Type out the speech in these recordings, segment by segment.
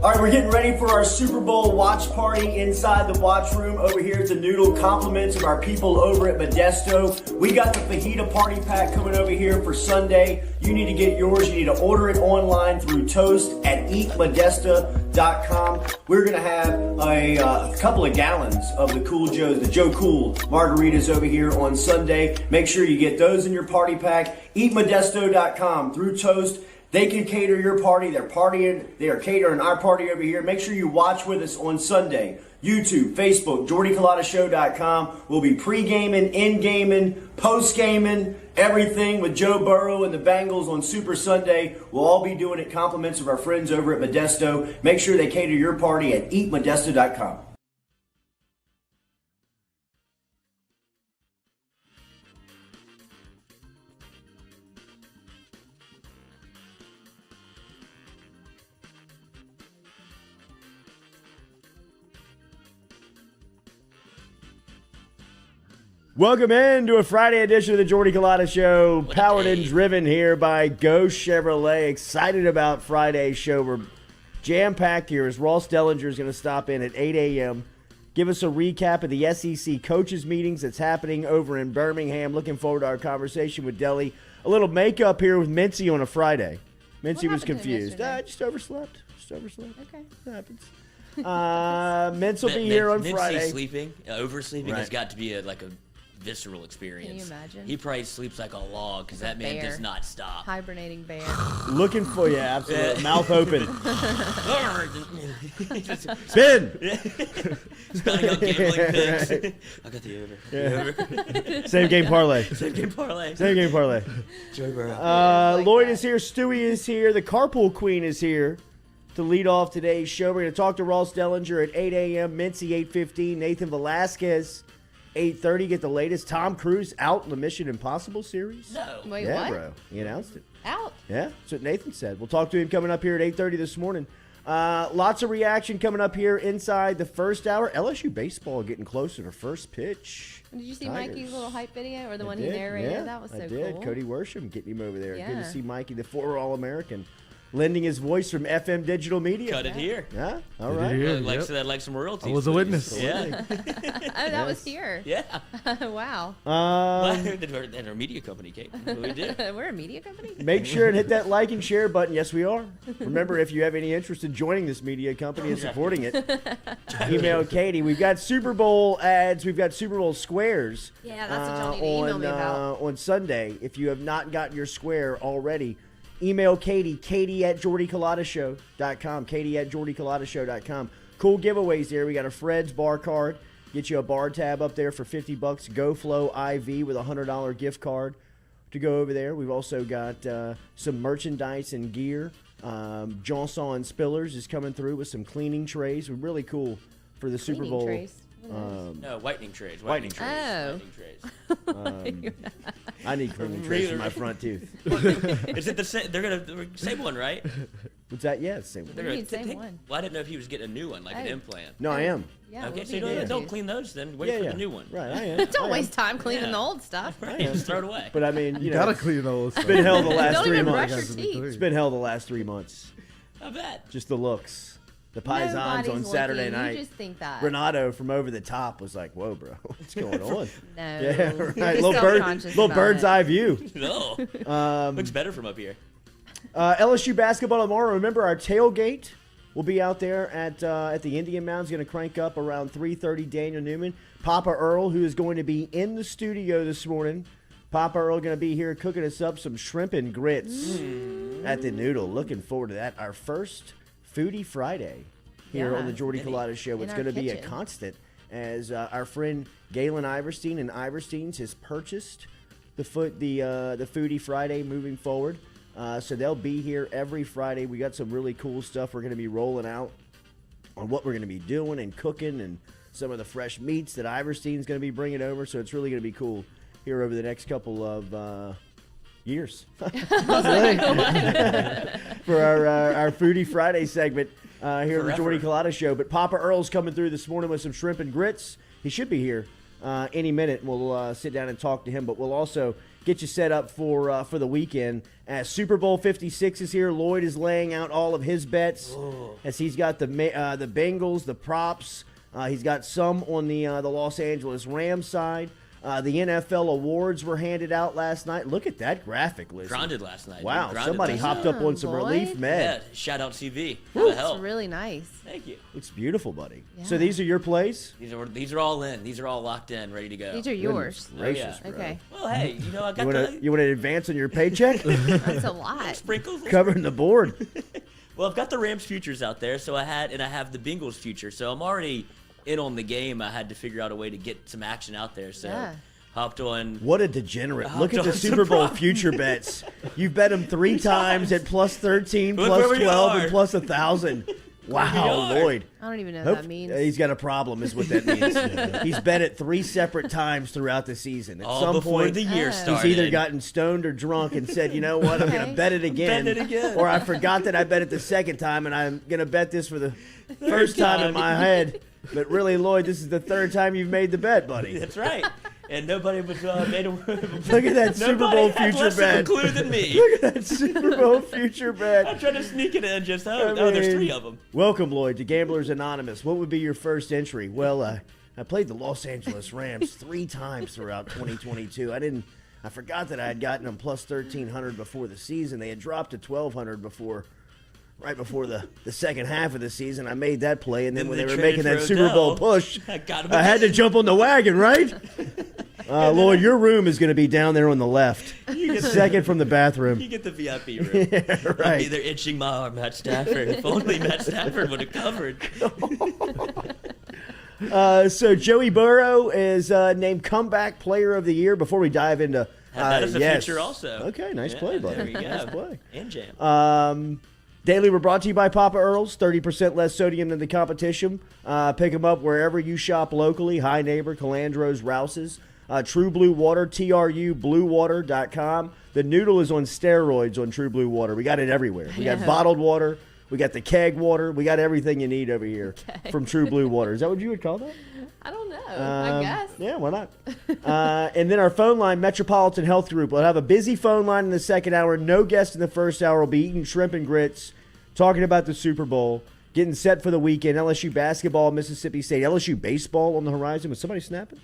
All right, we're getting ready for our Super Bowl watch party inside the watch room over here at the Noodle. Compliments of our people over at Modesto. We got the fajita party pack coming over here for Sunday. You need to get yours. You need to order it online through Toast at eatmodesta.com. We're going to have a couple of gallons of the Cool Joe's, the Joe Cool margaritas over here on Sunday. Make sure you get those in your party pack. Eatmodesto.com through Toast. They can cater your party. They're partying. They are catering our party over here. Make sure you watch with us on Sunday. YouTube, Facebook, JordyCulottaShow.com. We'll be pre-gaming, in-gaming, post-gaming, everything with Joe Burrow and the Bengals on Super Sunday. We'll all be doing it. Compliments of our friends over at Modesto. Make sure they cater your party at EatModesto.com. Welcome in to a Friday edition of the Jordy Culotta Show, powered and driven here by Go Chevrolet. Excited about Friday's show. We're jam-packed here as Ross Dellenger is going to stop in at 8 a.m., give us a recap of the SEC coaches meetings that's happening over in Birmingham. Looking forward to our conversation with Delly. A little makeup here with Mintzy on a Friday. Mintzy was confused. Just overslept. Okay. It happens. Mintz will be here on Friday. Oversleeping has got to be a visceral experience. Can you imagine? He probably sleeps like a log because that man does not stop. Hibernating bear. Looking for you, absolutely. Mouth open. Spin! Spelling out gambling picks. I got the over. Yeah. Same game parlay. Joey Burrow. Lloyd is here. Stewie is here. The Carpool Queen is here to lead off today's show. We're going to talk to Ross Dellenger at 8 a.m., Mintzy 8:15, Nathan Velasquez 8:30. Get the latest. Tom Cruise out in the Mission Impossible series. No. Wait, yeah, what? bro. He announced it. Out? Yeah, that's what Nathan said. We'll talk to him coming up here at 8:30 this morning. Lots of reaction coming up here inside the first hour. LSU baseball getting closer to first pitch. Did you see Tigers. Mikey's little hype video or the one did, he narrated? Yeah, That was so I did. cool. Cody Worsham getting him over there. Good to Yeah. see Mikey, the former All-American, lending his voice from FM Digital Media. Cut it here. Yeah, all right. Like some royalties. I was a witness. Yeah. Oh, that was here. Yeah. Wow. And our media company, Kate. What we do. We're a media company? Make sure and hit that like and share button. Yes, we are. Remember, if you have any interest in joining this media company and supporting it, email Katie. We've got Super Bowl ads. We've got Super Bowl squares. Yeah, that's what y'all need to email me about. On Sunday. If you have not gotten your square already, email Katie at JordyCulottaShow.com, Katie at JordyCulottaShow.com. Cool giveaways there. We got a Fred's bar card. Get you a bar tab up there for $50. GoFlow IV with a $100 gift card to go over there. We've also got some merchandise and gear. Johnson Spillers is coming through with some cleaning trays. We're really cool for the Super Bowl. Trays. No, whitening trays. Whitening trays. Oh. Whitening trays. I need cleaning trays for my front tooth. Is it the same? They're gonna same one, right? What's that? Yeah, it's the same one. They're You gonna need same one. Well, I didn't know if he was getting a new one, like an implant. No, I am. Yeah, Okay, we'll so be you doing don't it. clean those then. Wait for the new one. Right, I am. Don't waste time cleaning the old stuff. Right, just throw it away. But I mean, You know, gotta clean those. it's been hell the last Don't 3 even months. brush your teeth. It's been hell the last 3 months. I bet. Just the looks. The Paisans Nobody's on Saturday looking. night. You just think that. Renato from over the top was like, "Whoa, bro, what's going on?" No. Yeah, right. He's self-conscious about bird's it. eye view. No. Looks better from up here. LSU basketball tomorrow. Remember, our tailgate will be out there at the Indian Mounds. Going to crank up around 3:30. Daniel Newman, Papa Earl, who is going to be in the studio this morning. Papa Earl going to be here cooking us up some shrimp and grits at the Noodle. Looking forward to that. Our first Foodie Friday here on the Jordy Culotta Show. It's going to be a constant as our friend Galen Iverstein and Iverstein's has purchased the Foodie Friday moving forward. So they'll be here every Friday. We got some really cool stuff we're going to be rolling out on what we're going to be doing and cooking and some of the fresh meats that Iverstein's going to be bringing over. So it's really going to be cool here over the next couple of years for our Foodie Friday segment here at the Jordy Culotta Show. But Papa Earl's coming through this morning with some shrimp and grits. He should be here any minute. We'll sit down and talk to him, but we'll also get you set up for the weekend. As Super Bowl 56 is here, Lloyd is laying out all of his bets. As he's got the Bengals, the props. He's got some on the Los Angeles Rams side. The NFL awards were handed out last night. Look at that graphic list. Grounded last night. Wow, Grounded somebody last hopped night. up on some Lloyd? relief med. Yeah, shout out CV. That's really nice. Thank you. Looks beautiful, buddy. Yeah. So these are your plays? These are all in. These are all locked in, ready to go. These are yours. Gracious, Oh, yeah. bro. Okay. Well, hey, I got You want to advance on your paycheck? That's a lot. sprinkles. Covering the board. Well, I've got the Rams futures out there, so I have the Bengals future, so I'm already in on the game. I had to figure out a way to get some action out there, so Yeah. hopped on. What a degenerate. Hopped Look at the on some Super Bowl prop. future bets. You've bet them 3 times at plus 13, Look plus where we 12, are. and plus 1,000. Wow, are. Lloyd. I don't even know what that means. He's got a problem, is what that means. He's bet it 3 separate times throughout the season. At All some before point, the year He's started. he's either gotten stoned or drunk and said, you know what, I'm going to Okay. bet it again. Bet it again. Or I forgot that I bet it the second time, and I'm going to bet this for the first time in my head. But really, Lloyd, this is the 3rd time you've made the bet, buddy. That's right. And nobody was made a Look at that Super Bowl Nobody had future less bet. of a clue than me. Look at that Super Bowl future I'm bet. trying to sneak it in. Just there's mean, 3 of them. Welcome, Lloyd, to Gamblers Anonymous. What would be your first entry? Well, I played the Los Angeles Rams 3 times throughout 2022. I forgot that I had gotten them plus 1,300 before the season. They had dropped to 1,200 right before the second half of the season. I made that play, and then when they they were traded making that for Super Bowl Odell. push, I got him I had to again. jump on the wagon, right? Lloyd, your room is going to be down there on the left, second from the bathroom. You get the VIP room. Yeah, I'd right. be there itching my arm, Matt Stafford. If only Matt Stafford would have covered. So Joey Burrow is named Comeback Player of the Year. Before we dive into That is a yes. future also. Okay, nice Yeah, play, buddy. There we go. Nice play. And jam. Daily, we're brought to you by Papa Earl's. 30% less sodium than the competition. Pick them up wherever you shop locally. Hi Neighbor, Calandro's, Rouse's. True Blue Water, TRUBluewater.com. The noodle is on steroids on True Blue Water. We got it everywhere. We got bottled water. We got the keg water. We got everything you need over here from True Blue Water. Is that what you would call that? I don't know. I guess. Yeah, why not? And then our phone line, Metropolitan Health Group. We'll have a busy phone line in the second hour. No guest in the first hour. We'll be eating shrimp and grits, talking about the Super Bowl, getting set for the weekend. LSU basketball, Mississippi State. LSU baseball on the horizon. Was somebody snapping?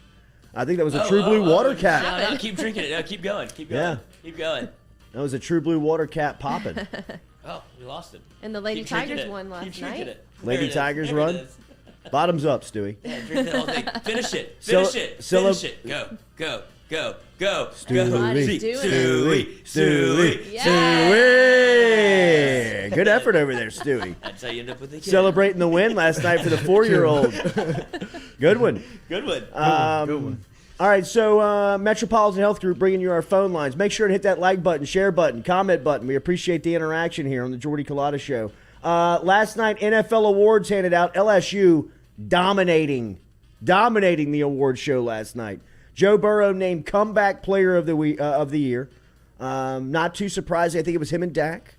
I think that was a True Blue Water cap. Shout out, keep drinking it. No, keep going. Keep going. Yeah. Keep going. That was a True Blue Water cap popping. Oh, we lost it. And the Lady Keep drinking Tigers it. won Keep last drinking night. it. Lady There it is. Tigers There it run? is. Bottoms up, Stewie. Yeah, drink that whole thing. Finish it. Cele- Finish it. cele- Finish it. Go. Go. Go. Go. Stewie. Go. Stewie. Stewie. Stewie. Yeah. Stewie. Good effort over there, Stewie. That's how you end up with the kid. Celebrating the win last night for the 4-year-old. Good one. Good one. Good one. All right, so Metropolitan Health Group bringing you our phone lines. Make sure to hit that like button, share button, comment button. We appreciate the interaction here on the Jordy Culotta Show. Last night, NFL awards handed out. LSU dominating the award show last night. Joe Burrow named Comeback Player of the Year. Not too surprising. I think it was him and Dak.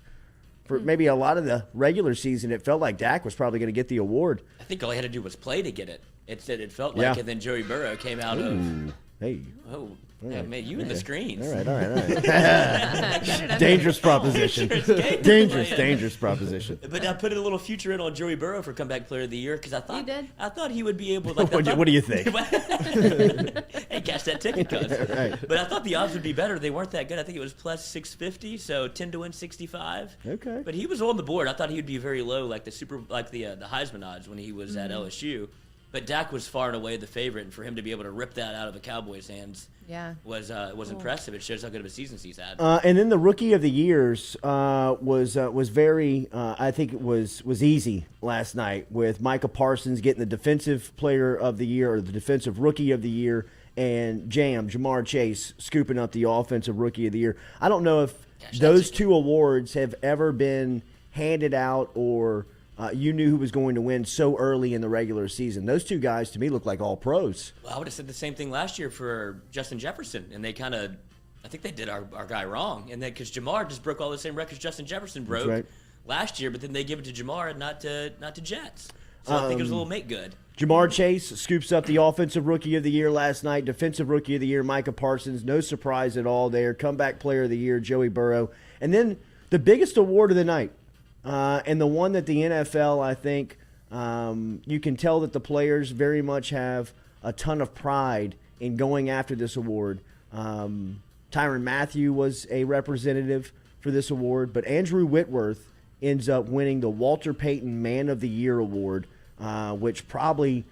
For maybe a lot of the regular season, it felt like Dak was probably going to get the award. I think all he had to do was play to get it. It felt like Yeah. and then Joey Burrow came out of. Hey. Oh, yeah, man, you and the screens. All right. Dangerous proposition. Dangerous proposition. But I put a little future in on Joey Burrow for comeback player of the year because I thought You did? I thought he would be able. Like, What do you think? Hey, catch that ticket, cuz. Right. But I thought the odds would be better. They weren't that good. I think it was plus 650, so 10 to win 65. Okay. But he was on the board. I thought he would be very low, like the Heisman odds when he was at LSU. But Dak was far and away the favorite, and for him to be able to rip that out of the Cowboys' hands Yeah. was impressive. It shows how good of a season he's had. And then the Rookie of the Years was very, I think it was easy last night with Micah Parsons getting the Defensive Player of the Year or the Defensive Rookie of the Year, and Jamar Chase scooping up the Offensive Rookie of the Year. I don't know if those two awards have ever been handed out or you knew who was going to win so early in the regular season. Those two guys, to me, look like all pros. Well, I would have said the same thing last year for Justin Jefferson, and they kind of, I think they did our guy wrong. And then because Jamar just broke all the same records Justin Jefferson broke right. last year, but then they give it to Jamar and not to Jets. So I think it was a little make good. Jamar Chase scoops up the Offensive Rookie of the Year last night. Defensive Rookie of the Year, Micah Parsons. No surprise at all there. Comeback Player of the Year, Joey Burrow. And then the biggest award of the night, and the one that the NFL, I think, you can tell that the players very much have a ton of pride in going after this award. Tyrann Mathieu was a representative for this award, but Andrew Whitworth ends up winning the Walter Payton Man of the Year award, which probably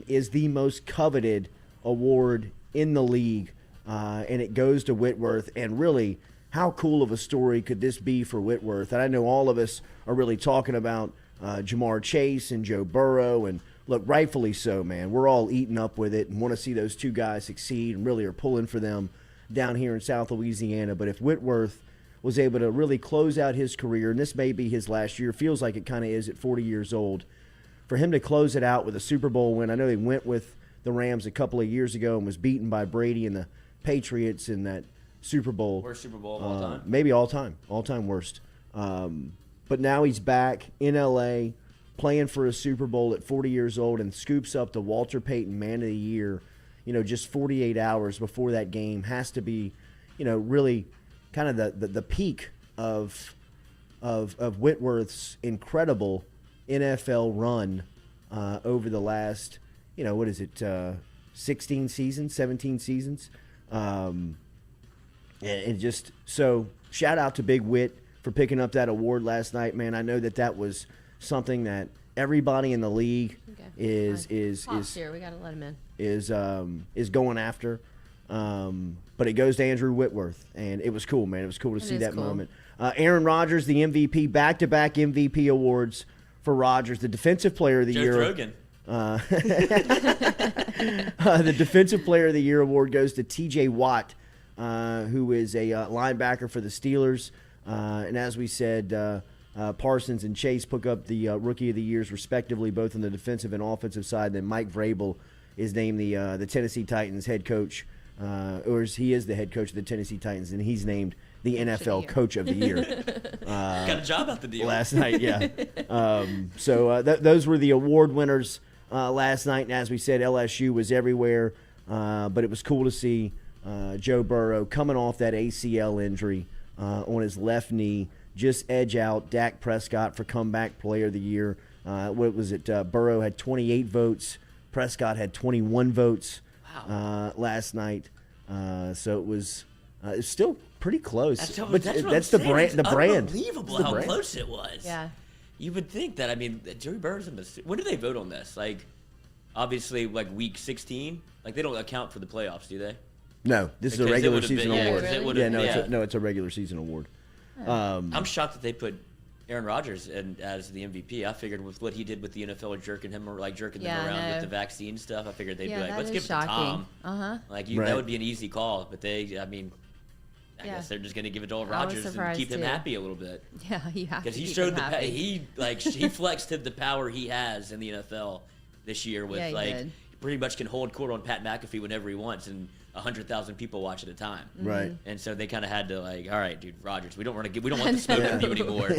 is the most coveted award in the league, and it goes to Whitworth. And really, how cool of a story could this be for Whitworth? And I know all of us are really talking about Jamar Chase and Joe Burrow, and look, rightfully so, man. We're all eating up with it and want to see those two guys succeed and really are pulling for them down here in South Louisiana. But if Whitworth was able to really close out his career, and this may be his last year, feels like it kind of is at 40 years old, for him to close it out with a Super Bowl win. I know he went with the Rams a couple of years ago and was beaten by Brady and the Patriots in that Super Bowl. Worst Super Bowl of all time. Maybe all-time worst. But now he's back in L.A., playing for a Super Bowl at 40 years old, and scoops up the Walter Payton Man of the Year, just 48 hours before that game. Has to be, really kind of the peak of Whitworth's incredible NFL run over the last, 16 seasons, 17 seasons. And just, so shout out to Big Whit for picking up that award last night, man. I know that was something that everybody in the league is here. We gotta let him in. Is going after. But it goes to Andrew Whitworth, and it was cool, man. It was cool to see that moment. Aaron Rodgers, the MVP, back-to-back MVP awards for Rodgers. The Defensive Player of the Year. Rogan. The Defensive Player of the Year award goes to T.J. Watt, who is a linebacker for the Steelers. And as we said, Parsons and Chase pick up the Rookie of the Years, respectively, both on the defensive and offensive side. And then Mike Vrabel is named the Tennessee Titans head coach, he is the head coach of the Tennessee Titans, and he's named the NFL Coach of the Year. Got a job out the deal. Last night, yeah. Those were the award winners last night. And as we said, LSU was everywhere. But it was cool to see Joe Burrow coming off that ACL injury on his left knee, just edge out Dak Prescott for Comeback Player of the Year. What was it? Burrow had 28 votes. Prescott had 21 votes last night. So it was it's still pretty close. That's the brand. The brand. Unbelievable how close it was. Yeah. You would think that. I mean, Joey Burrow's when do they vote on this? Like, obviously, like week 16. Like, they don't account for the playoffs, do they? No, this is a regular season award. It's a regular season award. I'm shocked that they put Aaron Rodgers as the MVP. I figured with what he did with the NFL, jerking them around with the vaccine stuff, I figured they'd be like, let's give it to Tom. Like, that would be an easy call. But I guess they're just going to give it to Rodgers and keep him happy a little bit. Yeah, you have to. Because he showed he flexed the power he has in the NFL this year with he pretty much can hold court on Pat McAfee whenever he wants, and 100,000 people watch at a time. Right. And so they kind of had to all right, dude, Rodgers, we don't want the smoke from you anymore.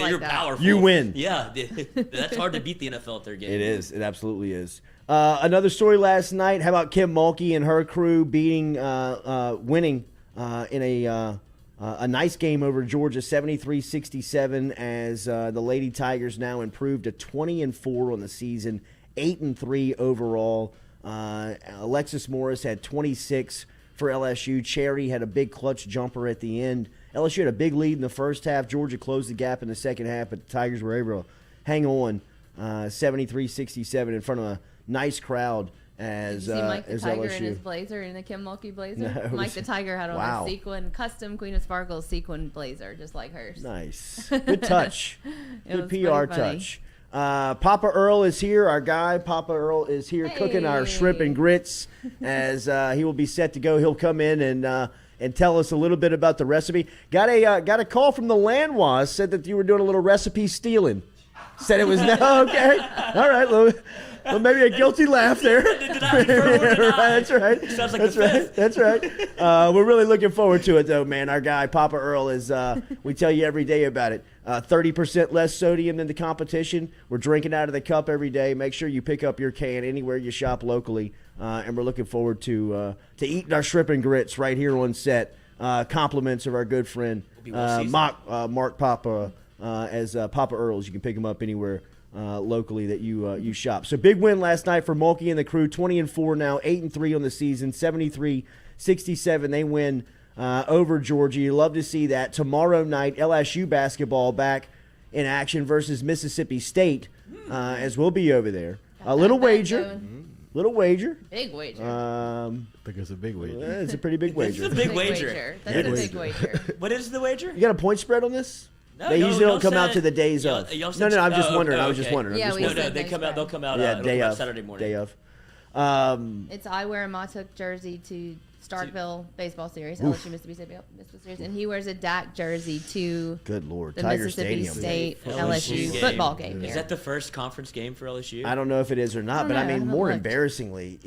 You're powerful. You win. Yeah, that's hard to beat the NFL at their game. It is. It absolutely is. Another story last night. How about Kim Mulkey and her crew winning in a nice game over Georgia, 73-67, as the Lady Tigers now improved to 20-4 on the season, 8-3 overall. Alexis Morris had 26 for LSU. Cherry had a big clutch jumper at the end. LSU had a big lead in the first half. Georgia closed the gap in the second half, but the Tigers were able to hang on 73-67 in front of a nice crowd as Did you see Mike the Tiger LSU. in his blazer, in the Kim Mulkey blazer? No, Mike the Tiger had on a custom Queen of Sparkles sequin blazer, just like hers. Nice. Good touch. Good PR touch. Funny. Papa Earl is here, our guy. Papa Earl is here cooking our shrimp and grits as he will be set to go. He'll come in and tell us a little bit about the recipe. Got a call from the Landwas, said that you were doing a little recipe stealing. Said it was okay. All right, Well, maybe a guilty laugh there. Did I confirm or not? That's right. Sounds like That's the right. fifth. That's right. We're really looking forward to it, though, man. Our guy, Papa Earl, is, we tell you every day about it. 30% less sodium than the competition. We're drinking out of the cup every day. Make sure you pick up your can anywhere you shop locally. And we're looking forward to eating our shrimp and grits right here on set. Compliments of our good friend Mark Papa as Papa Earl's. You can pick him up anywhere locally that you shop. So big win last night for Mulkey and the crew. 20-4 now, 8-3 on the season, 73-67. They win over Georgia. You love to see that. Tomorrow night, LSU basketball back in action versus Mississippi State, as we'll be over there. A little wager. Little wager. Big wager. I think it's a big wager. It's a pretty big wager. It's a big wager. That's a big wager. What is the wager? You got a point spread on this? No, they usually don't come out said- to the days y'all- of. y'all No, said- I'm just oh, wondering. okay, I was just okay. wondering. Yeah, I'm just we wondering. said They come out. They'll come out. Yeah, it'll day come out of. Saturday morning. Day of. It's I wear a Matuk jersey to Starkville baseball series, LSU Mississippi State baseball series, and he wears a Dak jersey to Good Lord, the Tiger Mississippi Stadium. State LSU LSU game. football game. Is here. that the first conference game for LSU? I don't know if it is or not, I don't but I know. I mean, haven't more looked. embarrassingly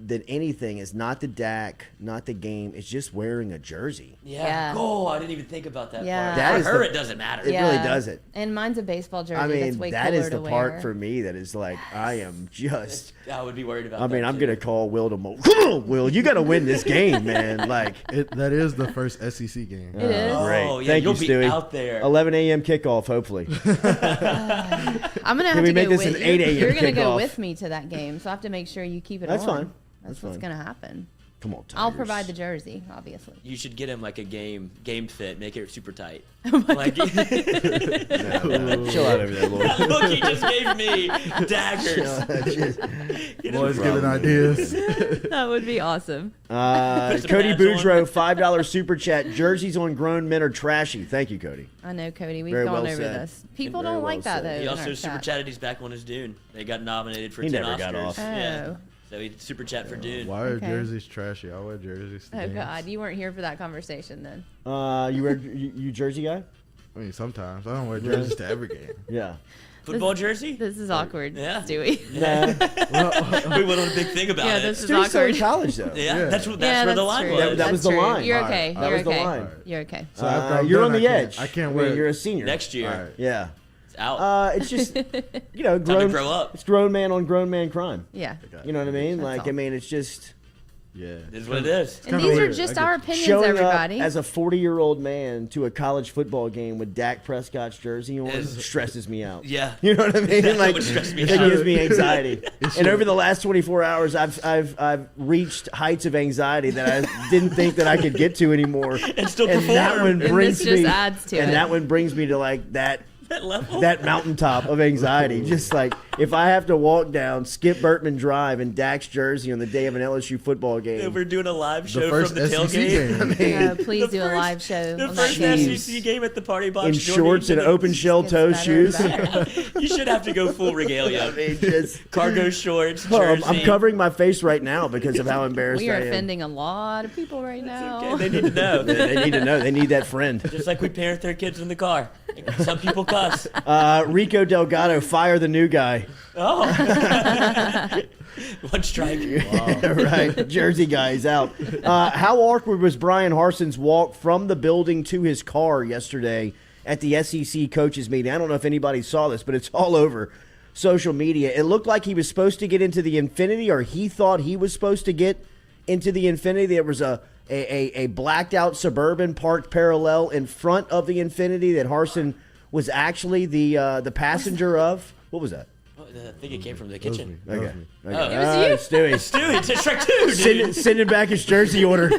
than anything is not the Dak, not the game. It's just wearing a jersey. Yeah. Yeah. Oh, I didn't even think about that Yeah. part. That For is her, the- it doesn't matter. It really doesn't. And mine's a baseball jersey. I that's mean, way that cooler is the to part wear. for me that is like, I am just. I would be worried about I mean, that, I'm too. gonna call Will tomorrow. Come on, Will, you got to win this game, man. Like, That is the first SEC game. It is. great. Oh, yeah, Thank you'll you, be Stewie. out there. 11 a.m. kickoff, hopefully. I'm gonna have we to make go this with an you. 8 a.m. You're gonna go kickoff? with me to that game, so I have to make sure you keep it That's on. fine. That's That's what's fine. gonna happen. Come on, Tigers. I'll provide the jersey, obviously. You should get him like a game fit, make it super tight. Oh like, Chill out over there, Lord. Look, he just gave me daggers. Boys giving ideas. That would be awesome. Put some Cody pads on. Boudreaux, $5 super chat. Jerseys on grown men are trashy. Thank you, Cody. I know, Cody. We've Very gone well over said. this. People Very don't well like that, said. though. He in also our super chat. chatted he's back on his Dune. They got nominated for He 10 never Oscars. got off. Yeah. Oh. So he super chat for Dune. Why are Okay. jerseys trashy? I wear jerseys. to Oh, games. God. You weren't here for that conversation then. You Jersey guy? I mean, sometimes I don't wear jerseys to every game. Yeah. Football jersey? This is awkward, Yeah. Stewie. We went on a big thing about Yeah, it. this is Stewie's still in awkward. college, though. Yeah, Yeah. that's where the line true. was. That That's was the true. line. You're All okay. right. That You're was the okay. line. You're okay. So after I'm You're done, on the I can't- edge. I can't I mean, wear. You're a senior. Next year. All right. Yeah. It's out. It's just, grown. Time to grow up. It's grown man on grown man crime. Yeah. You know what I mean? That's Like, all. I mean, it's just Yeah. It is what it is. And kinda these are weird. just I our get- opinions, showing everybody. up as a 40-year-old man to a college football game with Dak Prescott's jersey on stresses me out. Yeah. You know what I mean? That Like, would stress me it out. gives me anxiety. And over the last 24 hours, I've reached heights of anxiety that I didn't think that I could get to anymore. And still And that perform. one And brings this just me, adds to and it. that one brings me to like that level. that mountaintop of anxiety. Just like if I have to walk down Skip Burtman Drive in Dak's jersey on the day of an LSU football game. If we're doing a live show first from the SEC tailgate. game. Please The do a first- live show The on that first game. SEC game at the party box. in Jordy shorts and to the- open shell Gets toe better shoes. and better. You should have to go full regalia. I mean, just, Cargo shorts, oh, jersey. I'm covering my face right now because of how embarrassed We are I am. offending a lot of people right now. Okay, they need to know. They need to know. They need that friend. Just like we parent their kids in the car. Some people cuss. Rico Delgado, fire the new guy. Oh. One strike. Right, Jersey guy is out. How awkward was Bryan Harsin's walk from the building to his car yesterday at the SEC coaches meeting? I don't know if anybody saw this, but it's all over social media. It looked like he was supposed to get into the Infinity, or he thought he was supposed to get into the Infinity. There was a blacked out Suburban parked parallel in front of the Infinity that Harsin was actually the passenger of. What was that? I think it came from the That was kitchen. me. That was me. Oh. It was you? Stewie. Dude, it's a strike two, dude. Sending back his jersey order.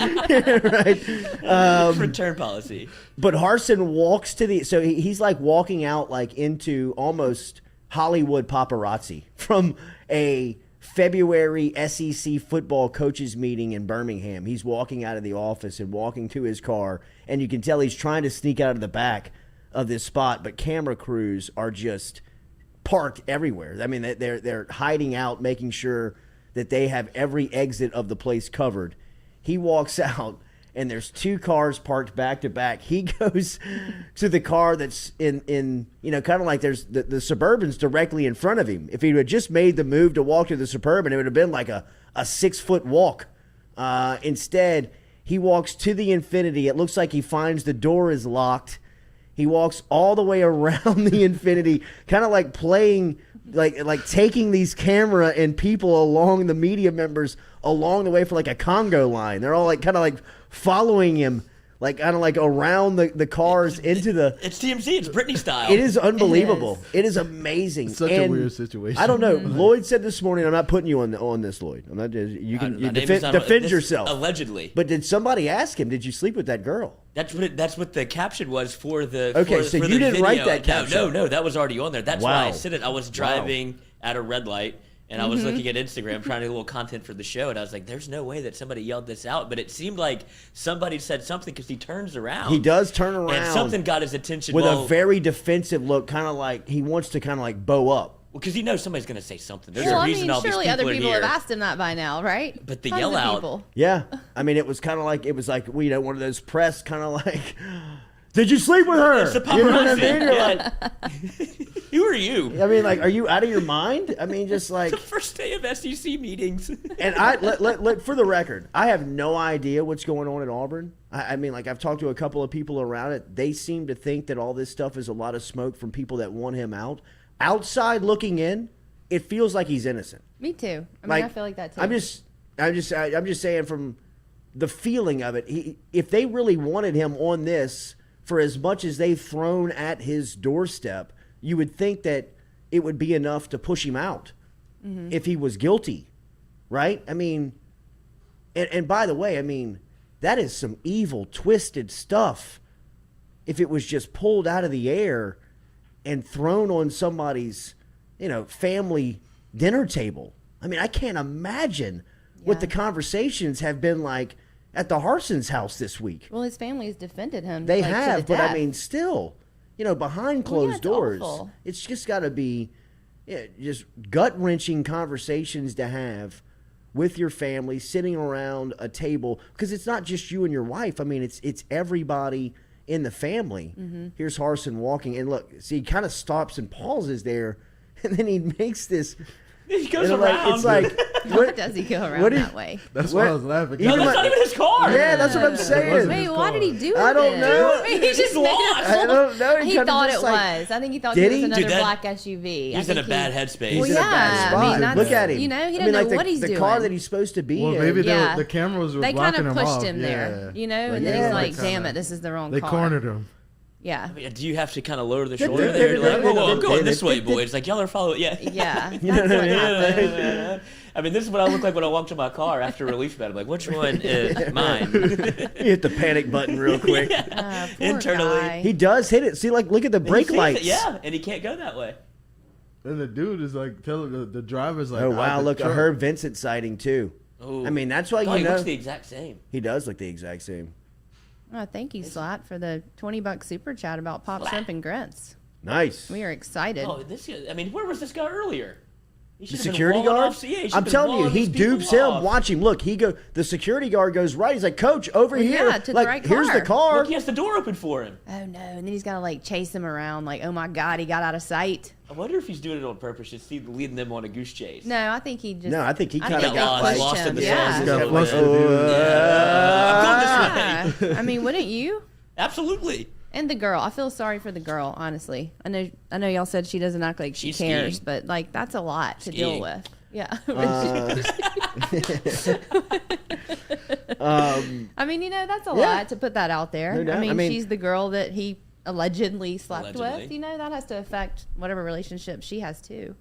Right. Return policy. But Harsin walks to the, so he's like walking out like into almost Hollywood paparazzi from a February SEC football coaches meeting in Birmingham. He's walking out of the office and walking to his car, and you can tell he's trying to sneak out of the back of this spot, but camera crews are just parked everywhere. I mean, they're hiding out, making sure that they have every exit of the place covered. He walks out, and there's 2 cars parked back to back. He goes to the car that's in kind of like there's the Suburban's directly in front of him. If he had just made the move to walk to the Suburban, it would have been like a 6-foot walk. Instead, he walks to the Infinity. It looks like he finds the door is locked. He walks all the way around the Infinity, kind of like playing, like taking these camera and people along, the media members along the way for like a Congo line. They're all like kind of like following him, like kind of like around the cars into the. It's TMZ. It's Britney style. It is unbelievable. It is amazing. It's such a weird situation. I don't know. Lloyd said this morning. I'm not putting you on this, Lloyd. I'm not. You can defend yourself. Allegedly. But did somebody ask him? Did you sleep with that girl? That's what the caption was for the. Okay, so you the didn't video. write that caption. No, that was already on there. That's Wow. why I said it. I was driving at a red light. And I was looking at Instagram trying to do a little content for the show, and I was like, there's no way that somebody yelled this out. But it seemed like somebody said something because he turns around. He does turn around. And something got his attention. With a very defensive look, kind of like he wants to kind of like bow up. Well, because he knows somebody's going to say something. There's Well, a reason all these surely people other are people here. have asked him that by now, right? But the Tons yell of out. people. Yeah. I mean, it was like, one of those press kind of like, did you sleep with her? It's the You know what I paparazzi. mean? You're Yeah. like, Who are you? I mean, like, are you out of your mind? I mean, just like. The first day of SEC meetings. And let for the record, I have no idea what's going on at Auburn. I mean, like, I've talked to a couple of people around it. They seem to think that all this stuff is a lot of smoke from people that want him out. Outside looking in, it feels like he's innocent. Me too. I mean, Like, I feel like that too. I'm just saying from the feeling of it. If they really wanted him on this for as much as they've thrown at his doorstep, you would think that it would be enough to push him out if he was guilty, right? I mean, and by the way, I mean, that is some evil, twisted stuff. If it was just pulled out of the air and thrown on somebody's, family dinner table. I mean, I can't imagine what the conversations have been like at the Harsin's house this week. Well, his family has defended him. They like, have, to the but death. I mean, still, behind closed it's doors, awful. it's just got to be just gut-wrenching conversations to have with your family, sitting around a table, because it's not just you and your wife. I mean, it's everybody in the family. Here's Harsin walking, and look, see, he kind of stops and pauses there, and then he makes this. He goes around. It's like, Why does he go around that way? That's why I was laughing. No, that's not even his car. Yeah, that's what I'm saying. Wait, why did he do it? I don't know. He just He's made lost. it. I don't know. He kinda thought just it like- was. I think he thought Did it was he? another Dude, black SUV. He's in a bad headspace. He's Well, in a bad yeah, spot. I mean, that's, Look at him. He doesn't I mean, know like what he's the doing. car that he's supposed to be Well, in. maybe Yeah. the cameras were They kind blocking of him pushed off. him there, Yeah. and then yeah, he's like, they "Damn kinda- it, this is the wrong They car." cornered him. Yeah, I mean, do you have to kind of lower the Did- shoulder did- there? You're like, did- whoa, did- going did- this way, did- boys. Like, y'all are following. Yeah. yeah. That's You know what what I mean? happened. I mean, this is what I look like when I walk to my car after release bet. I'm like, which one is mine? You hit the panic button real quick. Poor Internally. guy. He does hit it. See, like, look at the brake He sees lights. it, yeah, and he can't go that way. And the dude is like telling the driver's like, Oh, out wow. the Look, a truck. Herb Vincent sighting, too. Ooh. I mean, that's why God, you he know. looks the exact same. He does look the exact same. Oh, thank you, Slot, for the $20 super chat about pop shrimp and grits. Nice. We are excited. Oh, I mean, where was this guy earlier? He The should've been security walling guard? off- yeah, he should've I'm been telling you, walling he these people dupes him. off. Watch him. Look, the security guard goes right. He's like, Coach, over Well, here. yeah, to the like, right here's the car. Look, he has the door open for him. Oh no! And then he's got to like chase him around, like, oh my God, he got out of sight. I wonder if he's doing it on purpose, just leading them on a goose chase. No, I think he just. No, I think he I kinda think got he pushed lost in him. the Yeah. sauce. Got Yeah. flustered, dude. I'm going this way. Yeah. I mean, wouldn't you? Absolutely. And the girl, I feel sorry for the girl. Honestly, I know y'all said she doesn't act like she She's cares, skiing. but like that's a lot to deal Skiing. with. Yeah. I mean, that's a Yeah. lot to put that out there. No doubt. I I mean, mean- she's the girl that he allegedly slept Allegedly. with. That has to affect whatever relationship she has too.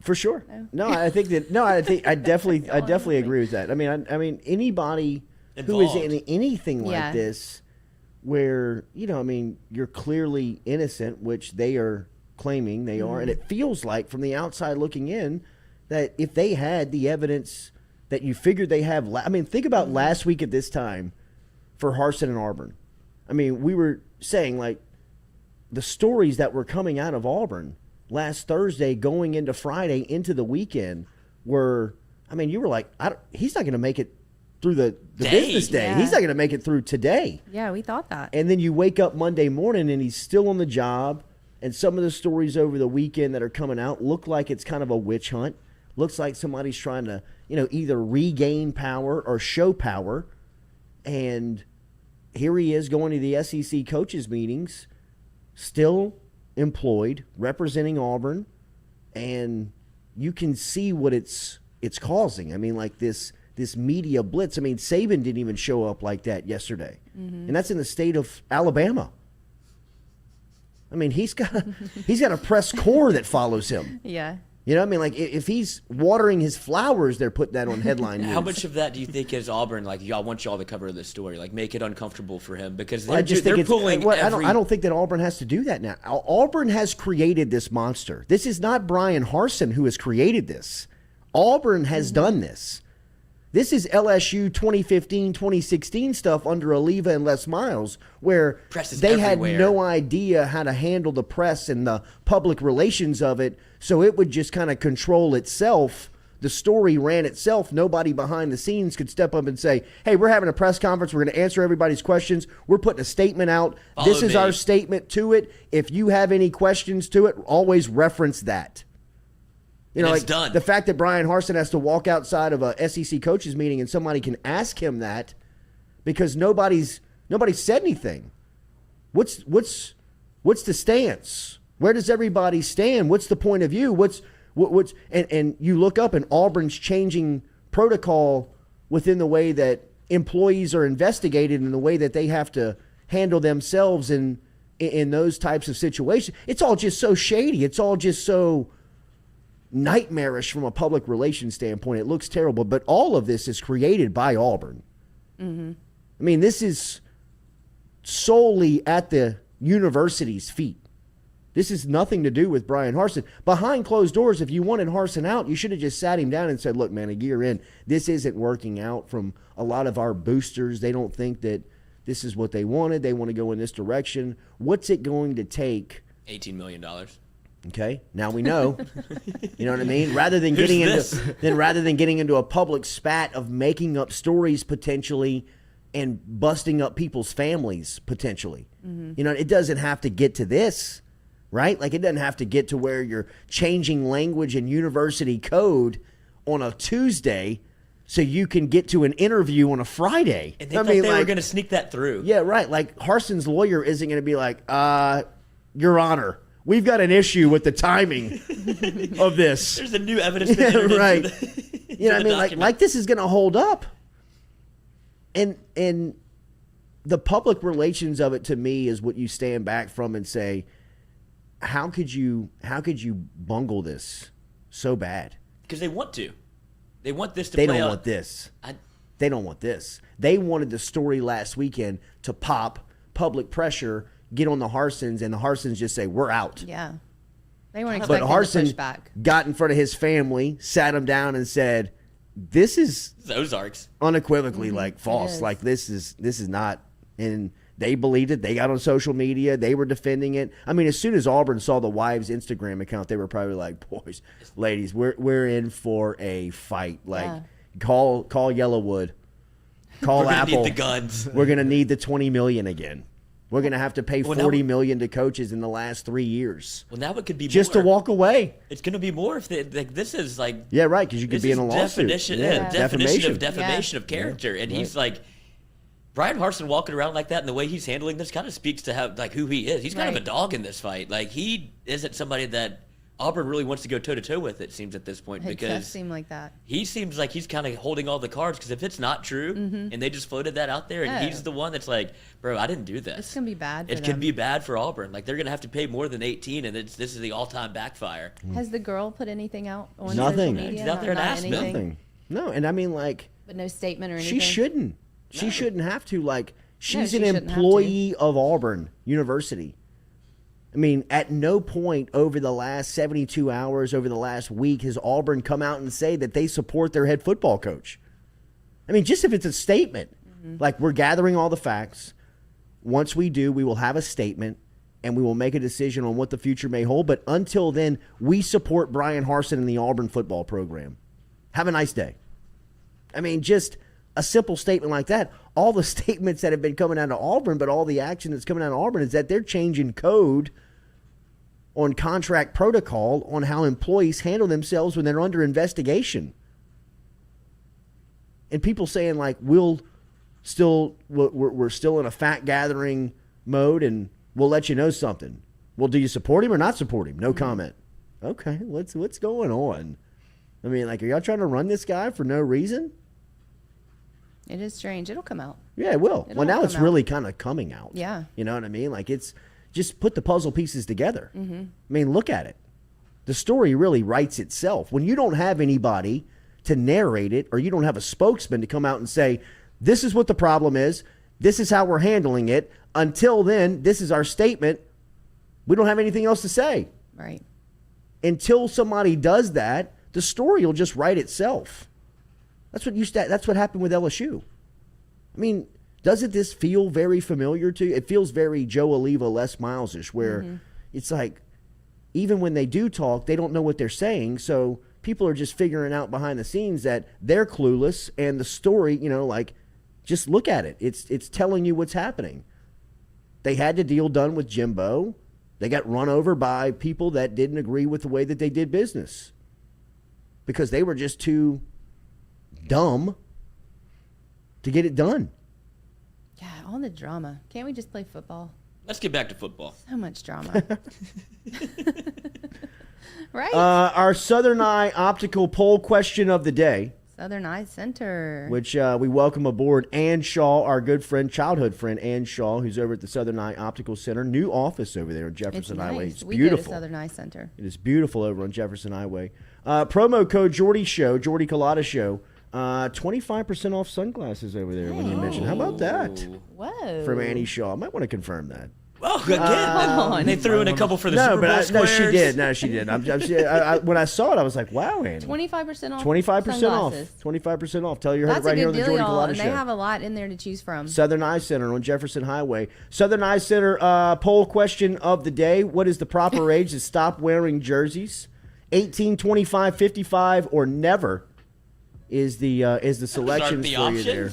For sure. No, I think that. No, I think I definitely agree with that. I mean, anybody who is Involved. in anything like Yeah. this, where you're clearly innocent, which they are claiming they are, and it feels like from the outside looking in that if they had the evidence that you figured they have, I mean, think about last week at this time for Harsin and Auburn. I mean, we were saying like the stories that were coming out of Auburn last Thursday going into Friday into the weekend were, I mean, you were like, he's not going to make it the business day. Yeah. He's not going to make it through today. Yeah, we thought that. And then you wake up Monday morning and he's still on the job. And some of the stories over the weekend that are coming out look like it's kind of a witch hunt. Looks like somebody's trying to, either regain power or show power. And here he is going to the SEC coaches meetings, still employed, representing Auburn. And you can see what it's causing. I mean, like this media blitz. I mean, Saban didn't even show up like that yesterday. Mm-hmm. And that's in the state of Alabama. I mean, he's got a press corps that follows him. Yeah. You know what I mean? Like, if he's watering his flowers, they're putting that on headline news. How much of that do you think is Auburn? Like, y'all want y'all to cover this story, like make it uncomfortable for him because they're pulling. I don't think that Auburn has to do that now. Auburn has created this monster. This is not Bryan Harsin who has created this. Auburn has done this. This is LSU 2015, 2016 stuff under Oliva and Les Miles, where they had no idea how to handle the press and the public relations of it, so it would just kind of control itself. The story ran itself. Nobody behind the scenes could step up and say, hey, we're having a press conference. We're going to answer everybody's questions. We're putting a statement out. This is our statement to it. If you have any questions to it, always reference that. Like done. The fact that Bryan Harsin has to walk outside of a SEC coaches meeting and somebody can ask him that because nobody said anything. What's the stance? Where does everybody stand? What's the point of view? And you look up and Auburn's changing protocol within the way that employees are investigated and the way that they have to handle themselves in those types of situations. It's all just so shady. It's all just so nightmarish from a public relations standpoint. It looks terrible, but all of this is created by Auburn. Mm-hmm. I mean, this is solely at the university's feet. This is nothing to do with Bryan Harsin. Behind closed doors, if you wanted Harsin out, you should have just sat him down and said, look, man, a year in, this isn't working out from a lot of our boosters. They don't think that this is what they wanted. They want to go in this direction. What's it going to take? $18 million. Okay, now we know. You know what I mean? Rather than getting into a public spat of making up stories potentially and busting up people's families potentially. Mm-hmm. It doesn't have to get to this, right? Like, it doesn't have to get to where you're changing language and university code on a Tuesday so you can get to an interview on a Friday. And they thought they were going to sneak that through. Yeah, right. Like, Harsin's lawyer isn't going to be like, Your Honor, we've got an issue with the timing of this. There's a new evidence. Yeah, right. You know what I mean? Like this is going to hold up. And the public relations of it to me is what you stand back from and say, how could you bungle this so bad? Because they want to. They want this to play out. They don't want this. They don't want this. They wanted the story last weekend to pop, public pressure, get on the Harsins, and the Harsins just say, we're out. Yeah. They weren't expecting but Harsin to push back. Got in front of his family, sat him down and said, this is Ozarks. Unequivocally like false. Like this is not. And they believed it. They got on social media. They were defending it. I mean, as soon as Auburn saw the wives' Instagram account, they were probably like, boys, ladies, we're in for a fight. Like, call Yellowwood. Call Apple. We're going to need the guns. We're going to need the $20 million again. We're going to have to pay $40 million to coaches in the last 3 years. Well, now it could be just more. to walk away. It's going to be more if this is like right, because you could be in a lawsuit. Definition of defamation of character, and he's like Bryan Harsin walking around like that, and the way he's handling this kind of speaks to who he is. He's kind of a dog in this fight. Like, he isn't somebody that Auburn really wants to go toe-to-toe with, it seems, at this point. It because does seem like that. He seems like he's kind of holding all the cards, because if it's not true, and they just floated that out there, and he's the one that's like, bro, I didn't do this. It's going to be bad for them. It could be bad for Auburn. Like, they're going to have to pay more than 18, and this is the all-time backfire. Has the girl put anything out on Nothing. social media? She's out there and asked Nothing. No, and I mean, like... But no statement or anything? She shouldn't. She shouldn't have to. Like, she's an employee of Auburn University. I mean, at no point over the last 72 hours, over the last week, has Auburn come out and say that they support their head football coach. I mean, just if it's a statement, like, we're gathering all the facts. Once we do, we will have a statement, and we will make a decision on what the future may hold. But until then, we support Bryan Harsin and the Auburn football program. Have a nice day. I mean, just a simple statement like that. All the statements that have been coming out of Auburn, but all the action that's coming out of Auburn is that they're changing code on contract protocol on how employees handle themselves when they're under investigation. And people saying like, we're still in a fact gathering mode and we'll let you know something. Well, do you support him or not support him? No comment. Okay, what's going on? I mean, like, are y'all trying to run this guy for no reason? It is strange. It'll come out. Yeah, it will. Well, now it's really kind of coming out. Yeah. You know what I mean? Like, it's just put the puzzle pieces together. Mm-hmm. I mean, look at it. The story really writes itself. When you don't have anybody to narrate it, or you don't have a spokesman to come out and say, this is what the problem is, this is how we're handling it. Until then, this is our statement. We don't have anything else to say. Right. Until somebody does that, the story will just write itself. That's what happened with LSU. I mean, doesn't this feel very familiar to you? It feels very Joe Oliva, Les Miles-ish, where it's like, even when they do talk, they don't know what they're saying. So people are just figuring out behind the scenes that they're clueless, and the story, like, just look at it. It's telling you what's happening. They had the deal done with Jimbo. They got run over by people that didn't agree with the way that they did business because they were just too dumb to get it done. Yeah, all the drama. Can't we just play football? Let's get back to football. So much drama. Right? Our Southern Eye Optical poll question of the day. Southern Eye Center. Which we welcome aboard Ann Shaw, our good friend, childhood friend, Ann Shaw, who's over at the Southern Eye Optical Center. New office over there on Jefferson Highway. It's beautiful. We go to Southern Eye Center. It is beautiful over on Jefferson Highway. Promo code Jordy Culotta Show. 25% off sunglasses over there when you mentioned. How about that? Whoa. From Annie Shaw. I might want to confirm that. Oh, again. They threw in a couple for the Super Bowl squares. No, she did. No, she did. When I saw it, I was like, wow, Annie. 25% off. 25% off. 25% off. Tell you heard it right here on the Jordy Culotta Show. And they have a lot in there to choose from. Southern Eye Center on Jefferson Highway. Southern Eye Center poll question of the day. What is the proper age to stop wearing jerseys? 18, 25, 55, or never is the selections for you there.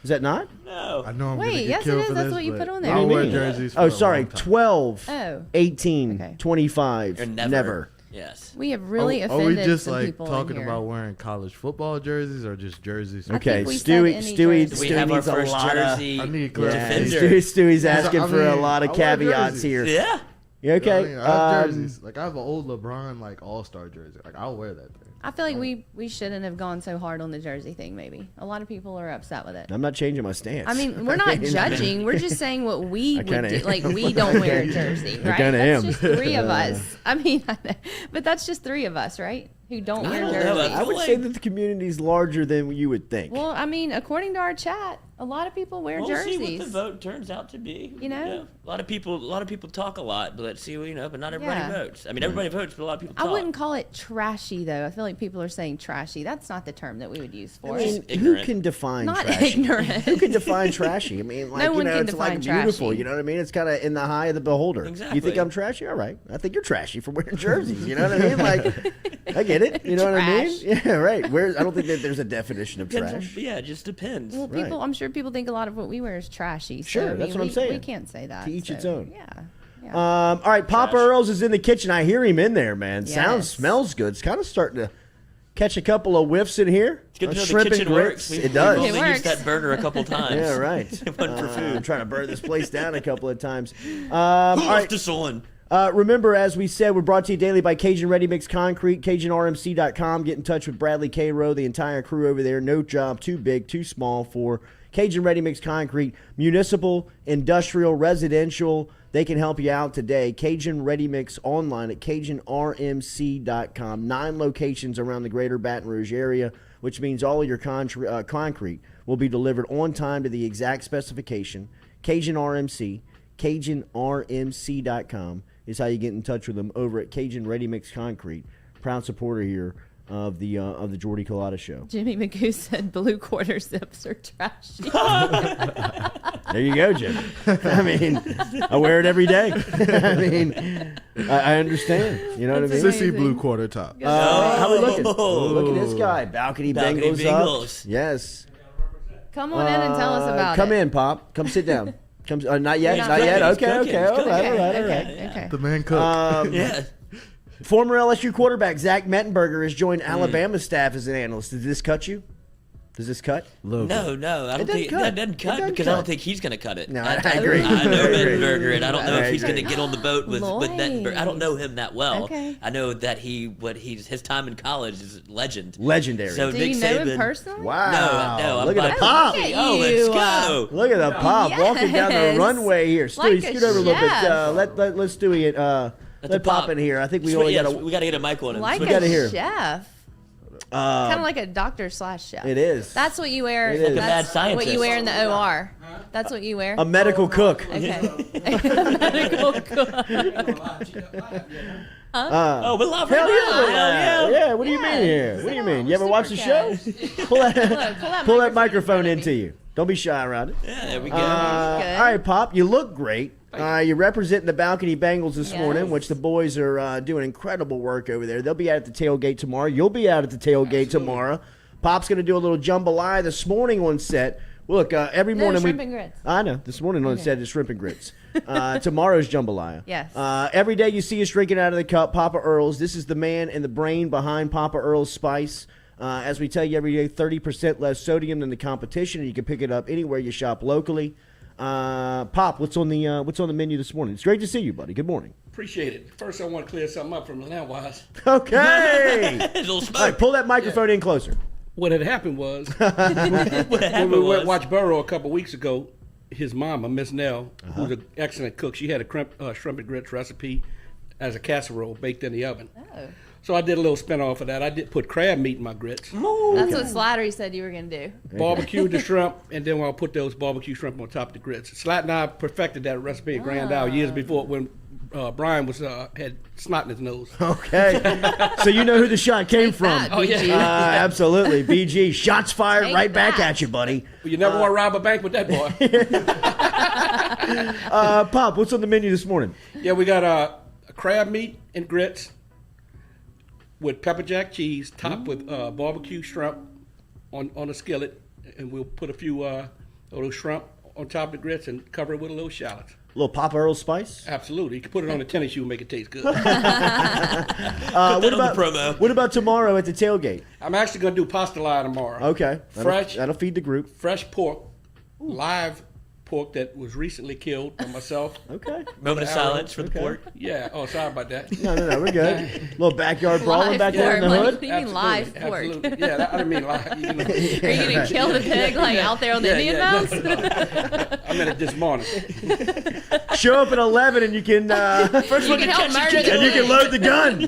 Is that not? No. I know I'm Wait, yes, it is. That's what you put on there. I'll wear jerseys. Oh, sorry. 12, 18, Okay. 25, Or never. Yes. We have really Are offended we just some like people talking in here. about wearing college football jerseys or just jerseys? Okay, think we said any Stewie jersey. We have our needs a first lot jersey. I need defender. Stewie's asking for a lot of I wear caveats jerseys. here. Yeah. You okay? I have jerseys. Like I have an old LeBron All-Star jersey. Like I'll wear that thing. I feel like we shouldn't have gone so hard on the jersey thing. Maybe a lot of people are upset with it. I'm not changing my stance. I mean, we're not judging. We're just saying what we would do. Like, we don't wear a jersey, right? kinda That's am. just three of us. I mean, but that's just three of us, right? Who don't wear don't know. jerseys. I would say that the community is larger than you would think. Well, I mean, according to our chat, a lot of people wear We'll jerseys. see what the vote turns out to be. You know? A lot of people talk a lot, but let's see, but not everybody Yeah. votes. I mean, everybody votes, but a lot of people talk. I wouldn't call it trashy, though. I feel like people are saying trashy. That's not the term that we would use for I it. mean, who ignorant. can define Not trashy? ignorant. Who can define trashy? I mean, like, No one can it's like define beautiful. trashy. You know what I mean? It's kind of in the eye of the beholder. Exactly. You think I'm trashy? All right. I think you're trashy for wearing jerseys. You know what I mean? Like, I get it. You know what I mean? Trash. Yeah, right. I don't think that there's a definition of Depends trash. yeah, it just depends. Well, Right. I'm sure people think a lot of what we wear is trashy. So, Sure, I mean, that's what I'm saying. We can't say that. To each so, its own. Yeah. All right, Papa Trash. Earl's is in the kitchen. I hear him in there, man. Yes. Smells good. It's kind of starting to catch a couple of whiffs in here. It's good to know the Shrimp and kitchen grits. works. It does. We've It only works. used that burner a couple times. Yeah, right. One for food. I'm trying to burn this place down a couple of times. All Who right. left us on? Remember, as we said, we're brought to you daily by Cajun Ready Mix Concrete, CajunRMC.com. Get in touch with Bradley Cairo, the entire crew over there. No job too big, too small for Cajun Ready Mix Concrete. Municipal, industrial, residential, they can help you out today. Cajun Ready Mix online at CajunRMC.com. 9 locations around the greater Baton Rouge area, which means all of your concrete will be delivered on time to the exact specification. Cajun RMC, CajunRMC.com is how you get in touch with them over at Cajun Ready Mix Concrete. Proud supporter here of the Jordy Culotta Show. Jimmy McGoo said blue quarter zips are trashy. There you go, Jim. I mean, I wear it every day. I mean, I understand. You know what I mean? That's Sissy blue quarter top. How we looking? Look at this guy. Balcony Balcony Bengals up. Bengals. Yes. Come on in and tell us about Come it. in, Pop. Come sit down. Not yet. Not Not yet. cooking. Okay. All right. Okay. The man cook. Yeah. Former LSU quarterback Zach Mettenberger has joined Alabama's staff as an analyst. Does this cut you? Does this cut? No, I don't think that doesn't cut because I don't think he's going to cut it. No, I agree. I know I agree. Mettenberger, and I don't know if he's agree. going to get on the boat with Mettenberger. I don't know him that well. Okay. I know that his time in college is legendary. So Do Nick you know Saban, him personally? Wow. No, I'm Look at not- the Pop. Look at Oh, you. let's go. Look at the Pop walking down the Yes. runway here. Stewie, Like a scoot over a little bit. chef. Let's do it. Let Pop in here. I think we only got we got to get a mic on him. Like we gotta a hear. chef. Kind of like a doctor/chef. It is. That's what you wear. It is. Like a mad That's scientist. what you wear in the OR. That's what you wear. A medical cook. Okay. Medical cook. Oh, we love Hell him. yeah. Yeah, what do you Yeah, mean here? sit What do you down. mean? You ever Super watch the show? Pull that, pull microphone that microphone into you. Don't be shy around it. Yeah, there we go. Good. All right, Pop, you look great. You're representing the Balcony Bengals this Yes. morning, which the boys are doing incredible work over there. They'll be out at the tailgate tomorrow. You'll be out at the tailgate tomorrow. Pop's going to do a little jambalaya this morning on set. Look, every morning shrimp and grits. I know. This morning on set is shrimp and grits. Tomorrow's jambalaya. Yes. Every day you see us drinking out of the cup, Papa Earl's. This is the man and the brain behind Papa Earl's Spice. As we tell you every day, 30% less sodium than the competition, and you can pick it up anywhere you shop locally. Pop, what's on the menu this morning? It's great to see you, buddy. Good morning. Appreciate it. First, I want to clear something up from land-wise. Okay. A little All smoke. right, pull that microphone in closer. What had happened was, What when happened we went was, to watch Burrow a couple weeks ago, his mama, Miss Nell, who's an excellent cook, she had a shrimp and grits recipe as a casserole baked in the oven. Oh. So I did a little spin-off of that. I did put crab meat in my grits, That's what Slattery said you were going to do. barbecued the shrimp, and then I'll put those barbecue shrimp on top of the grits. Slat and I perfected that recipe at Grand Isle years before when Brian had snot in his nose. Okay. So you know who the shot came Take from. that, BG. Absolutely. BG. Shots fired Take right back that. at you, buddy. Well, you never want to rob a bank with that boy. Pop, what's on the menu this morning? Yeah, we got a crab meat and grits with pepper jack cheese topped with barbecue shrimp on a skillet, and we'll put a few little shrimp on top of the grits and cover it with a little shallots. A little Papa Earl Spice? Absolutely. You can put it on a tennis shoe and make it taste good. What on the promo. What about tomorrow at the tailgate? I'm actually going to do pastilla tomorrow. Okay. That'll feed the group. Fresh pork, live pork that was recently killed by myself. Okay. moment of silence for the pork. Yeah. Oh, sorry about that. No, we're good. Little backyard brawling Live back there in the pork. hood. What do you mean live pork? Absolutely. Yeah, I didn't mean live. You know. Are you going to kill the pig like out there on the Indian mounds? I meant it this morning. Show up at 11 and you can First You one can to help catch murder it. the and you can load the gun.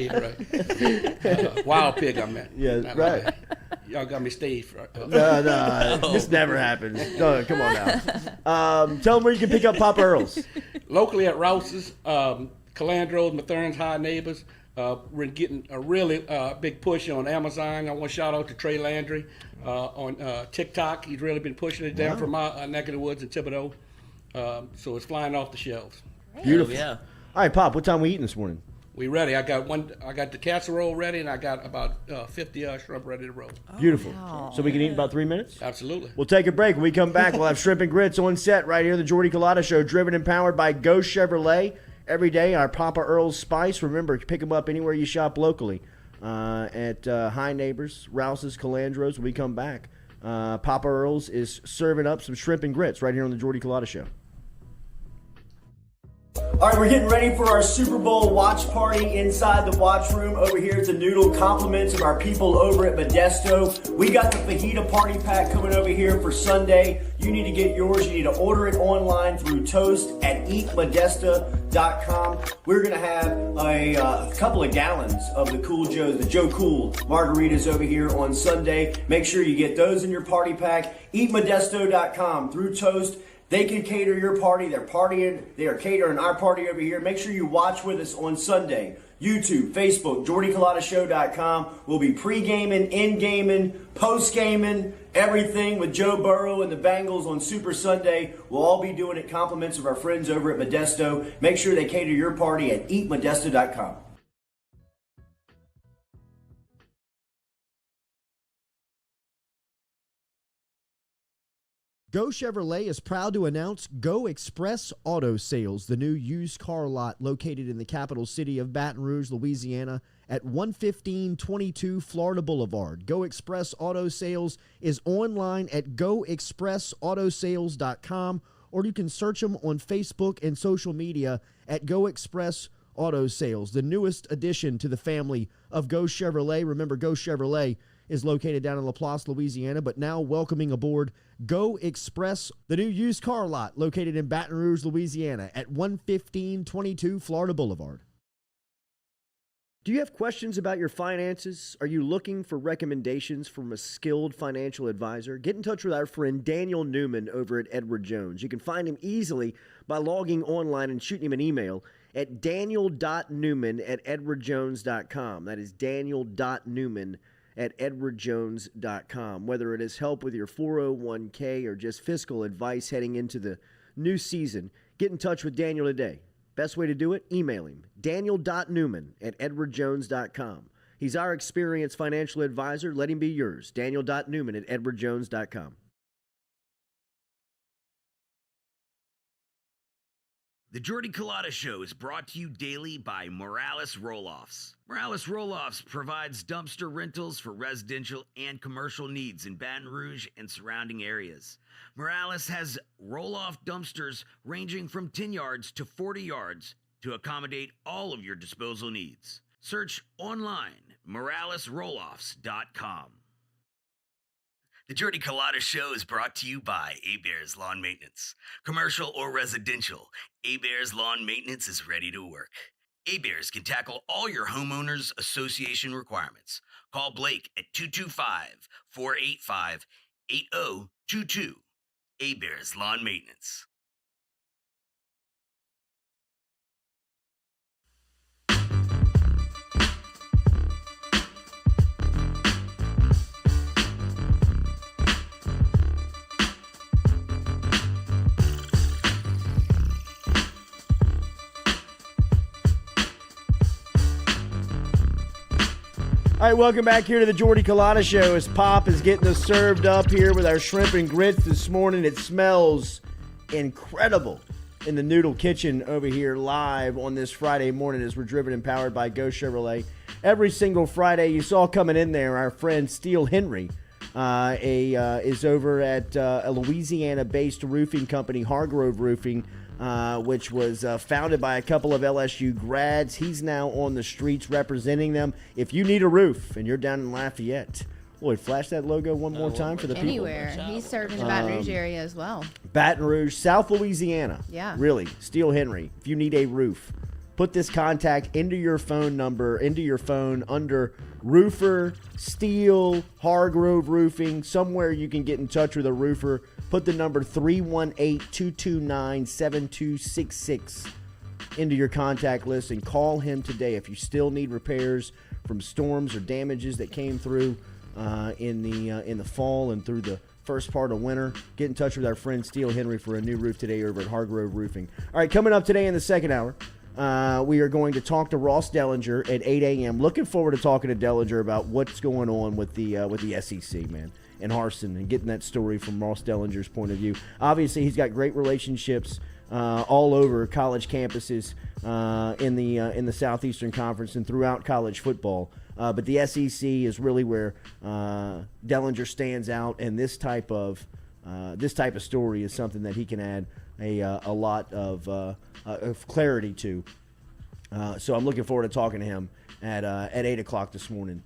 Yeah, right. Wild pig, I meant. Yeah, Not right. like that. Y'all got me staged. No, this never happens. No, come on now. Tell them where you can pick up Papa Earl's. Locally at Rouse's, Calandro's, Mathern's, High Neighbors. We're getting a really big push on Amazon. I want to shout out to Trey Landry on TikTok. He's really been pushing it down from my neck of the woods in Thibodeau. So it's flying off the shelves. Beautiful. Yeah. All right, Pop, what time we eating this morning? We ready. I got the casserole ready, and I got about 50 shrimp ready to roll. Beautiful. So we can eat in about 3 minutes? Absolutely. We'll take a break. When we come back, we'll have shrimp and grits on set right here, the Jordy Culotta Show, driven and powered by Go Chevrolet. Every day, our Papa Earl's Spice. Remember, pick them up anywhere you shop locally at High Neighbors, Rouse's, Calandro's. When we come back, Papa Earl's is serving up some shrimp and grits right here on the Jordy Culotta Show. All right, we're getting ready for our Super Bowl watch party inside the watch room over here at the Noodle. Compliments of our people over at Modesto. We got the fajita party pack coming over here for Sunday. You need to get yours. You need to order it online through Toast at eatmodesta.com. We're going to have a couple of gallons of the Cool Joe's, the Joe Cool margaritas over here on Sunday. Make sure you get those in your party pack. Eatmodesto.com through Toast. They can cater your party. They're partying. They are catering our party over here. Make sure you watch with us on Sunday. YouTube, Facebook, JordyCulottaShow.com. We'll be pre-gaming, in-gaming, post-gaming, everything with Joe Burrow and the Bengals on Super Sunday. We'll all be doing it. Compliments of our friends over at Modesto. Make sure they cater your party at EatModesto.com. Go Chevrolet is proud to announce Go Express Auto Sales, the new used car lot located in the capital city of Baton Rouge, Louisiana, at 11522 Florida Boulevard. Go Express Auto Sales is online at goexpressautosales.com, or you can search them on Facebook and social media at Go Express Auto Sales, the newest addition to the family of Go Chevrolet. Remember, Go Chevrolet is located down in Laplace, Louisiana, but now welcoming aboard Go Express, the new used car lot located in Baton Rouge, Louisiana at 11522 Florida Boulevard. Do you have questions about your finances? Are you looking for recommendations from a skilled financial advisor? Get in touch with our friend Daniel Newman over at Edward Jones. You can find him easily by logging online and shooting him an email at daniel.newman@edwardjones.com. That is daniel.newman@edwardjones.com. Whether it is help with your 401k or just fiscal advice heading into the new season, get in touch with Daniel today. Best way to do it? Email him, daniel.newman@edwardjones.com. He's our experienced financial advisor. Let him be yours, daniel.newman@edwardjones.com. The Jordy Culotta Show is brought to you daily by Morales Roll-Offs. Morales Roll-Offs provides dumpster rentals for residential and commercial needs in Baton Rouge and surrounding areas. Morales has roll-off dumpsters ranging from 10 yards to 40 yards to accommodate all of your disposal needs. Search online, moralesrolloffs.com. The Jordy Culotta Show is brought to you by A-Bears Lawn Maintenance. Commercial or residential, A-Bears Lawn Maintenance is ready to work. A-Bears can tackle all your homeowners association requirements. Call Blake at 225-485-8022. A-Bears Lawn Maintenance. All right, welcome back here to the Jordy Culotta Show as Pop is getting us served up here with our shrimp and grits this morning. It smells incredible in the Noodle Kitchen over here live on this Friday morning as we're driven and powered by Go Chevrolet. Every single Friday you saw coming in there, our friend Steele Henry is over at a Louisiana-based roofing company, Hargrove Roofing, which was founded by a couple of LSU grads. He's now on the streets representing them. If you need a roof and you're down in Lafayette, Lloyd, flash that logo one more time for the people. Anywhere. He's serving the Baton Rouge area as well. Baton Rouge, South Louisiana. Yeah. Really. Steele Henry. If you need a roof, put this contact into your phone number, into your phone under Roofer, Steele, Hargrove Roofing. Somewhere you can get in touch with a roofer. Put the number 318-229-7266 into your contact list and call him today if you still need repairs from storms or damages that came through in the fall and through the first part of winter. Get in touch with our friend Steele Henry for a new roof today over at Hargrove Roofing. All right, coming up today in the second hour, we are going to talk to Ross Dellenger at 8 a.m. Looking forward to talking to Dellinger about what's going on with the SEC, man, and Harsin, and getting that story from Ross Dellenger's point of view. Obviously, he's got great relationships all over college campuses in the Southeastern Conference and throughout college football. But the SEC is really where Dellinger stands out, and this type of story is something that he can add a lot of clarity to. So I'm looking forward to talking to him at 8 o'clock this morning.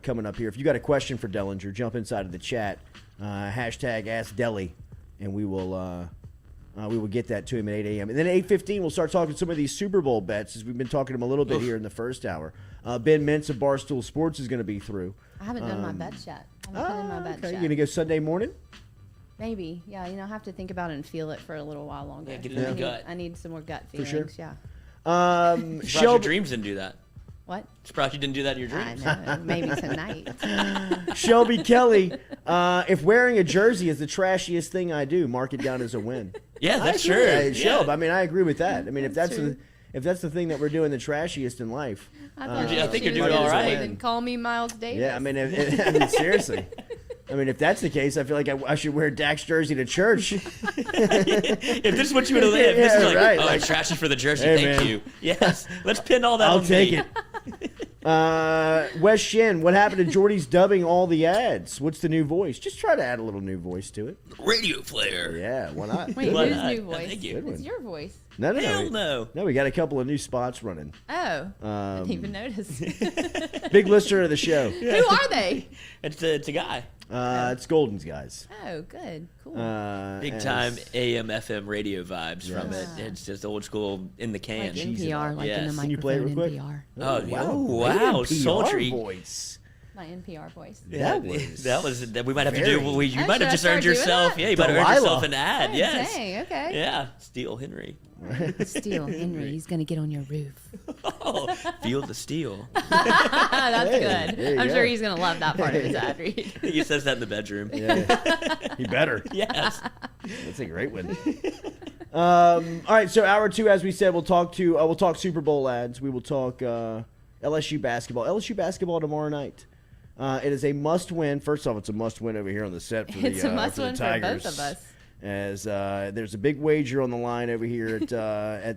Coming up here. If you got a question for Dellinger, jump inside of the chat, hashtag AskDelly, and we will get that to him at 8 a.m. And then at 8:15, we'll start talking some of these Super Bowl bets, as we've been talking to him a little bit here in the first hour. Ben Mintz of Barstool Sports is going to be through. I haven't done my bets yet. I haven't put in my bets yet. You going to go Sunday morning? Maybe. Yeah, I have to think about it and feel it for a little while longer. Yeah, get it in the gut. I need some more gut feelings. For sure. Yeah. Surprised your dreams didn't do that. What? Surprised you didn't do that in your dreams. I know. Maybe tonight. Shelby Kelly, if wearing a jersey is the trashiest thing I do, mark it down as a win. Yeah, that's true. Shelby, I mean, I agree with that. I mean, if that's the thing that we're doing the trashiest in life, I think you're doing all right. Then call me Miles Davis. Yeah, I mean, seriously. I mean, if that's the case, I feel like I should wear Dak's jersey to church. If this is what you would have lived, this is like, right. it's trashy for the jersey. Hey, Thank man. you. Yes, let's pin all that. I'll on take me. it. Wes Shin, what happened to Jordy's dubbing all the ads? What's the new voice? Just try to add a little new voice to it. Radio flair. Yeah, why not? Wait, Why whose not? new No, voice? thank you. Good one. It's your voice. No. Hell no. No, we got a couple of new spots running. Oh, I didn't even notice. Big listener of the show. Who are they? It's a guy. It's Golden's guys. Oh, good, cool. Big as- time AM FM radio vibes from it. It's just old school in the can. like NPR, like in the Yes. Can you play it real microphone quick? NPR. Wow, NPR sultry. voice. My NPR voice. That That we might have to very- do. Well, you Oh, might have should just I earned start doing yourself. that? Yeah, you might have earned Delilah. yourself an ad. Oh, Yes. dang, okay. Yeah. Steel Henry. Steal Henry. He's gonna get on your roof. Oh, feel the steel. That's Hey, good. there you I'm go. sure he's gonna love that part of his ad read. He says that in the bedroom. Yeah. He better. Yes. That's a great one. All right, so hour 2, as we said, we'll talk Super Bowl ads. We will talk LSU basketball. LSU basketball tomorrow night. It is a must-win. First off, it's a must-win over here on the set for It's the a for must-win the for Tigers. both of us. As there's a big wager on the line over here at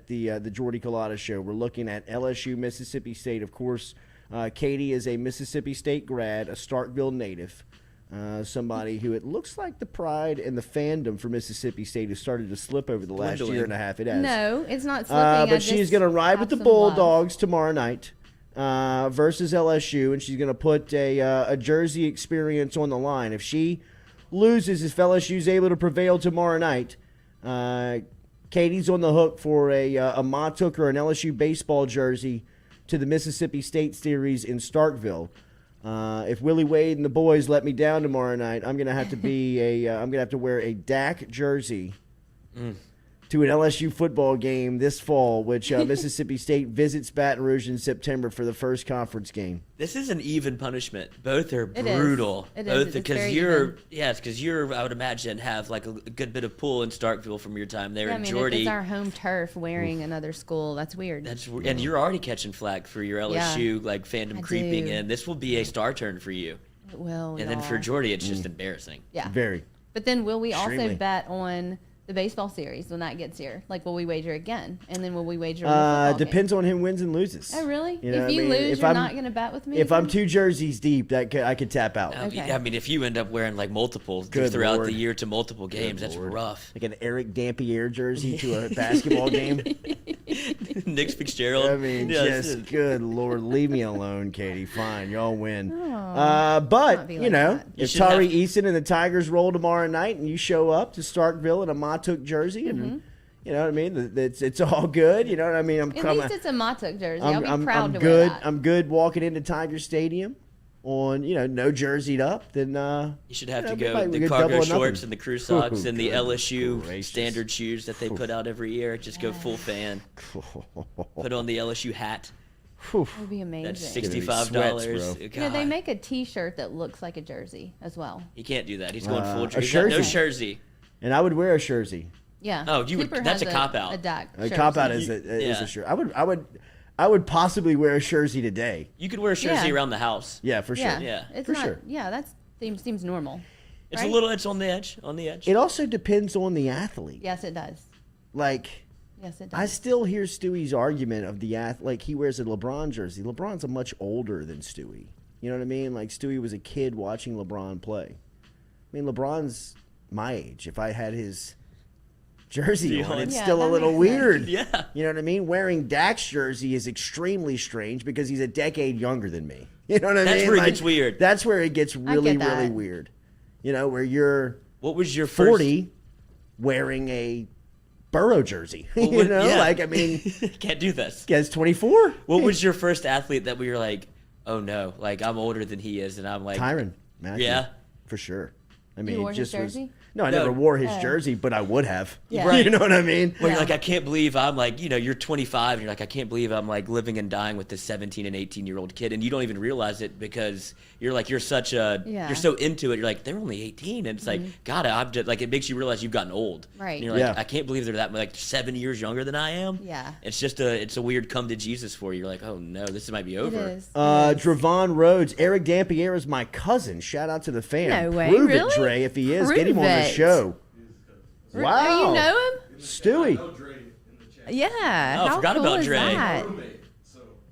the Jordy Culotta Show. We're looking at LSU, Mississippi State. Of course, Katie is a Mississippi State grad, a Starkville native, somebody who it looks like the pride and the fandom for Mississippi State has started to slip over the last Dwindling. year and a half. It has. No, it's not slipping. But she's going to ride with the Bulldogs tomorrow night versus LSU, and she's going to put a jersey experience on the line. If she loses, if LSU's able to prevail tomorrow night, Katie's on the hook for a Matuk or an LSU baseball jersey to the Mississippi State Series in Starkville. If Willie Wade and the boys let me down tomorrow night, I'm gonna have to wear a Dak jersey to an LSU football game this fall, which Mississippi State visits Baton Rouge in September for the first conference game. This is an even punishment. Both are It is. brutal. It is. Both It's because very you're because you're I would imagine have like a good bit of pull in Starkville from your time there I in mean, Jordy. if it's our home turf wearing another school, that's weird. And you're already catching flack for your LSU like fandom I creeping do. in. This will be a star turn for you. Well, And then for Jordy, it's just embarrassing. yeah. Very. But then will we also Extremely. bet on the baseball series when that gets here? Like, will we wager again? And then will we wager on the football Depends on who wins and loses. game? Oh, really? You know If what I you mean? lose, If you're I'm- not going to bet with me? If I'm 2 jerseys deep, I could tap out. Okay. I mean, if you end up wearing like multiple Good throughout Lord. the year to multiple games, that's Lord. rough. Like an Eric Dampier jersey to a basketball game. Nick Fitzgerald. I mean, Yeah, just good Lord, leave me alone, Katie. Fine, y'all win. not But be you like know, that. if should Tari have- Eason and the Tigers roll tomorrow night, and you show up to Starkville in a Matuk jersey, and you know what I mean, it's all good. You know what I mean? At least it's a Matuk jersey. I'll be proud to good. wear that. I'm good walking into Tiger Stadium on no jerseyed up. Then You should have to we go might- we the could cargo double or nothing. shorts and the crew socks and the goodness LSU gracious. standard shoes that they put out every year. Just go full fan. Put on the LSU hat. That would be amazing. That's Gonna be $65. sweats, You know, they make a T-shirt that looks like a jersey as well. He can't do that. He's going full a jersey. He's got no jersey. jersey. and I would wear a jersey. Yeah. Oh, you would- Cooper that's has a cop-out. A Dak A jersey. cop out is a Yeah. shirt. I would possibly wear a jersey today. You could wear a jersey Yeah. around the house. Yeah, for sure. Yeah. Yeah. It's For not, sure. Yeah, that seems normal. It's Right? a little. It's on the edge. On the edge. It also depends on the athlete. Yes, it does. Like, Yes, it I does. still hear Stewie's argument of like he wears a LeBron jersey. LeBron's a much older than Stewie. You know what I mean? Like Stewie was a kid watching LeBron play. I mean, LeBron's my age. If I had his jersey on, it's Yeah, still a that little makes sense. weird. Yeah. You know what I mean? Wearing Dak's jersey is extremely strange because he's a decade younger than me. You know what I That's mean? where it gets weird. That's where it gets really, that. really weird. You know, where you're What was your first? 40 wearing a Burrow jersey. Well, You what- know, yeah. like, I mean, Can't do this. guy's 24. What was your first athlete that we were like, oh no, like I'm older than he is, and I'm like, Tyron Matthew. Yeah. For sure. I mean, You wore his just was. jersey? No, I never wore his jersey, but I would have. Yeah. Right. You know what I mean? Where you're like, I can't believe I'm like, you're 25, and you're like, I can't believe I'm like living and dying with this 17 and 18-year-old kid, and you don't even realize it because you're such a, you're so into it. You're like, they're only 18, and it's like, God, I'm just like, it makes you realize you've gotten old. Right. And you're like, I can't believe they're that like 7 years younger than I am. Yeah. It's just it's a weird come to Jesus for you. You're like, oh no, this might be over. It is. Dravon Rhodes, Eric Dampier is my cousin. Shout out to the fan. No way, Prove really? it, Dre. If he is, Prove get him on the it. show. Wow. Oh, you know him? Stewie. Yeah. Oh, I How forgot cool about is Dre. that?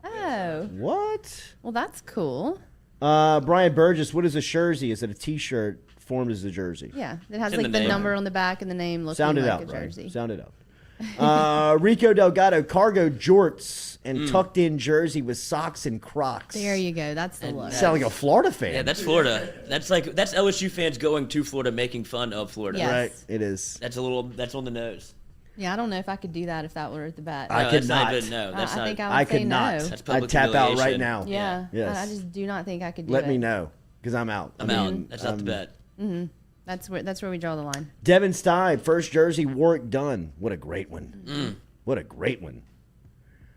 Oh. What? Well, that's cool. Brian Burgess, what is a jersey? Is it a T-shirt formed as a jersey? Yeah. It has It's in like the the name. number on the back and the name looking Sound it like out, a Brian. jersey. Sound it out. Rico Delgado, cargo jorts and tucked in jersey with socks and Crocs. There you go. That's the look. Sound like a Florida fan. Yeah, that's Florida. That's LSU fans going to Florida, making fun of Florida. Yes. Right, it is. That's on the nose. Yeah, I don't know if I could do that if that were at the bat. I No, could that's not. even, no, that's I not. think I would I say could no. not. That's I'd public tap out right humiliation. now. Yeah. Yes. I just do not think I could do Let it. me know, because I'm out. I'm out. That's not the bet. That's where we draw the line. Devin Steib, first jersey, Warwick Dunn. What a great one. What a great one.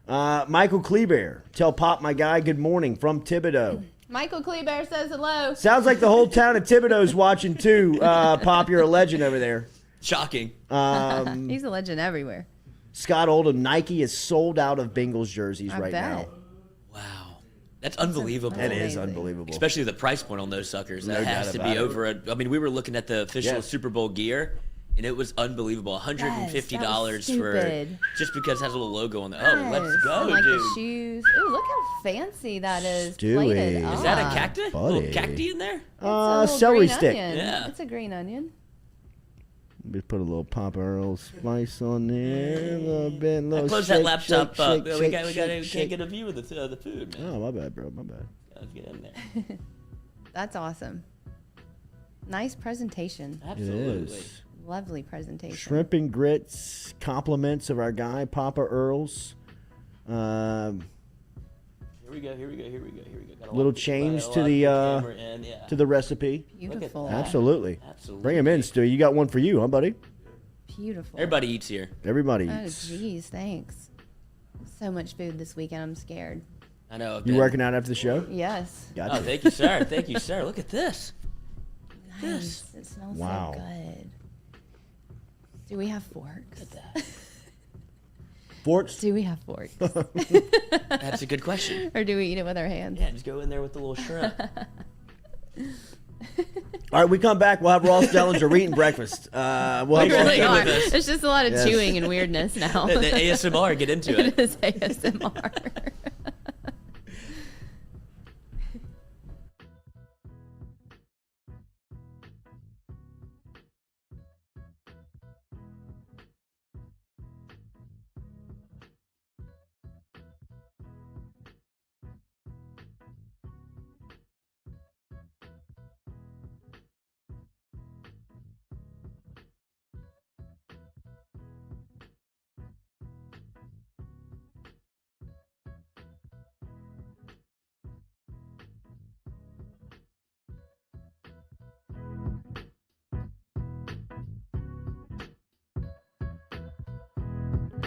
Michael Kleber, tell Pop, my guy, good morning from Thibodeau. Michael Kleber says hello. Sounds like the whole town of Thibodeau's watching too. Pop, you're a legend over there. Shocking. He's a legend everywhere. Scott Oldham, Nike is sold out of Bengals jerseys I right bet. now. Wow. That's unbelievable. That is Amazing. unbelievable. Especially the price point on those suckers. That No has doubt to about be it. over. I mean, we were looking at the official Yes. Super Bowl gear, and it was unbelievable. $150 for stupid. just because it has a little logo on there. Oh, let's Yes. go, And like dude. the shoes. Ooh, look how fancy that is. Stewie. Plated Is that a up. cactus? A buddy. little cacti in there? It's a little Celery green stick. onion. Yeah. It's a green onion. Just put a little Papa Earl spice on there, a little bit, a little Close shake, that laptop shake, up. shake, we shake, can't get a view of the food, man. Oh, my bad, bro. My bad. Let's get in there. That's awesome. Nice presentation. Absolutely. It is. Lovely presentation. Shrimp and grits, compliments of our guy, Papa Earl's. Here we go. Got a Little lot- change got a to lot the, of camera in, yeah. to the recipe. Beautiful. Look at that. Absolutely. Absolutely. Bring him in, Stu. You got one for you, huh, buddy? Beautiful. Everybody eats here. Everybody Oh, eats. geez, thanks. So much food this weekend. I'm scared. I know. You working out after the show? Yes. Gotcha. Oh, thank you, sir. Thank you, sir. Look at this. Nice. It smells Wow. so good. Do we have forks? Forks? Do we have forks? That's a good question. Or do we eat it with our hands? Yeah, just go in there with the little shrimp. All right, we come back. We'll have Ross Dellinger. We're eating breakfast. We'll have We Thanks for really being are. with us. It's just a lot of Yes. chewing and weirdness now. the ASMR, get into It it. is ASMR.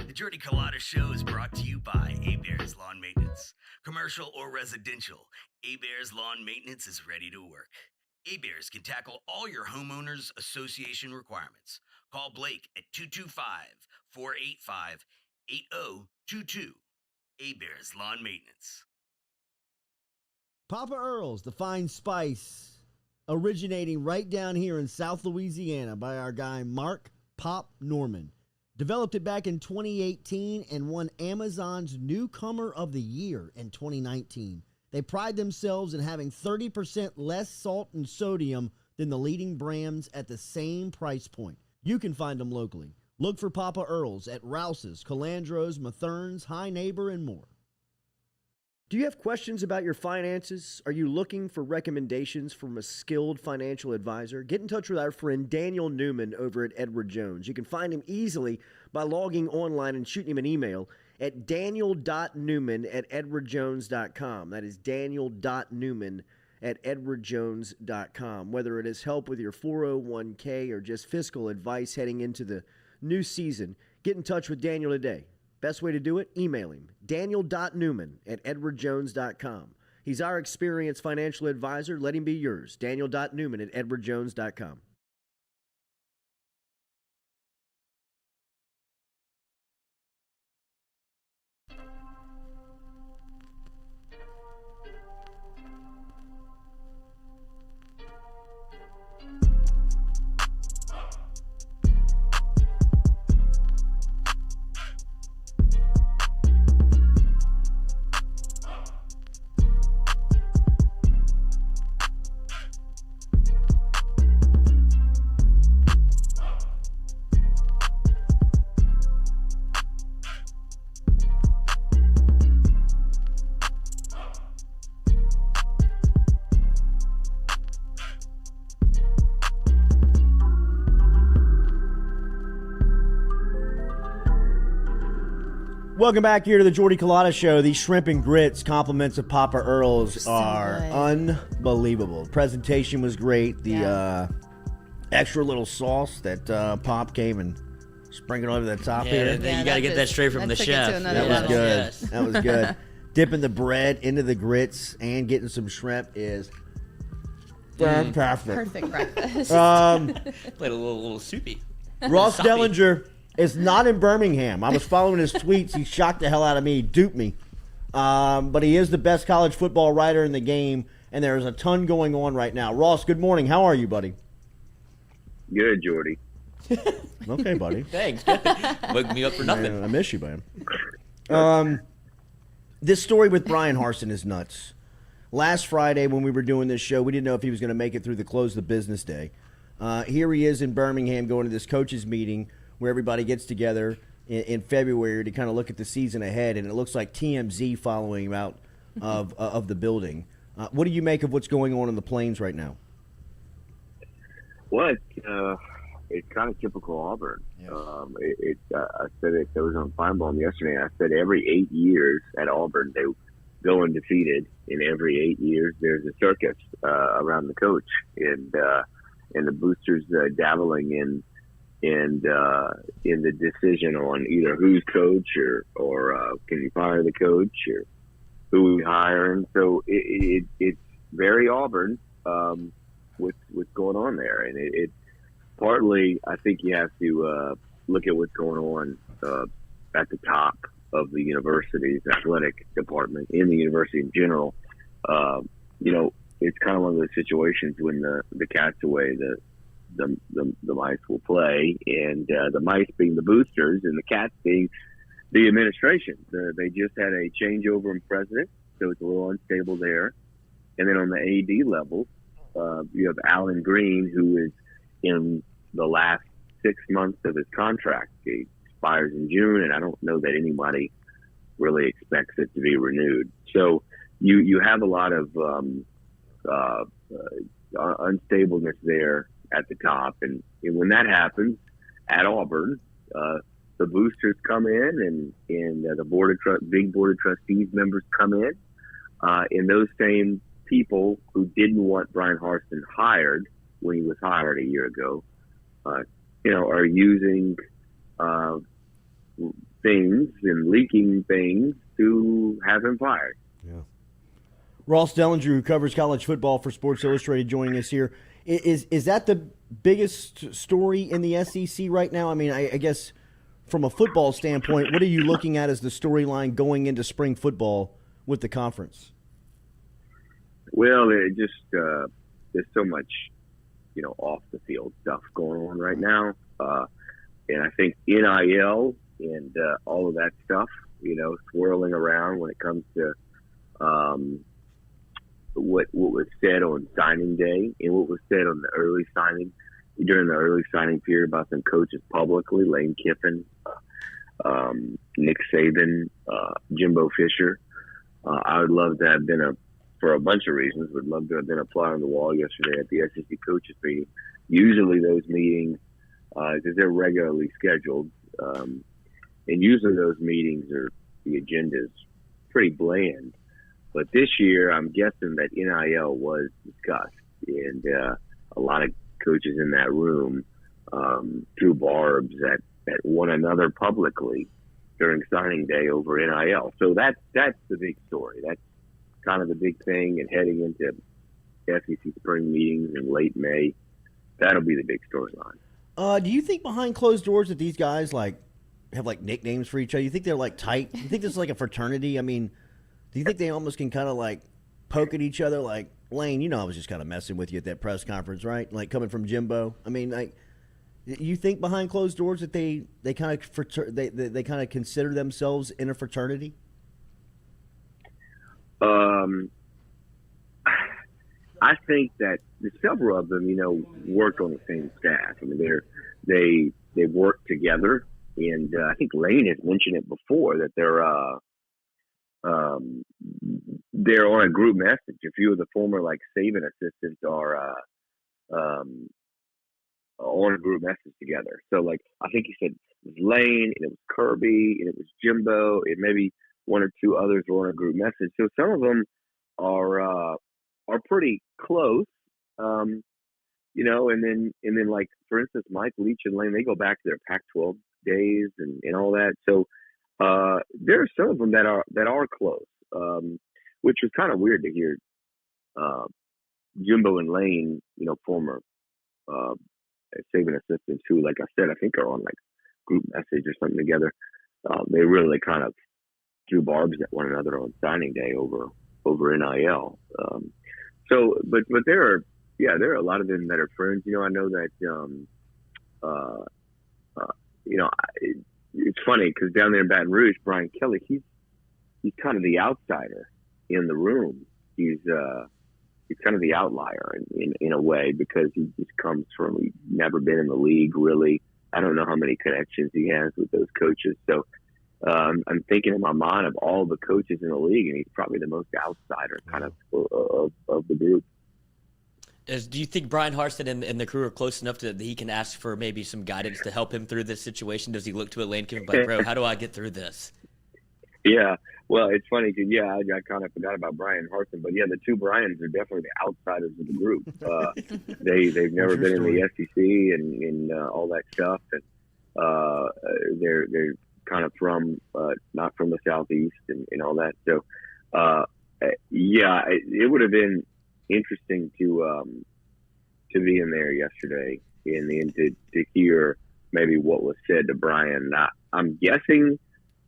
The Jordy Culotta Show is brought to you by Bears Lawn Maintenance. Commercial or residential, Bears Lawn Maintenance is ready to work. Bears can tackle all your homeowners association requirements. Call Blake at 225-485-8022. Bears Lawn Maintenance. Papa Earl's, the fine spice, originating right down here in South Louisiana by our guy Mark Pop Norman. Developed it back in 2018 and won Amazon's Newcomer of the Year in 2019. They pride themselves in having 30% less salt and sodium than the leading brands at the same price point. You can find them locally. Look for Papa Earl's at Rouse's, Calandro's, Mathern's, High Neighbor, and more. Do you have questions about your finances? Are you looking for recommendations from a skilled financial advisor? Get in touch with our friend Daniel Newman over at Edward Jones. You can find him easily by logging online and shooting him an email at daniel.newman@edwardjones.com. That is daniel.newman at edwardjones.com. Whether it is help with your 401k or just fiscal advice heading into the new season, get in touch with Daniel today. Best way to do it? Email him, daniel.newman@edwardjones.com. He's our experienced financial advisor. Let him be yours. daniel.newman@edwardjones.com. Welcome back here to the Jordy Culotta Show. These shrimp and grits, compliments of Papa Earl's, are unbelievable. The presentation was great. The extra little sauce that Pop came and sprinkled over the top here. You got to get that straight from the chef. That was good. Yes. That was good. Dipping the bread into the grits and getting some shrimp is fantastic. Perfect breakfast. Played a little soupy. Ross Dellenger is not in Birmingham. I was following his tweets. He shocked the hell out of me. He duped me. But he is the best college football writer in the game, and there's a ton going on right now. Ross, good morning. How are you, buddy? Good, Jordy. Okay, buddy. Thanks. Woke me up for nothing. I miss you, man. This story with Bryan Harsin is nuts. Last Friday when we were doing this show, we didn't know if he was going to make it through the close of the business day. Here he is in Birmingham going to this coaches meeting where everybody gets together in February to kind of look at the season ahead, and it looks like TMZ following him out of the building. What do you make of what's going on in the Plains right now? Well, it's kind of typical Auburn. Yeah. I said it was on Feinbaum yesterday. I said every 8 years at Auburn they go undefeated, and every 8 years there's a circus around the coach, and the boosters dabbling in the decision on either who's coach or can you fire the coach or who we hire. And so it's very Auburn with what's going on there. And it partly, I think you have to look at what's going on at the top of the university's athletic department, in the university in general. It's kind of one of those situations when the cat's away, the mice will play, and the mice being the boosters and the cats being the administration. They just had a changeover in president, so it's a little unstable there. And then on the AD level, you have Alan Green, who is in the last 6 months of his contract. He expires in June, and I don't know that anybody really expects it to be renewed. So you have a lot of unstableness there at the top, and when that happens at Auburn, the boosters come in, and the big board of trustees members come in, and those same people who didn't want Bryan Harsin hired when he was hired a year ago, are using things and leaking things to have him fired. Yeah. Ross Dellenger, who covers college football for Sports Illustrated, joining us here. Is that the biggest story in the SEC right now? I mean, I guess from a football standpoint, what are you looking at as the storyline going into spring football with the conference? Well, it just there's so much, off the field stuff going on right now, and I think NIL and all of that stuff, swirling around when it comes to what was said on signing day and what was said on the early signing during the early signing period about some coaches publicly, Lane Kiffin, Nick Saban, Jimbo Fisher. I would love to have been for a bunch of reasons, would love to have been a fly on the wall yesterday at the SEC coaches meeting. Usually those meetings, because they're regularly scheduled, and usually those meetings the agenda's pretty bland. But this year, I'm guessing that NIL was discussed, and a lot of coaches in that room threw barbs at one another publicly during signing day over NIL. So that's the big story. That's kind of the big thing, and heading into SEC spring meetings in late May, that'll be the big storyline. Do you think behind closed doors that these guys have nicknames for each other? You think they're tight? You think this is like a fraternity? I mean, do you think they almost can kind of poke at each other? Like, Lane, I was just kind of messing with you at that press conference, right? Like coming from Jimbo. I mean, you think behind closed doors that they kind of they kind of consider themselves in a fraternity? I think that several of them, work on the same staff. I mean, they work together, and I think Lane has mentioned it before that they're on a group message. A few of the former Saban assistants are on a group message together. So I think he said it was Lane, and it was Kirby, and it was Jimbo, and maybe one or two others were on a group message. So some of them are pretty close, and then for instance, Mike Leach and Lane, they go back to their Pac-12 days and all that. So there are some of them that are close, which was kind of weird to hear. Jimbo and Lane, former Saban assistants who, like I said, I think are on group message or something together. They really kind of threw barbs at one another on signing day over NIL. But there are a lot of them that are friends. I know that it's funny because down there in Baton Rouge, Brian Kelly, he's kind of the outsider in the room. He's kind of the outlier in a way because he just comes from, he's never been in the league really. I don't know how many connections he has with those coaches. So I'm thinking in my mind of all the coaches in the league, and he's probably the most outsider kind of the group. Do you think Bryan Harsin and the crew are close enough that he can ask for maybe some guidance to help him through this situation? Does he look to Lane Kiffin like, bro, how do I get through this? Yeah, well, it's funny because I kind of forgot about Bryan Harsin, but the two Bryans are definitely the outsiders of the group. They've never been in the SEC and all that stuff, and they're kind of from not from the Southeast and all that. So it would have been interesting to be in there yesterday and to hear maybe what was said to Bryan. I'm guessing.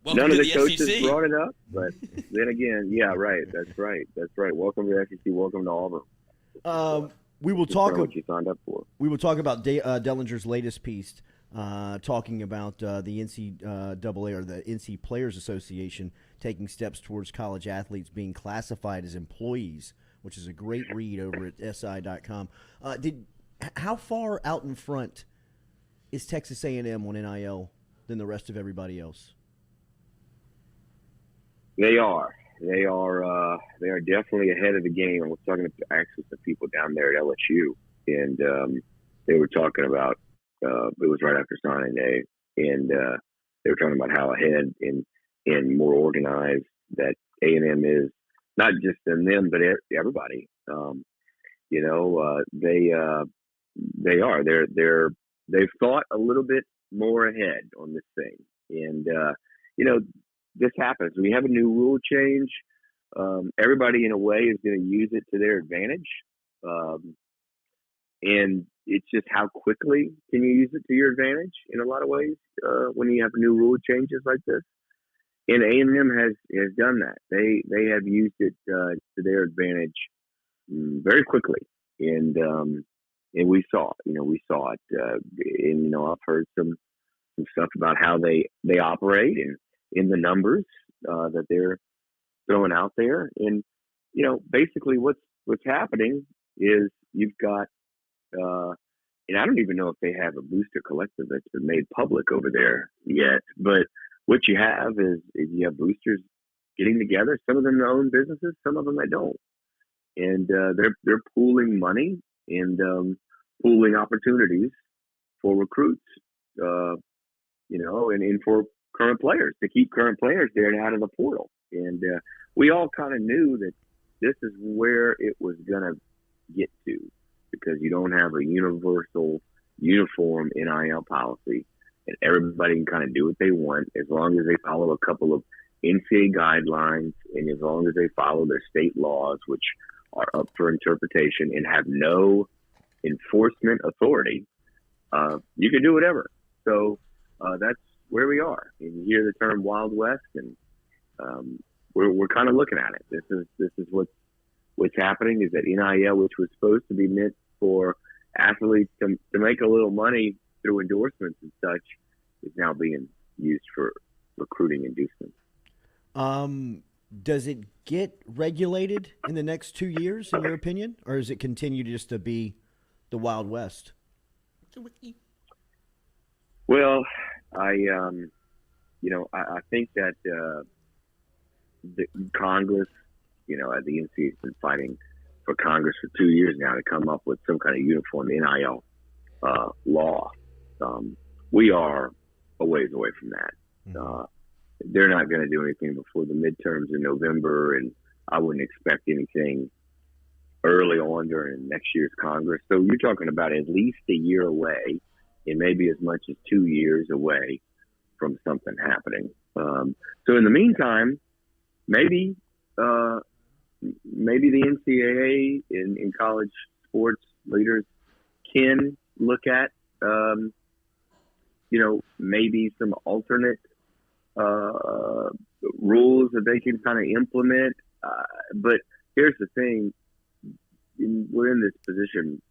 Welcome none of the coaches SEC. Brought it up, but then again, right. That's right. Welcome to the SEC. Welcome to Auburn. We will talk. What you signed up for. We will talk about Dellenger's latest piece, talking about the NCAA or the NC Players Association taking steps towards college athletes being classified as employees, which is a great read over at SI.com. How far out in front is Texas A&M on NIL than the rest of everybody else? They are definitely ahead of the game. I was talking to actually some people down there at LSU, and they were talking about it was right after signing day, and they were talking about how ahead and more organized that A&M is, not just in them but everybody. They are. They've thought a little bit more ahead on this thing, and this happens. When you have a new rule change, everybody in a way is going to use it to their advantage. And it's just how quickly can you use it to your advantage in a lot of ways when you have new rule changes like this. And A&M has done that. They have used it to their advantage very quickly. And we saw it. And I've heard some stuff about how they operate and in the numbers that they're throwing out there. And, basically what's happening is you've got, and I don't even know if they have a booster collective that's been made public over there yet, but what you have is you have boosters getting together. Some of them own businesses, some of them they don't. And they're pooling money and pooling opportunities for recruits, and for current players, to keep current players there and out of the portal. And we all kind of knew that this is where it was going to get to, because you don't have a uniform NIL policy, and everybody can kind of do what they want as long as they follow a couple of NCAA guidelines and as long as they follow their state laws, which are up for interpretation and have no enforcement authority. You can do whatever. So that's where we are. And you hear the term Wild West, and we're kind of looking at it. This is what's happening, is that NIL, which was supposed to be meant for athletes to make a little money through endorsements and such, is now being used for recruiting inducements. Does it get regulated in the next 2 years, in your opinion, or does it continue just to be the Wild West? Well, I think that the Congress, the NCAA has been fighting for Congress for 2 years now to come up with some kind of uniform NIL law. We are a ways away from that. They're not going to do anything before the midterms in November, and I wouldn't expect anything early on during next year's Congress. So you're talking about at least a year away, and maybe as much as 2 years away from something happening. So in the meantime, maybe the NCAA and college sports leaders can look at, maybe some alternate rules that they can kind of implement. But here's the thing. We're in this position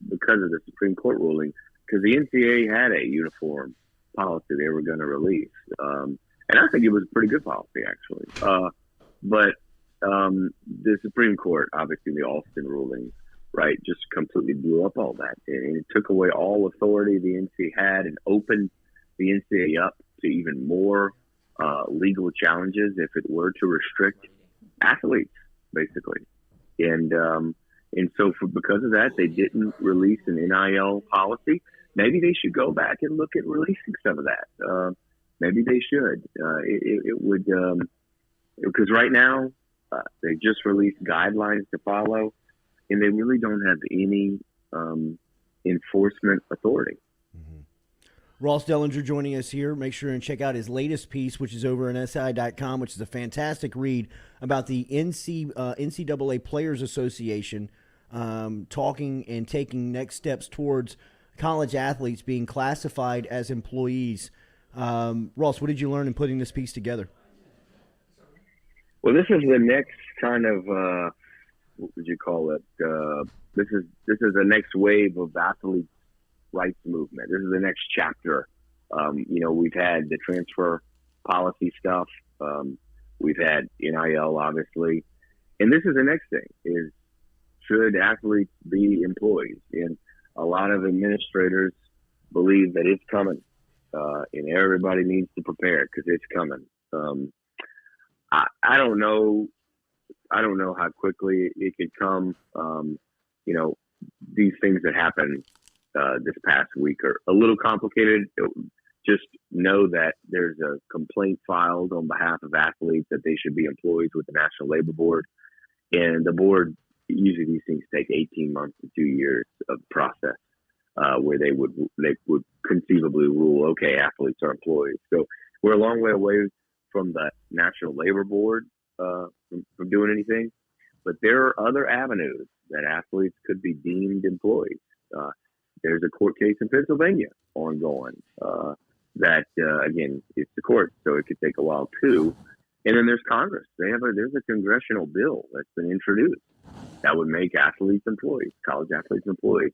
because of the Supreme Court ruling, because the NCAA had a uniform policy they were going to release. And I think it was a pretty good policy, actually. But the Supreme Court, obviously the Alston ruling, right, just completely blew up all that. And it took away all authority the NCAA had and opened the NCAA up to even more legal challenges if it were to restrict athletes, basically. And so because of that, they didn't release an NIL policy. Maybe they should go back and look at releasing some of that. Maybe they should. It would, because right now they just released guidelines to follow, and they really don't have any enforcement authority. Ross Dellinger joining us here. Make sure and check out his latest piece, which is over on SI.com, which is a fantastic read about the NCAA Players Association talking and taking next steps towards college athletes being classified as employees. Ross, what did you learn in putting this piece together? Well, this is the next kind of what would you call it? This is the next wave of athletes' rights movement. This is the next chapter. We've had the transfer policy stuff. We've had NIL, obviously, and this is the next thing: is should athletes be employees? And a lot of administrators believe that it's coming, and everybody needs to prepare because it's coming. I don't know. I don't know how quickly it could come. These things that happened this past week are a little complicated. Just know that there's a complaint filed on behalf of athletes that they should be employees with the National Labor Board, and the board, usually these things take 18 months to 2 years of process where they would conceivably rule, okay, athletes are employees. So we're a long way away from the National Labor Board from doing anything, but there are other avenues that athletes could be deemed employees. There's a court case in Pennsylvania ongoing that, again, it's the court, so it could take a while too. And then there's Congress. There's a congressional bill that's been introduced that would make athletes employees, college athletes employees.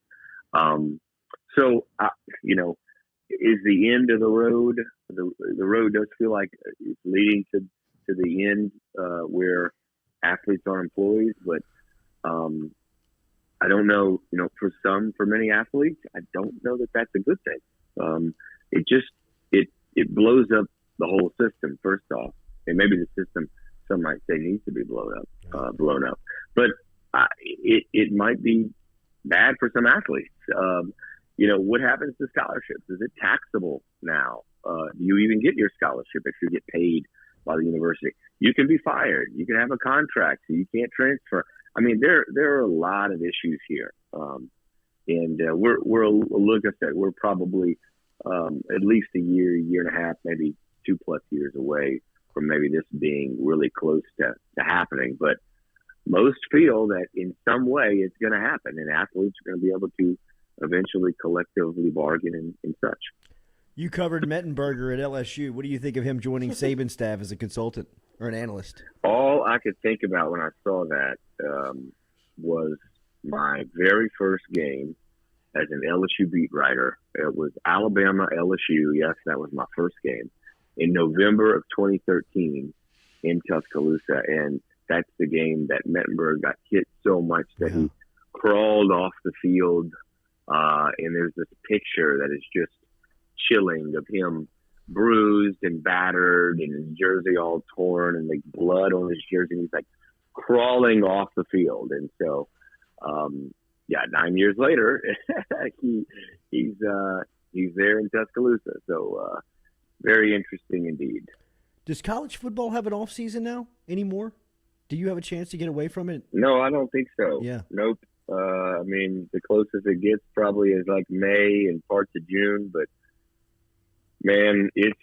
Is the end of the road? The road does feel like it's leading to the end where athletes are employees, but I don't know. For many athletes, I don't know that that's a good thing. It blows up the whole system. First off, and maybe the system, some might say, needs to be blown up. But it might be bad for some athletes. What happens to scholarships? Is it taxable now? Do you even get your scholarship if you get paid by the university. You can be fired. You can have a contract, so you can't transfer. I mean, there are a lot of issues here, and we're look at that. We're probably at least a year and a half, maybe 2+ years away from maybe this being really close to happening. But most feel that in some way it's going to happen, and athletes are going to be able to eventually collectively bargain and such. You covered Mettenberger at LSU. What do you think of him joining Saban's staff as a consultant or an analyst? All I could think about when I saw that was my very first game as an LSU beat writer. It was Alabama LSU. Yes, that was my first game in November of 2013 in Tuscaloosa, and that's the game that Mettenberger got hit so much that he crawled off the field. And there's this picture that is just chilling of him bruised and battered and his jersey all torn and like blood on his jersey. And he's like crawling off the field. And so, 9 years later, he's there in Tuscaloosa. So, very interesting indeed. Does college football have an off season now anymore? Do you have a chance to get away from it? No, I don't think so. Yeah. Nope. I mean, the closest it gets probably is like May and parts of June, but man, it's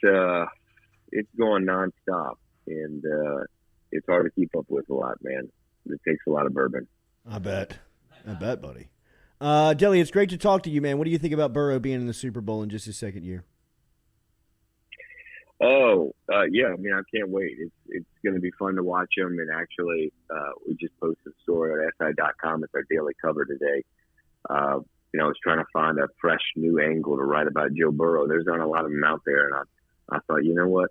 going nonstop, and it's hard to keep up with a lot, man. It takes a lot of bourbon. I bet, buddy. Delly, it's great to talk to you, man. What do you think about Burrow being in the Super Bowl in just his second year? Yeah. I mean, I can't wait. It's going to be fun to watch him. And actually, we just posted a story on SI.com. It's our daily cover today. I was trying to find a fresh new angle to write about Joe Burrow. There's not a lot of them out there. And I thought, you know what?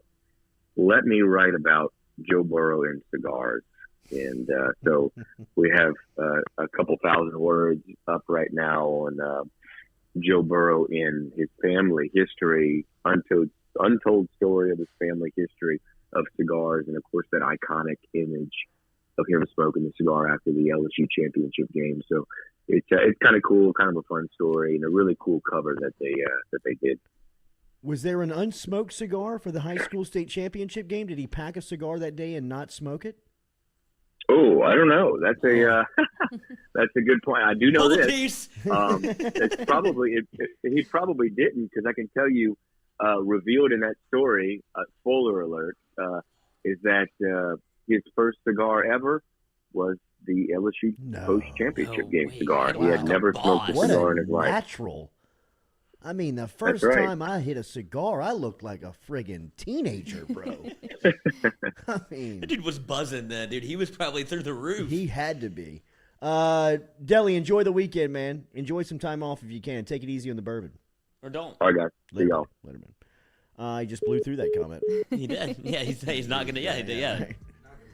Let me write about Joe Burrow and cigars. And so we have a couple thousand words up right now on Joe Burrow in his family history, untold story of his family history of cigars, and of course that iconic image of him smoking the cigar after the LSU championship game. So it's kind of cool, kind of a fun story, and a really cool cover that they did. Was there an unsmoked cigar for the high school state championship game? Did he pack a cigar that day and not smoke it? Oh, I don't know. That's a good point. I do know this. It's probably he probably didn't, because I can tell you. Revealed in that story, spoiler alert, is that his first cigar ever was the LSU post-championship game cigar. He had never smoked a cigar in his life. Natural. I mean, the first time I hit a cigar, I looked like a friggin' teenager, bro. I mean, that dude was buzzing then, dude. He was probably through the roof. He had to be. Delly, enjoy the weekend, man. Enjoy some time off if you can. Take it easy on the bourbon. Or don't. All right, guys. See y'all. Later, man. He just blew through that comment. He did. Yeah, he's not going to. Yeah. Right.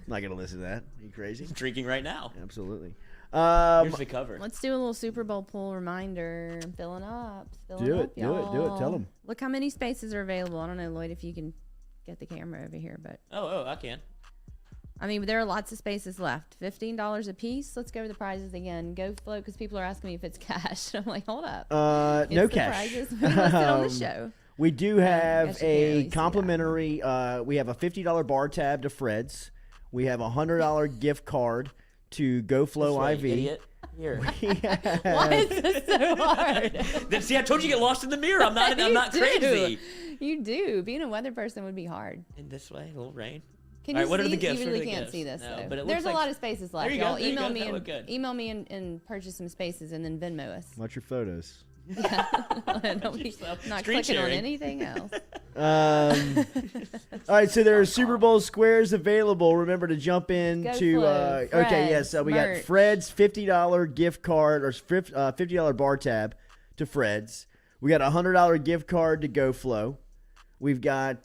Not going to listen to that. Are you crazy? He's drinking right now. Absolutely. Here's the cover. Let's do a little Super Bowl pool reminder. I'm filling up. Do it. Tell them. Look how many spaces are available. I don't know, Lloyd, if you can get the camera over here, but. Oh, I can. I mean, there are lots of spaces left. $15 a piece. Let's go over the prizes again. GoFlow, because people are asking me if it's cash. I'm like, hold up. No cash. Prizes we listed on the show. We do have a complimentary. We have a $50 bar tab to Fred's. We have a $100 gift card to GoFlow IV. Idiot. Here. Why is this so hard? See, I told you get lost in the mirror. I'm not crazy. You do. Being a weather person would be hard. In this way, a little rain. Can you see? What are the gifts? You really can't see this, no, though. But there's a lot of spaces left. Y'all email me and purchase some spaces, and then Venmo us. Watch your photos. Yeah. Not clicking on anything else. All right, so there are Super Bowl squares available. Remember to jump in to so we got Fred's $50 gift card or $50 bar tab to Fred's. We got a $100 gift card to GoFlow. We've got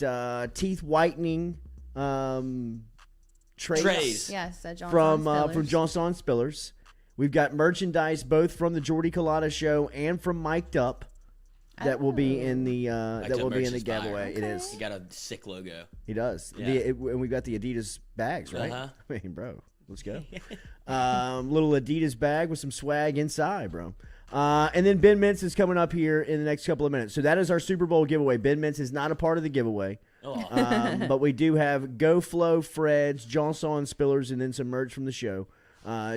teeth whitening trays. Yes, from Johnson Spillers. We've got merchandise both from the Jordy Culotta Show and from Mic'd Up that will be in the giveaway. Okay. It is. He got a sick logo. He does. Yeah. And we've got the Adidas bags, right? I mean, bro, let's go. Little Adidas bag with some swag inside, bro. And then Ben Mintz is coming up here in the next couple of minutes. So that is our Super Bowl giveaway. Ben Mintz is not a part of the giveaway. But we do have GoFlow, Freds, Johnson Spillers, and then some merch from the show.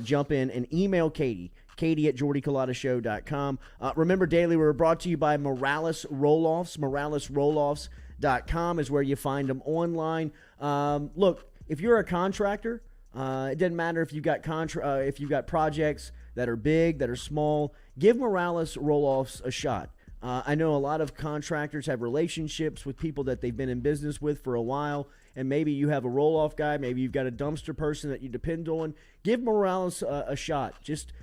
Jump in and email Katie at JordyCulottaShow.com. Remember, Daily, we're brought to you by Morales Roll-Offs. MoralesRolloffs.com is where you find them online. Look, if you're a contractor, it doesn't matter if you've got projects that are big, that are small. Give Morales Roll-Offs a shot. I know a lot of contractors have relationships with people that they've been in business with for a while, and maybe you have a roll-off guy, maybe you've got a dumpster person that you depend on. Give Morales a shot. Just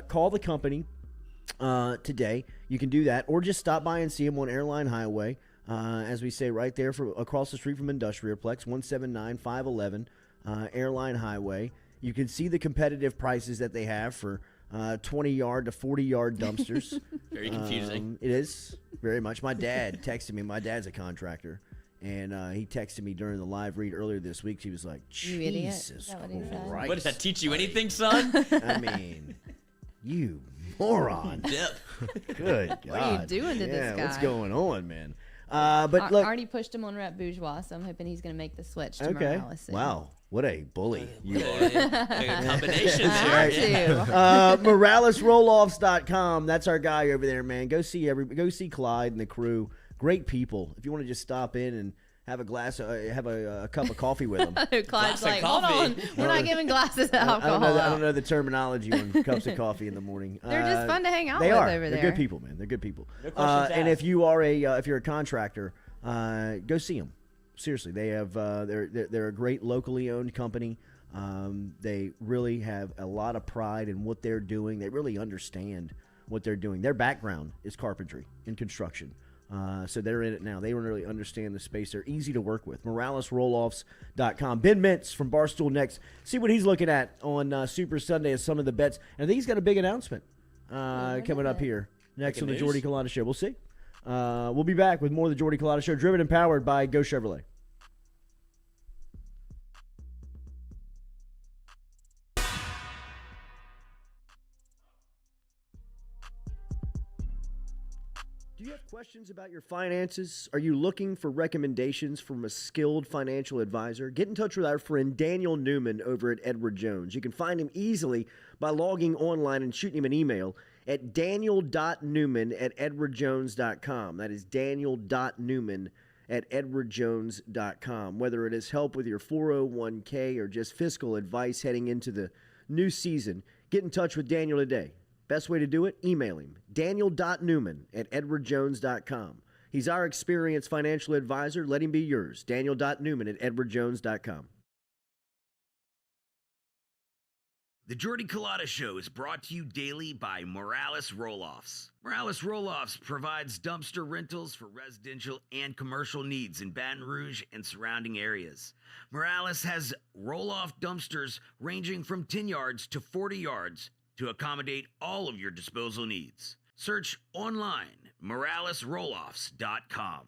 call the company today. You can do that, or just stop by and see them on Airline Highway, as we say, right there across the street from Industriaplex, 179-511 Airline Highway. You can see the competitive prices that they have for 20-yard to 40-yard dumpsters. Very confusing. It is very much. My dad texted me. My dad's a contractor, and he texted me during the live read earlier this week. He was like, "You idiot." Jesus What he said? Christ. What does that teach you anything, son? I mean, you moron. Good God. What are you doing to this guy? What's going on, man? But look, already pushed him on Rep Bourgeois, so I'm hoping he's going to make the switch to okay. Morales soon. Wow. What a bully you are. A combination Have there. to. MoralesRolloffs.com. That's our guy over there, man. Go see Clyde and the crew. Great people. If you want to just stop in and have a cup of coffee with them. Clyde's like, of hold on, coffee. we're not giving glasses of alcohol. I don't know the terminology on cups of coffee in the morning. They're just fun to hang out they with are. over there. They're good people, man. They're good people. No questions And asked. if you're a contractor, go see them. Seriously, they have they're a great locally owned company. They really have a lot of pride in what they're doing. They really understand what they're doing. Their background is carpentry and construction. So they're in it now. They really understand the space. They're easy to work with. MoralesRolloffs.com. Ben Mintz from Barstool next. See what he's looking at on Super Sunday as some of the bets. And I think he's got a big announcement coming up here next on the Jordy Culotta Show. We'll see. We'll be back with more of the Jordy Culotta Show, driven and powered by Go Chevrolet. Do you have questions about your finances? Are you looking for recommendations from a skilled financial advisor? Get in touch with our friend Daniel Newman over at Edward Jones. You can find him easily by logging online and shooting him an email at daniel.newman@edwardjones.com. That is daniel.newman@edwardjones.com. Whether it is help with your 401k or just fiscal advice heading into the new season, get in touch with Daniel today. Best way to do it? Email him, daniel.newman@edwardjones.com. He's our experienced financial advisor. Let him be yours, daniel.newman@edwardjones.com. The Jordy Culotta Show is brought to you daily by Morales Roll-Offs. Morales Roll-Offs provides dumpster rentals for residential and commercial needs in Baton Rouge and surrounding areas. Morales has roll-off dumpsters ranging from 10 yards to 40 yards to accommodate all of your disposal needs. Search online, moralesrolloffs.com.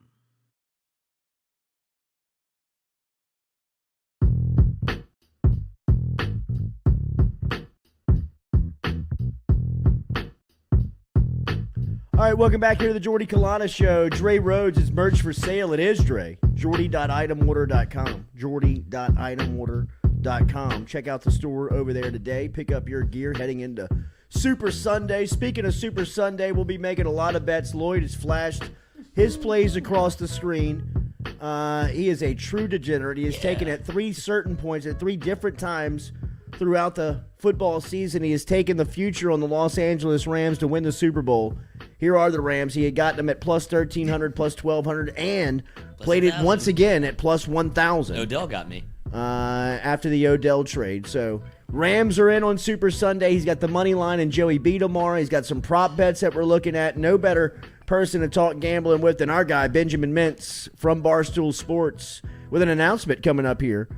All right, welcome back here to the Jordy Culotta Show. Dre Rhodes is merch for sale. It is Dre. Jordy.itemorder.com. Jordy.itemorder.com. Check out the store over there today. Pick up your gear heading into Super Sunday. Speaking of Super Sunday, we'll be making a lot of bets. Lloyd has flashed his plays across the screen. He is a true degenerate. He has taken at three certain points at three different times throughout the football season. He has taken the future on the Los Angeles Rams to win the Super Bowl. Here are the Rams. He had gotten them at plus 1,300, plus 1,200, and plus played 1,000. It once again at plus 1,000. Odell got me. After the Odell trade. So Rams are in on Super Sunday. He's got the money line and Joey B tomorrow. He's got some prop bets that we're looking at. No better person to talk gambling with than our guy, Benjamin Mintz from Barstool Sports, with an announcement coming up here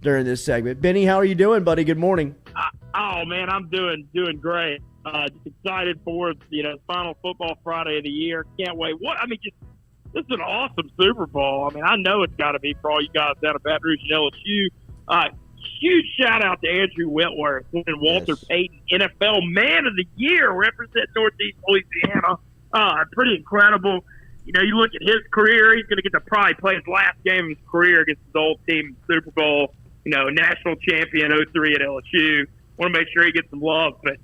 during this segment. Benny, how are you doing, buddy? Good morning. Oh, man, I'm doing great. Just excited for, final football Friday of the year. Can't wait. This is an awesome Super Bowl. I mean, I know it's got to be for all you guys down at Baton Rouge and LSU. Huge shout-out to Andrew Whitworth and Walter Payton, NFL Man of the Year, representing Northeast Louisiana. Pretty incredible. you look at his career, he's going to get to probably play his last game of his career against his old team, Super Bowl, national champion, 03 at LSU. Want to make sure he gets some love. But,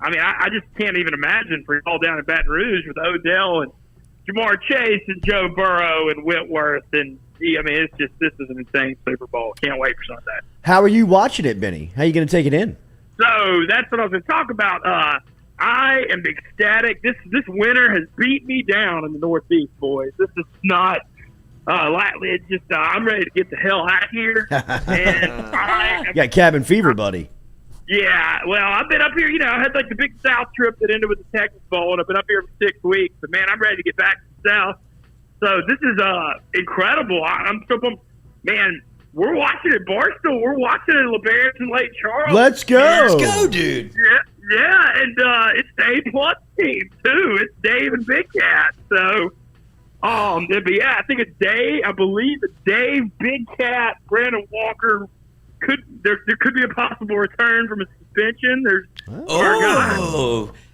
I mean, I just can't even imagine for y'all down in Baton Rouge with Odell and Jamar Chase and Joe Burrow and Whitworth. And, this is an insane Super Bowl. Can't wait for Sunday. How are you watching it, Benny? How are you going to take it in? So that's what I was going to talk about. I am ecstatic. This winter has beat me down in the Northeast, boys. This is not it's just I'm ready to get the hell out of here. And you got cabin fever, buddy. Yeah, well, I've been up here. I had like the big South trip that ended with the Texas Bowl, and I've been up here for 6 weeks. But man, I'm ready to get back to the South. So this is incredible. I'm so pumped. Man, we're watching it Barstool. We're watching it in LeBaron and Lake Charles. Let's go. Let's go, dude. Yeah, and it's Dave Plus team too. It's Dave and Big Cat. So, I think it's Dave. I believe it's Dave, Big Cat, Brandon Walker. There could be a possible return from a suspension. There's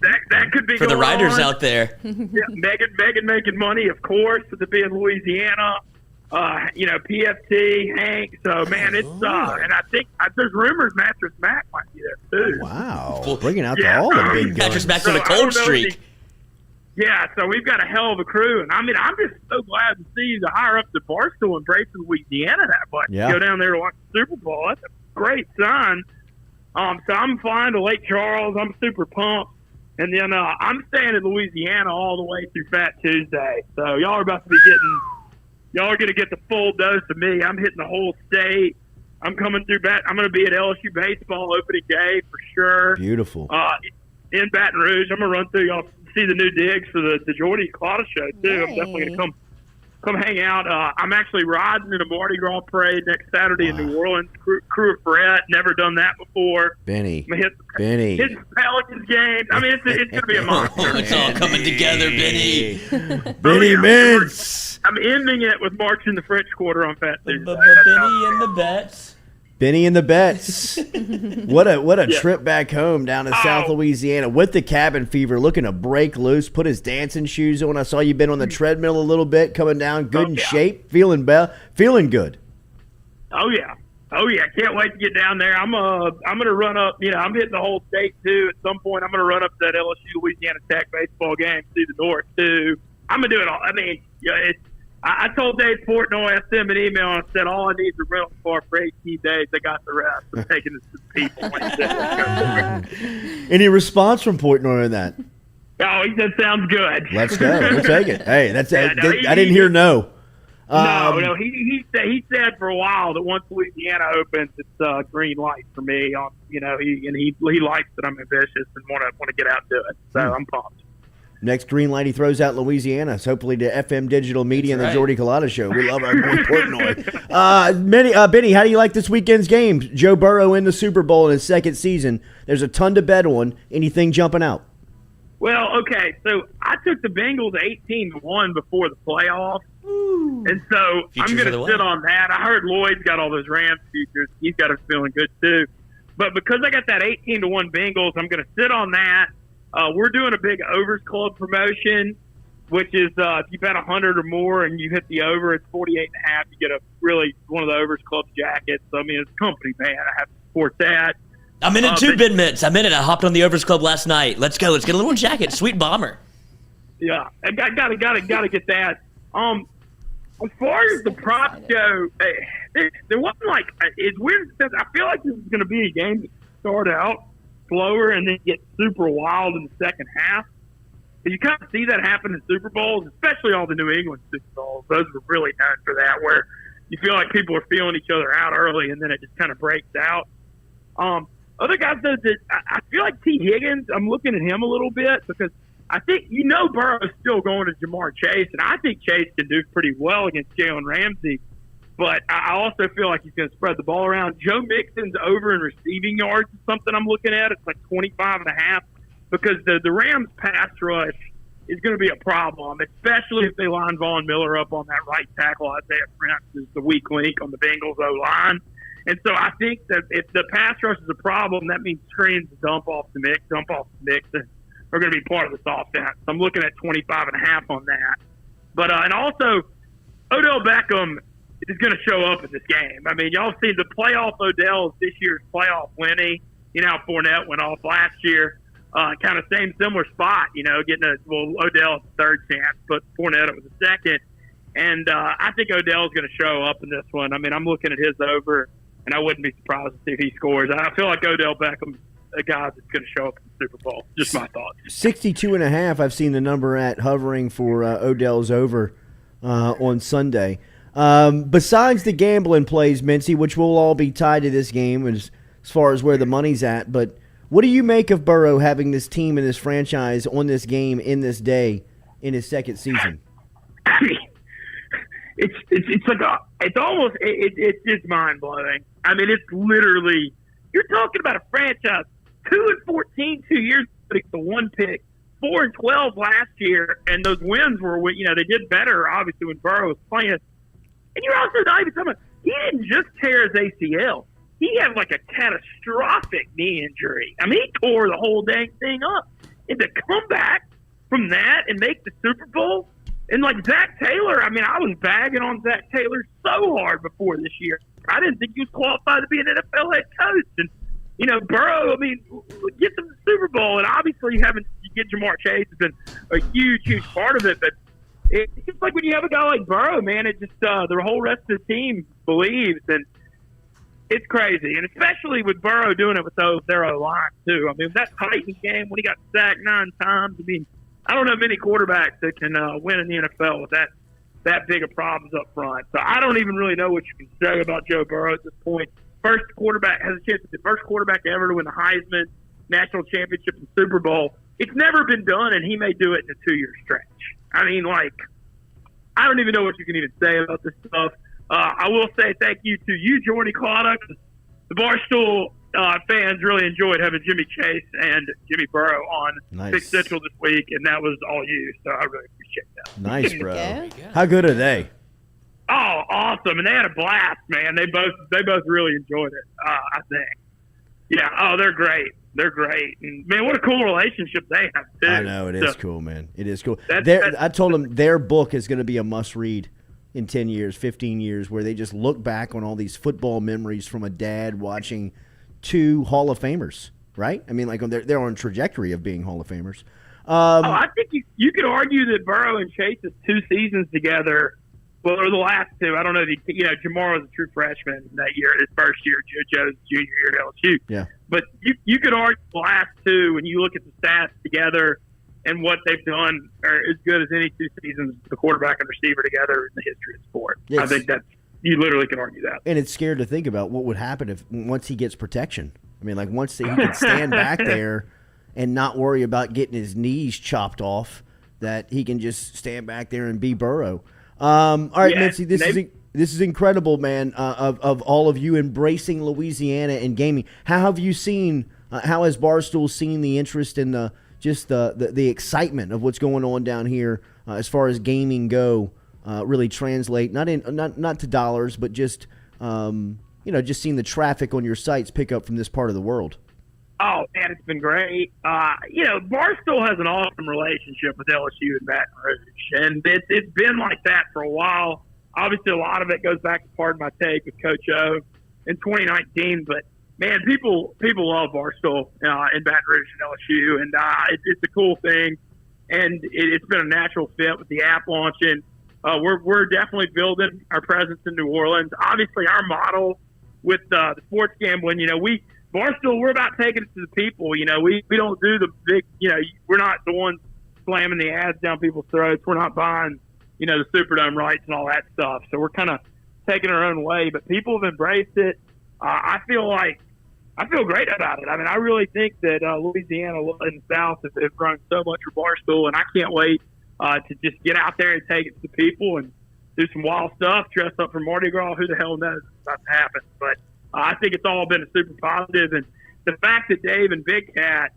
that could be for the riders on. out there. Yeah, Megan making money, of course, with it being Louisiana. PFT, Hank. So man, it's and I think there's rumors Mattress Mac might be there too. Wow, bringing out all the big guns. Mattress Mac's on a cold streak. So we've got a hell of a crew, and I'm just so glad to see the higher ups at Barstool embracing Louisiana that much. Yeah. Go down there to watch the Super Bowl. That's a great sign. So I'm flying to Lake Charles. I'm super pumped. And then I'm staying in Louisiana all the way through Fat Tuesday. So y'all are about to be y'all are going to get the full dose of me. I'm hitting the whole state. I'm coming through I'm going to be at LSU baseball opening day for sure. Beautiful. In Baton Rouge. I'm going to run through y'all, see the new digs for the Jordy Culotta Show too. Yay. I'm definitely going to come hang out. I'm actually riding in a Mardi Gras parade next Saturday in New Orleans. Crew of Brett, never done that before. Benny. Hit the Pelicans game. I mean, it's going to be a monster. It's all coming together, Benny. Benny Mintz. I'm ending it with marching the French Quarter on Fat Tuesday. Benny and the Bets. Benny and the Bets. What a trip back home down to South Louisiana with the cabin fever, looking to break loose, put his dancing shoes on. I saw you been on the treadmill a little bit, coming down good in shape, feeling good. Oh yeah. Can't wait to get down there. I'm gonna run up. I'm hitting the whole state too. At some point, I'm gonna run up to that LSU Louisiana Tech baseball game, see the North too. I'm gonna do it all. I mean, I told Dave Portnoy, I sent him an email and I said, all I need is a rental car for 18 days. I got the rest. I'm taking this to people. Any response from Portnoy on that? Oh, he said, sounds good. Let's go. We'll take it. Hey, I didn't hear no. No. He said for a while that once Louisiana opens, it's green light for me. He likes that I'm ambitious and want to get out to it. So I'm pumped. Next green light he throws out Louisiana is hopefully to FM Digital Media and the Jordy Culotta Show. We love our boy Portnoy. Benny, how do you like this weekend's games? Joe Burrow in the Super Bowl in his second season. There's a ton to bet on. Anything jumping out? Well, okay, so I took the Bengals 18-1 before the playoffs. And so I'm going to sit on that. I heard Lloyd's got all those Rams futures. He's got us feeling good too. But because I got that 18-1 Bengals, I'm going to sit on that. We're doing a big Overs Club promotion, which is if you bet 100 or more and you hit the over, it's 48.5. You get one of the Overs Club jackets. So, I mean, it's a company, man. I have to support that. I'm in it too, Ben Mintz. I'm in it. I hopped on the Overs Club last night. Let's go. Let's get a little jacket. Sweet bomber. Yeah, I gotta get that. As far as the props go, there wasn't it's weird because I feel like this is going to be a game that start out slower and then get super wild in the second half. But you kind of see that happen in Super Bowls, especially all the New England Super Bowls. Those were really known for that, where you feel like people are feeling each other out early and then it just kind of breaks out. Other guys, though, I feel like T. Higgins, I'm looking at him a little bit because I think, Burrow's still going to Jamar Chase, and I think Chase can do pretty well against Jalen Ramsey. But I also feel like he's going to spread the ball around. Joe Mixon's over in receiving yards is something I'm looking at. It's like 25.5 because the Rams' pass rush is going to be a problem, especially if they line Von Miller up on that right tackle. Isaiah Prince is the weak link on the Bengals O-line. And so I think that if the pass rush is a problem, that means screens dump off the mix are going to be part of this offense. I'm looking at 25.5 on that. But and also, Odell Beckham is going to show up at this game. I mean, y'all seen the playoff Odell's this year's playoff winning. You know how Fournette went off last year. Kind of similar spot, getting Odell at the third chance, but Fournette was the second. And I think Odell's going to show up in this one. I mean, I'm looking at his over, and I wouldn't be surprised to see if he scores. I feel like Odell Beckham's a guy that's going to show up in the Super Bowl. Just my thoughts. 62.5, I've seen the number at hovering for Odell's over on Sunday. Besides the gambling plays, Mincy, which will all be tied to this game as far as where the money's at, but what do you make of Burrow having this team and this franchise on this game in this day in his second season? I mean, it's just mind blowing. I mean, it's literally, you're talking about a franchise 2-14 2 years ago, the one pick, 4-12 last year, and those wins were, they did better obviously when Burrow was playing. And you're also not even talking about, he didn't just tear his ACL. He had like a catastrophic knee injury. I mean, he tore the whole dang thing up. And to come back from that and make the Super Bowl, and like Zach Taylor, I mean, I was bagging on Zach Taylor so hard before this year. I didn't think he was qualified to be an NFL head coach. And, Burrow, I mean, get them to the Super Bowl. And obviously you get Jamar Chase has been a huge, huge part of it. But it's just like when you have a guy like Burrow, man, it just the whole rest of the team believes. And it's crazy. And especially with Burrow doing it with their O-line, too. I mean, that Titans game when he got sacked 9 times, I mean, I don't know many quarterbacks that can win in the NFL with that big of problems up front. So I don't even really know what you can say about Joe Burrow at this point. First quarterback has a chance to be the first quarterback ever to win the Heisman, National Championship, and Super Bowl. It's never been done, and he may do it in a 2-year stretch. I mean, I don't even know what you can even say about this stuff. I will say thank you to you, Jordy Culotta. The Barstool fans really enjoyed having Jimmy Chase and Jimmy Burrow on Big Central this week, and that was all you. So I really appreciate that. Nice, bro. How good are they? Oh, awesome! And they had a blast, man. They both really enjoyed it. I think. Yeah. Oh, they're great. They're great. And man, what a cool relationship they have too. I know it is cool, man. It is cool. I told them their book is going to be a must-read in 10 years, 15 years, where they just look back on all these football memories from a dad watching 2 Hall of Famers, right? I mean, like they're on trajectory of being Hall of Famers. I think you could argue that Burrow and Chase's 2 seasons together, well, or the last 2. I don't know. Jamar was a true freshman that year, his first year, Joe's junior year at LSU. Yeah. But you could argue the last 2, when you look at the stats together and what they've done, are as good as any 2 seasons the quarterback and receiver together in the history of the sport. Yes. I think you literally can argue that. And it's scared to think about what would happen once he gets protection. I mean, like once he can stand back there and not worry about getting his knees chopped off, that he can just stand back there and be Burrow. All right, Mincy, this is incredible, man, of all of you embracing Louisiana and gaming. How have you seen, how has Barstool seen the interest in the excitement of what's going on down here as far as gaming go really translate, not to dollars, but just, just seeing the traffic on your sites pick up from this part of the world? Oh, man, it's been great. Barstool has an awesome relationship with LSU and Baton Rouge, and it's been like that for a while. Obviously, a lot of it goes back to Pardon My Take with Coach O in 2019, but, man, people love Barstool in Baton Rouge and LSU, and it's a cool thing, and it's been a natural fit with the app launching. We're definitely building our presence in New Orleans. Obviously, our model with the sports gambling, Barstool, we're about taking it to the people. We don't do the big, we're not the ones slamming the ads down people's throats. We're not buying, the Superdome rights and all that stuff. So we're kind of taking our own way, but people have embraced it. I feel great about it. I mean, I really think that Louisiana and the South have grown so much for Barstool, and I can't wait to just get out there and take it to the people and do some wild stuff, dress up for Mardi Gras. Who the hell knows what's about to happen? But I think it's all been super positive, and the fact that Dave and Big Cat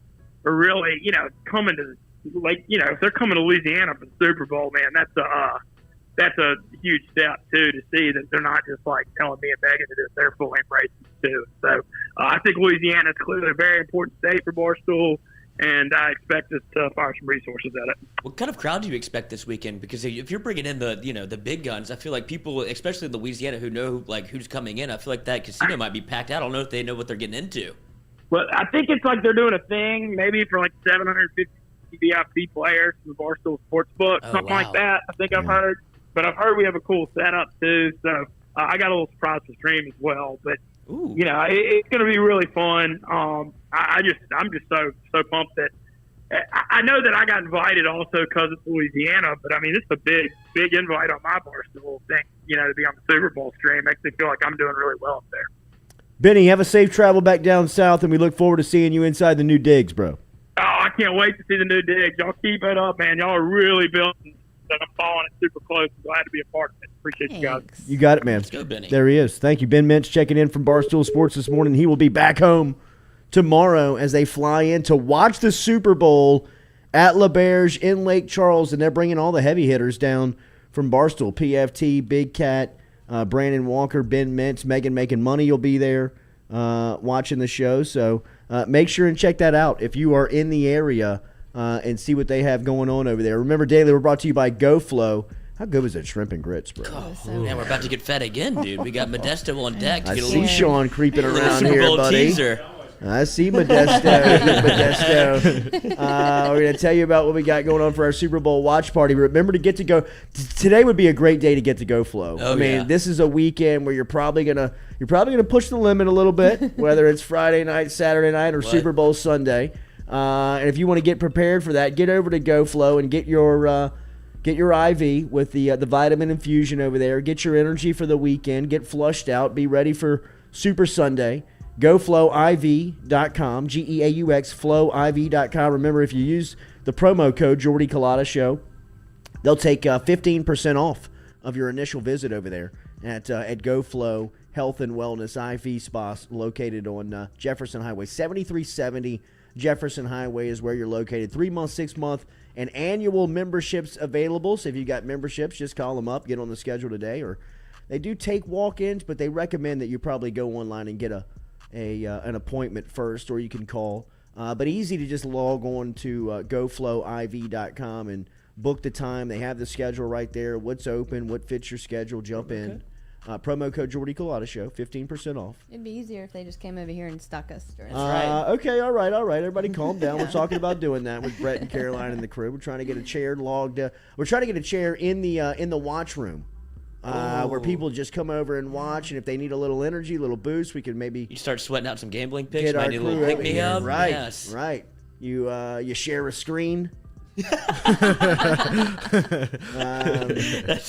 are really, coming to if they're coming to Louisiana for the Super Bowl, man, that's a huge step too, to see that they're not just like telling me and begging to do it; they're fully embracing it too. So I think Louisiana is clearly a very important state for Barstool, and I expect us to fire some resources at it. What kind of crowd do you expect this weekend? Because if you're bringing in the big guns, I feel like people, especially in Louisiana, who know like who's coming in, I feel like that casino might be packed out. I don't know if they know what they're getting into. Well, I think it's like they're doing a thing, maybe for like 750 VIP players from the Barstool Sportsbook, something like that. I think I've heard, but I've heard we have a cool setup too. So I got a little surprise to stream as well. But it's going to be really fun. I'm just so pumped that I know that I got invited also because it's Louisiana. But I mean, it's a big invite on my Barstool thing. To be on the Super Bowl stream makes me feel like I'm doing really well up there. Benny, have a safe travel back down south, and we look forward to seeing you inside the new digs, bro. Oh, I can't wait to see the new digs. Y'all keep it up, man. Y'all are really building. I'm following it super close. I'm glad to be a part of it. Appreciate you guys. You got it, man. Let's go, Benny. There he is. Thank you. Ben Mintz checking in from Barstool Sports this morning. He will be back home tomorrow as they fly in to watch the Super Bowl at LaBerge in Lake Charles, and they're bringing all the heavy hitters down from Barstool. PFT, Big Cat, Brandon Walker, Ben Mintz, Makin Money will be there watching the show. So make sure and check that out if you are in the area and see what they have going on over there. Remember, Daily, we're brought to you by GoFlow. How good was that shrimp and grits, bro? Man, we're about to get fed again, dude. We got Modesto on deck. I see Sean creeping around Super here, Bowl buddy. Teaser. I see Modesto. We're going to tell you about what we got going on for our Super Bowl watch party. Remember to get to go. Today would be a great day to get to GoFlow. Oh, I mean, this is a weekend where you're probably gonna push the limit a little bit, whether it's Friday night, Saturday night, or Super Bowl Sunday. And if you want to get prepared for that, get over to GoFlow and get your IV with the vitamin infusion over there. Get your energy for the weekend. Get flushed out. Be ready for Super Sunday. GoFlowIV.com, GEAUX, FlowIV.com. Remember, if you use the promo code Jordy Culotta Show, they'll take 15% off of your initial visit over there at GoFlow Health and Wellness IV Spa, located on Jefferson Highway. 7370 Jefferson Highway is where you're located. 3-month, 6-month, and annual memberships available. So if you got memberships, just call them up, get on the schedule today. Or they do take walk-ins, but they recommend that you probably go online and get an appointment first, or you can call. But easy to just log on to GoFlowIV.com and book the time. They have the schedule right there. What's open, what fits your schedule, jump in. Promo code Jordy Culotta Show, 15% off. It'd be easier if they just came over here and stuck us. That's right. Okay, all right. Everybody calm down. We're talking about doing that with Brett and Caroline and the crew. We're trying to get a chair logged. We're trying to get a chair in the watch room. Where people just come over and watch, and if they need a little energy, a little boost, we can maybe you start sweating out some gambling picks. Get our Might need a little crew pick over me here. up. Right, Yes. right. You share a screen. That's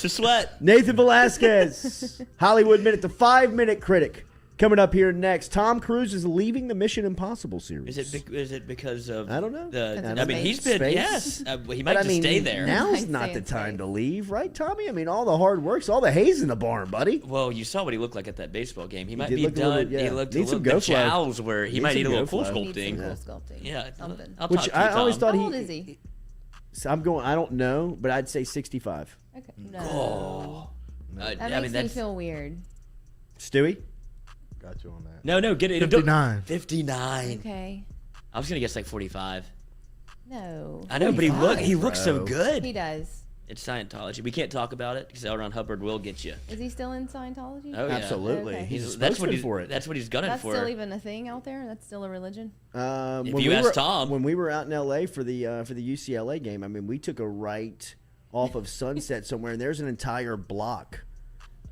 the sweat. Nathan Velasquez, Hollywood Minute, the 5-minute critic. Coming up here next, Tom Cruise is leaving the Mission Impossible series. Is it because of? I don't know. He's been Space? he might just stay there. Now's not the time to leave, right, Tommy? I mean, all the hard work's all the hay's in the barn, buddy. Well, you saw what he looked like at that baseball game. He might be look done. He looked Need a some little GoFlow. jowls where he might need a little full sculpting. Yeah, something. I'll Which talk to I you, always Tom. thought How old is he? So I don't know, but I'd say 65. Okay. No. Oh. That makes me feel weird. Stewie? Got you on that. No, get it. 59. 59. Okay. I was gonna guess like 45. No. I know, but he looks so good. He does. It's Scientology. We can't talk about it because L. Ron Hubbard will get you. Is he still in Scientology? Oh, yeah. Absolutely. Okay. He's That's what for it. That's what he's gunning That's for. still even a thing out there? That's still a religion? If you ask Tom. When we were out in L.A. for the UCLA game, I mean, we took a right off of Sunset somewhere, and there's an entire block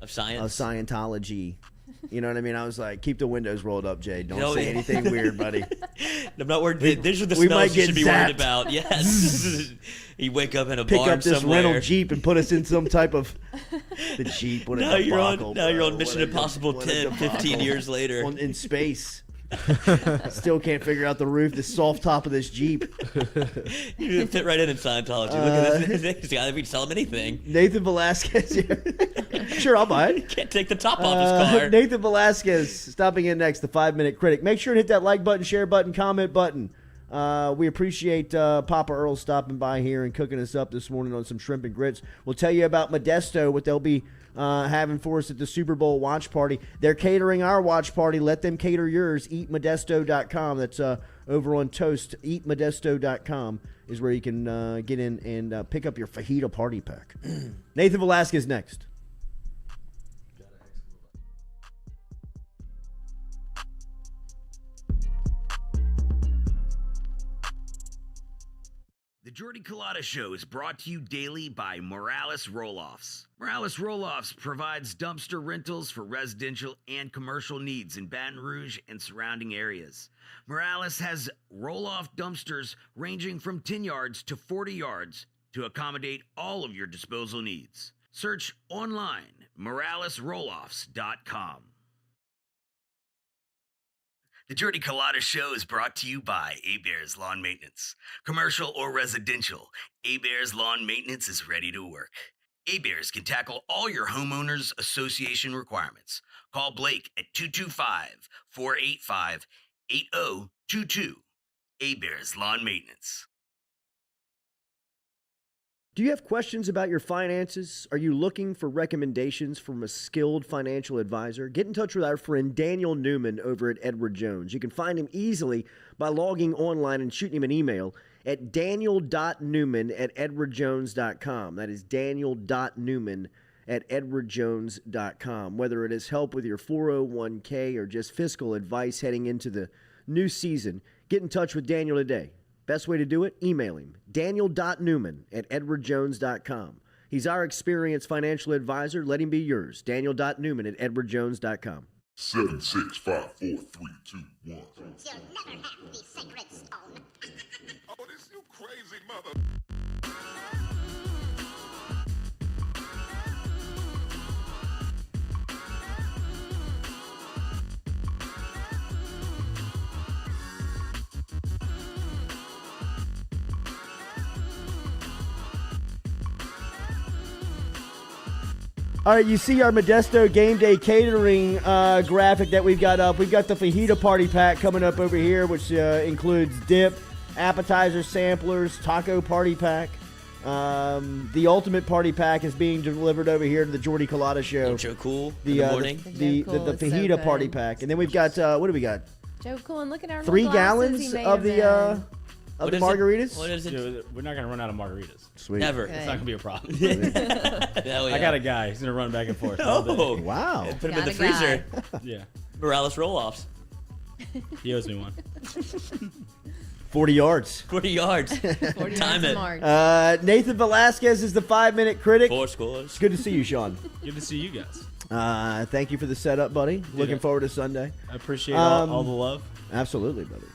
of science. of Scientology. You know what I mean? I was like, keep the windows rolled up, Jay. Don't say anything weird, buddy. I'm not worried. These are the we smells might you get should be zapped. worried about. Yes. You wake up in a Pick barn up this somewhere. rental Jeep and put us in some type of the Jeep. What a Now you're debacle, you're bro. on Mission What a Impossible what a 10, 15 debacle. years later. In space. Still can't figure out the roof, the soft top of this Jeep. You fit right in Scientology. Look at this. He's got to sell him anything. Nathan Velasquez. Sure, I'll buy it. Can't take the top off his car. Nathan Velasquez stopping in next, the 5-minute critic. Make sure and hit that like button, share button, comment button. We appreciate Papa Earl stopping by here and cooking us up this morning on some shrimp and grits. We'll tell you about Modesto, what they'll be having for us at the Super Bowl watch party. They're catering our watch party. Let them cater yours. EatModesto.com. That's over on Toast. EatModesto.com is where you can get in and pick up your fajita party pack. Nathan Velasquez next. The Jordy Culotta Show is brought to you daily by Morales Roll-Offs. Morales Roll-Offs provides dumpster rentals for residential and commercial needs in Baton Rouge and surrounding areas. Morales has roll-off dumpsters ranging from 10 yards to 40 yards to accommodate all of your disposal needs. Search online, moralesrolloffs.com. The Jordy Culotta Show is brought to you by A-Bears Lawn Maintenance. Commercial or residential, A-Bears Lawn Maintenance is ready to work. A-Bears can tackle all your homeowners association requirements. Call Blake at 225-485-8022. A-Bears Lawn Maintenance. Do you have questions about your finances? Are you looking for recommendations from a skilled financial advisor? Get in touch with our friend Daniel Newman over at Edward Jones. You can find him easily by logging online and shooting him an email at daniel.newman@edwardjones.com. That is daniel.newman@edwardjones.com. Whether it is help with your 401k or just fiscal advice heading into the new season, get in touch with Daniel today. Best way to do it? Email him, daniel.newman@edwardjones.com. He's our experienced financial advisor. Let him be yours. daniel.newman@edwardjones.com. 7, 6, 5, 4, 3, 2, 1. You'll never have the sacred stone. Oh, this you crazy mother. All right, you see our Modesto game day catering graphic that we've got up. We've got the fajita party pack coming up over here, which includes dip, appetizer samplers, taco party pack. The ultimate party pack is being delivered over here to the Jordy Culotta Show. Joe Cool in the morning. The fajita so party pack. And then we've got, what do we got? Joe Cool, and look at our 3 gallons of the margaritas? What is it? Dude, we're not going to run out of margaritas. Sweet. Never. It's not going to be a problem. Hell yeah. I got a guy. He's going to run back and forth. Oh, wow. Put him in the Got a guy. freezer. Yeah. Morales roll-offs. He owes me one. 40 yards. 40 yards. 40 Time it. Mark. Nathan Velasquez is the 5-minute critic. 4 scores. Good to see you, Sean. Good to see you guys. Thank you for the setup, buddy. Looking forward to Sunday. I appreciate all the love. Absolutely, buddy.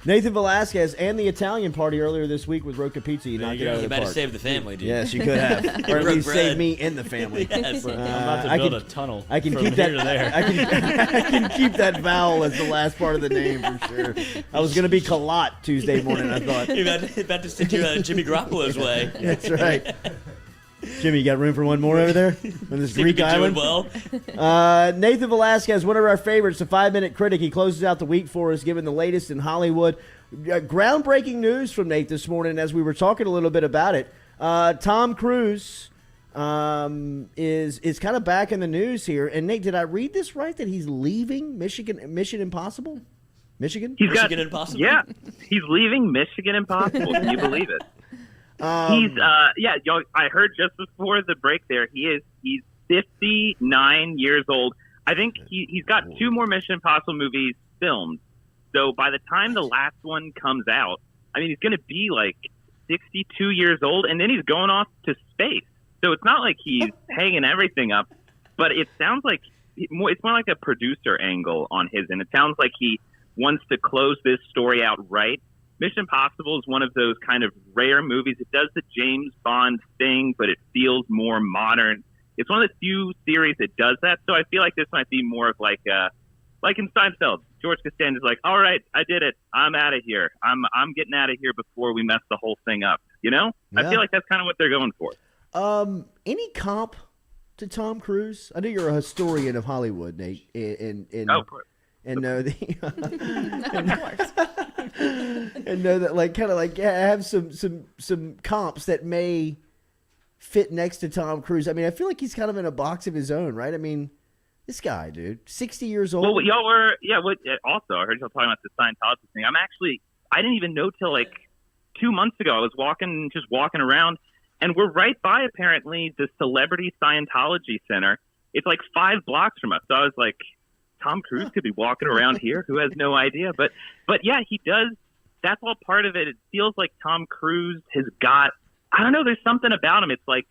Nathan Velasquez and the Italian party earlier this week with Roca Pizza. You knocked it out of You the better park. save the family, dude. Yes, you could have. Or at least save me and the family. Yes. I'm about to build a tunnel I can from keep here that. to there. I can keep that vowel as the last part of the name for sure. I was going to be Kalot Tuesday morning, I thought. You're about to send you Jimmy Garoppolo's way. That's right. Jimmy, you got room for one more over there on this Greek island? Well. Nathan Velasquez, one of our favorites, a 5-minute critic. He closes out the week for us, giving the latest in Hollywood. Groundbreaking news from Nate this morning as we were talking a little bit about it. Tom Cruise is kind of back in the news here. And Nate, did I read this right that he's leaving Mission Impossible? Michigan? Michigan Impossible? Yeah, he's leaving Michigan Impossible. Can you believe it? He's I heard just before the break there, he's 59 years old. I think he's got 2 more Mission Impossible movies filmed. So by the time the last one comes out, I mean, he's going to be like 62 years old, and then he's going off to space. So it's not like he's hanging everything up, but it sounds like it's more like a producer angle on his end. It sounds like he wants to close this story out right. Mission Impossible is one of those kind of rare movies. It does the James Bond thing, but it feels more modern. It's one of the few series that does that. So I feel like this might be more of like in Seinfeld. George Costanza's like, all right, I did it. I'm out of here. I'm getting out of here before we mess the whole thing up. You know? Yeah. I feel like that's kind of what they're going for. Any comp to Tom Cruise? I know you're a historian of Hollywood, Nate, and know the and know that like kind of like have some comps that may fit next to Tom Cruise? I mean, I feel like he's kind of in a box of his own, right? I mean, this guy, dude, 60 years old. Well, y'all were, also, I heard y'all talking about the Scientology thing. I didn't even know till like 2 months ago. I was just walking around, and we're right by, apparently, the Celebrity Scientology Center. It's like 5 blocks from us. So I was like, Tom Cruise could be walking around here. Who has no idea? But yeah, he does. That's all part of it. It feels like Tom Cruise has got, I don't know, there's something about him. It's like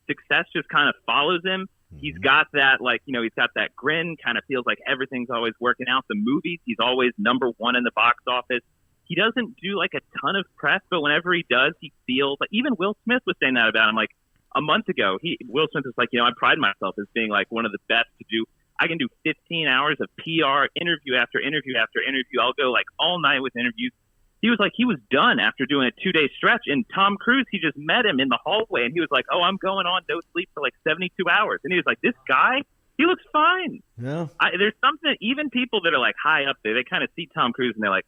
success just kind of follows him. He's got that, he's got that grin, kind of feels like everything's always working out. The movies, he's always number 1 in the box office. He doesn't do like a ton of press, but whenever he does, he feels like, even Will Smith was saying that about him. Like a month ago, Will Smith was like, I pride myself as being like one of the best to do. I can do 15 hours of PR, interview after interview after interview. I'll go like all night with interviews. He was like, he was done after doing a 2-day stretch. And Tom Cruise, he just met him in the hallway, and he was like, oh, I'm going on no sleep for like 72 hours. And he was like, this guy, he looks fine. Yeah. There's something, even people that are like high up there, they kind of see Tom Cruise and they're like,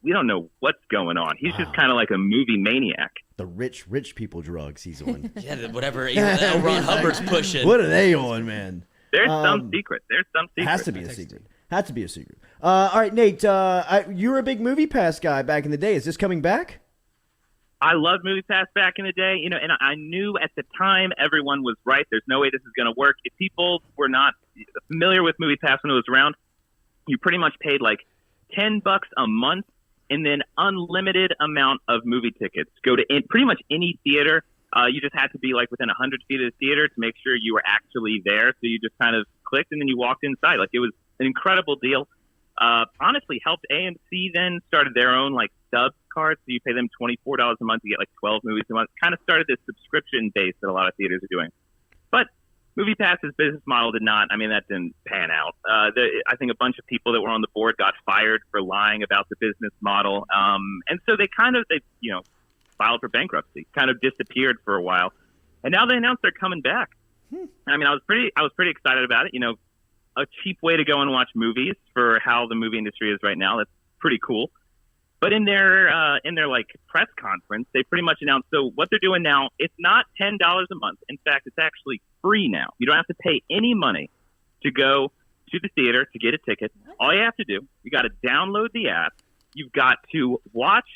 we don't know what's going on. He's just kind of like a movie maniac. The rich people drugs he's on. Yeah, whatever Ron Hubbard's pushing. What are they on, man? There's some secret. Has to be a secret. Had to be a secret. All right, Nate, you were a big MoviePass guy back in the day. Is this coming back? I loved MoviePass back in the day, and I knew at the time everyone was right. There's no way this is going to work. If people were not familiar with MoviePass when it was around, you pretty much paid like $10 a month and then unlimited amount of movie tickets. Go to pretty much any theater. You just had to be like within 100 feet of the theater to make sure you were actually there. So you just kind of clicked and then you walked inside. Like, it was an incredible deal. Honestly, helped AMC then started their own like subs card. So you pay them $24 a month to get like 12 movies a month. Kind of started this subscription base that a lot of theaters are doing. But MoviePass's business model did not. I mean, that didn't pan out. I think a bunch of people that were on the board got fired for lying about the business model. And so they filed for bankruptcy, kind of disappeared for a while. And now they announced they're coming back. I mean, I was pretty excited about it. A cheap way to go and watch movies for how the movie industry is right now. That's pretty cool. But in their like press conference, they pretty much announced, so what they're doing now, it's not $10 a month. In fact, it's actually free now. You don't have to pay any money to go to the theater to get a ticket. All you have to do, you got to download the app. You've got to watch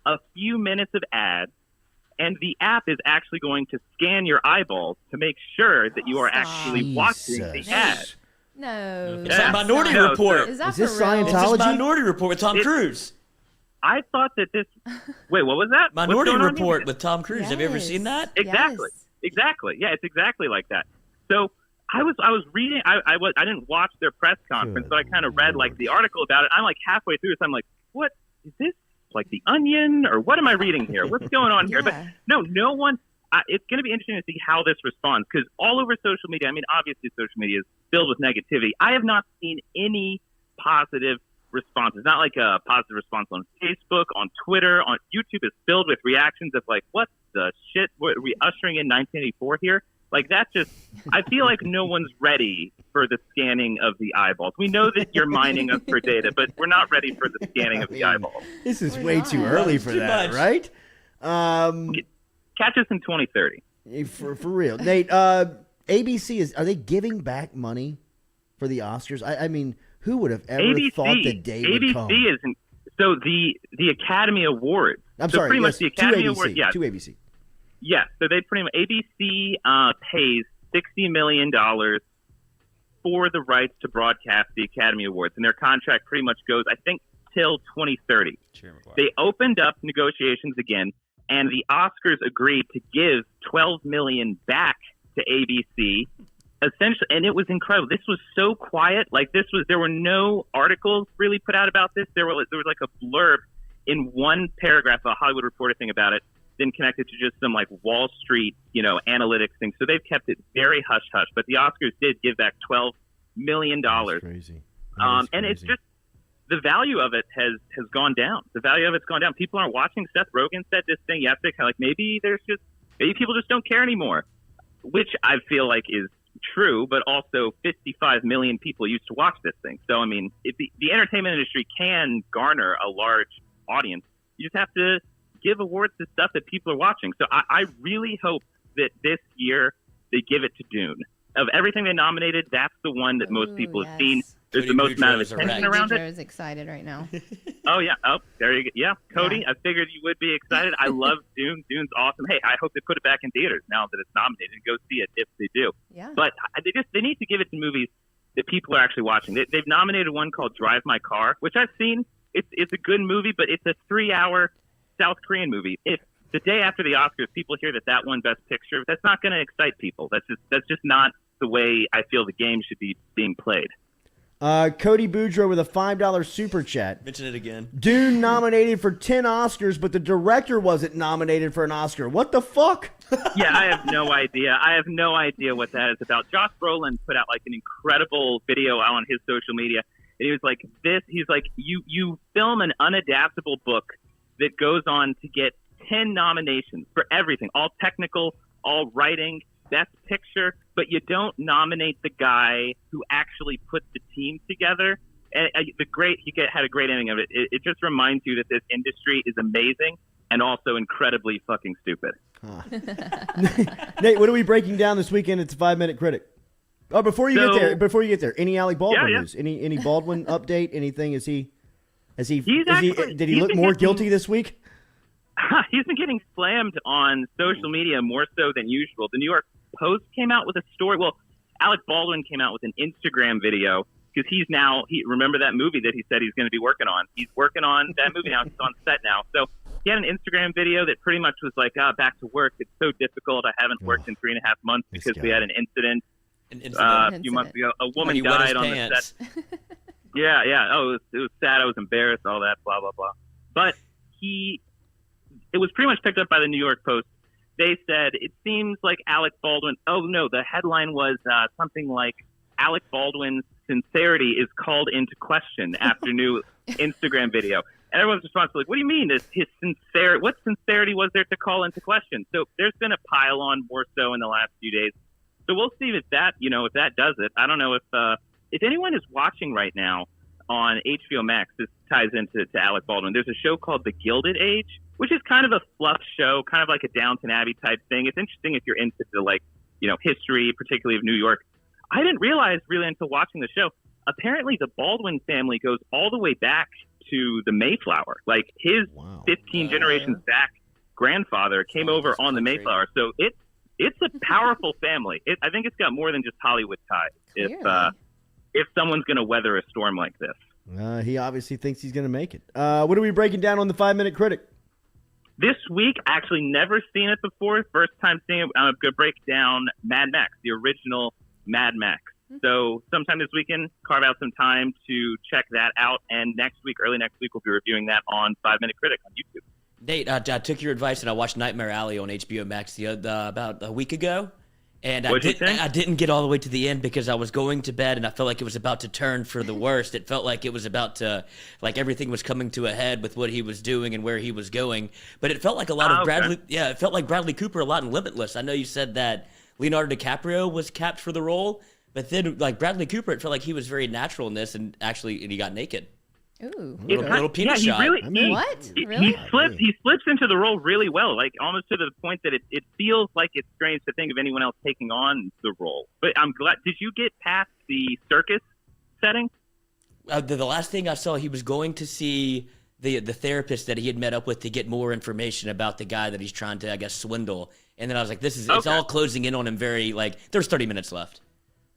a few minutes of ads, and the app is actually going to scan your eyeballs to make sure that you are actually watching the ad. No. It's like Minority Report. Is that this for real? Scientology? It's just Minority Report with Tom Cruise. I thought that this. Wait, what was that? Minority Report with Tom Cruise. Yes. Have you ever seen that? Exactly. Yes. Exactly. Yeah, it's exactly like that. So I was reading. I didn't watch their press conference, so I kind of read like the article about it. I'm like halfway through, so I'm like, what is this? Like The Onion, or what am I reading here? What's going on here? But no one. It's going to be interesting to see how this responds, because all over social media, I mean, obviously social media is filled with negativity. I have not seen any positive responses. Not like a positive response on Facebook, on Twitter, on YouTube is filled with reactions of like, what the shit? What, are we ushering in 1984 here? Like, that's just, I feel like no one's ready for the scanning of the eyeballs. We know that you're mining us for data, but we're not ready for the scanning of the eyeballs. This is way too early for that, right? Catch us in 2030. For real. Nate, ABC, are they giving back money for the Oscars? I mean, who would have ever thought the day would come? ABC isn't. So the Academy Awards. I'm sorry, pretty yes, much the Academy Awards. Yeah, to ABC. Yeah, so they pretty much, ABC pays $60 million for the rights to broadcast the Academy Awards, and their contract pretty much goes, I think, till 2030. They opened up negotiations again, and the Oscars agreed to give $12 million back to ABC, essentially, and it was incredible. This was so quiet. Like, there were no articles really put out about this. There was like a blurb in one paragraph, a Hollywood Reporter thing about it, then connected to just some like Wall Street, analytics things. So they've kept it very hush hush. But the Oscars did give back $12 million. That's crazy. And it's just, the value of it has gone down. The value of it's gone down. People aren't watching. Seth Rogen said this thing yesterday, kind of like maybe people just don't care anymore, which I feel like is true. But also, 55 million people used to watch this thing. So I mean, the entertainment industry can garner a large audience. You just have to give awards to stuff that people are watching. So I really hope that this year they give it to Dune. Of everything they nominated, that's the one that most people have seen. There's the most amount of attention around it. I was excited right now. Oh, yeah. Oh, there you go. Yeah, Cody, I figured you would be excited. I love Dune. Dune's awesome. Hey, I hope they put it back in theaters now that it's nominated. Go see it if they do. Yeah. But they need to give it to movies that people are actually watching. They've nominated one called Drive My Car, which I've seen. It's a good movie, but it's a 3-hour South Korean movie. If the day after the Oscars, people hear that won Best Picture, that's not going to excite people. That's just not the way I feel the game should be being played. Cody Boudreaux with a $5 super chat. Mention it again. Dune nominated for 10 Oscars, but the director wasn't nominated for an Oscar. What the fuck? Yeah, I have no idea. I have no idea what that is about. Josh Brolin put out like an incredible video on his social media. And he was like, he's like, you film an unadaptable book that goes on to get 10 nominations for everything, all technical, all writing, best picture, but you don't nominate the guy who actually put the team together. And had a great ending of it. It just reminds you that this industry is amazing and also incredibly fucking stupid. Nate, what are we breaking down this weekend at the 5-Minute Critic? Oh, before you get there, any Alec Baldwin news? Any Baldwin update? Anything? Did he look more guilty this week? He's been getting slammed on social media more so than usual. The New York Post came out with a story. Well, Alec Baldwin came out with an Instagram video because remember that movie that he said he's going to be working on. He's working on that movie now. He's on set now. So he had an Instagram video that pretty much was like, back to work. It's so difficult. I haven't worked in 3.5 months because we had an incident. A few months ago. A woman died on the set. Yeah. Oh, it was sad. I was embarrassed, all that, blah, blah, blah. But it was pretty much picked up by the New York Post. They said, it seems like Alec Baldwin, the headline was something like, Alec Baldwin's sincerity is called into question after new Instagram video. And everyone's response was like, what do you mean? What sincerity was there to call into question? So there's been a pile on more so in the last few days. So we'll see if that does it. I don't know if anyone is watching right now on HBO Max, this ties into Alec Baldwin. There's a show called The Gilded Age, which is kind of a fluff show, kind of like a Downton Abbey type thing. It's interesting if you're into history, particularly of New York. I didn't realize really until watching the show, apparently the Baldwin family goes all the way back to the Mayflower. Like his 15 generations back grandfather came over on the Mayflower. So it's a powerful family. I think it's got more than just Hollywood ties. If someone's going to weather a storm like this. He obviously thinks he's going to make it. What are we breaking down on the 5-Minute Critic? This week, actually never seen it before. First time seeing it. I'm going to break down Mad Max, the original Mad Max. So sometime this weekend, carve out some time to check that out. And early next week, we'll be reviewing that on 5-Minute Critic on YouTube. Nate, I took your advice and I watched Nightmare Alley on HBO Max about a week ago. And I didn't get all the way to the end because I was going to bed and I felt like it was about to turn for the worst. It felt like it was about to, like everything was coming to a head with what he was doing and where he was going. But it felt like a lot of Bradley. Yeah, it felt like Bradley Cooper a lot in Limitless. I know you said that Leonardo DiCaprio was capped for the role, but then like Bradley Cooper, it felt like he was very natural in this and he got naked. Ooh. Little penis shot. He slips into the role really well, like almost to the point that it feels like it's strange to think of anyone else taking on the role. But I'm glad. Did you get past the circus setting? The last thing I saw, he was going to see the therapist that he had met up with to get more information about the guy that he's trying to, I guess, swindle. And then I was like, it's all closing in on him very, like, there's 30 minutes left.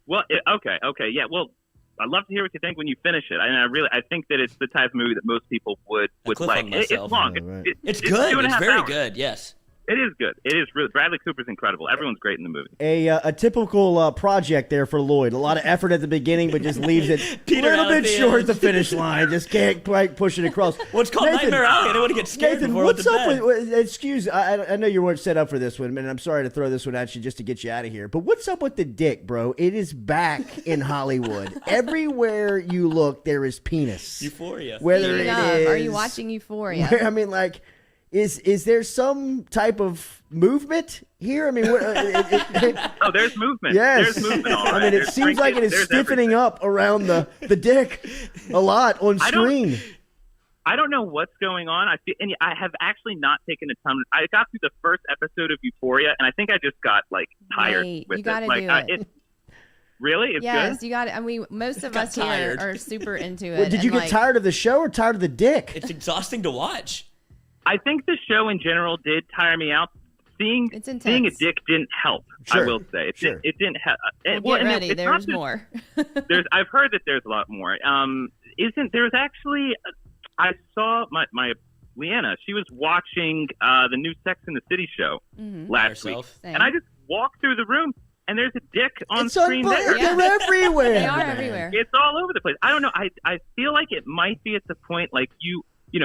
Well, okay, yeah, well, I'd love to hear what you think when you finish it. I think that it's the type of movie that most people would like. It's long. Yeah, right. It's good. It's very good. Yes. It is good. It is really. Bradley Cooper's incredible. Everyone's great in the movie. A typical project there for Lloyd. A lot of effort at the beginning, but just leaves it a little bit short at the finish line. Just can't quite push it across. Well, it's called Nightmare Alley. I don't want to get scared Nathan, before what's I up with? Excuse, I know you weren't set up for this one, and I'm sorry to throw this one at you just to get you out of here. But what's up with the dick, bro? It is back in Hollywood. Everywhere you look, there is penis. Euphoria. Whether it is, are you watching Euphoria? I mean, like. Is there some type of movement here? I mean, there's movement. Yes. There's movement. All right. I mean, it seems like it is stiffening up around the dick a lot on screen. I don't know what's going on. And I have actually not taken a ton. I got through the first episode of Euphoria, and I think I just got tired with you gotta it. do it. Really? It's yes, good? you got it. I mean, most of us here are super into it. Well, did you get tired of the show or tired of the dick? It's exhausting to watch. I think the show in general did tire me out. Seeing a dick didn't help. Sure. I will say it didn't help. Get ready. There's more. I've heard that there's a lot more. There's actually? I saw my Leanna. She was watching the new Sex and the City show last week, and I just walked through the room. And there's a dick on screen there. They're everywhere. They are everywhere. It's all over the place. I don't know. I feel like it might be at the point like you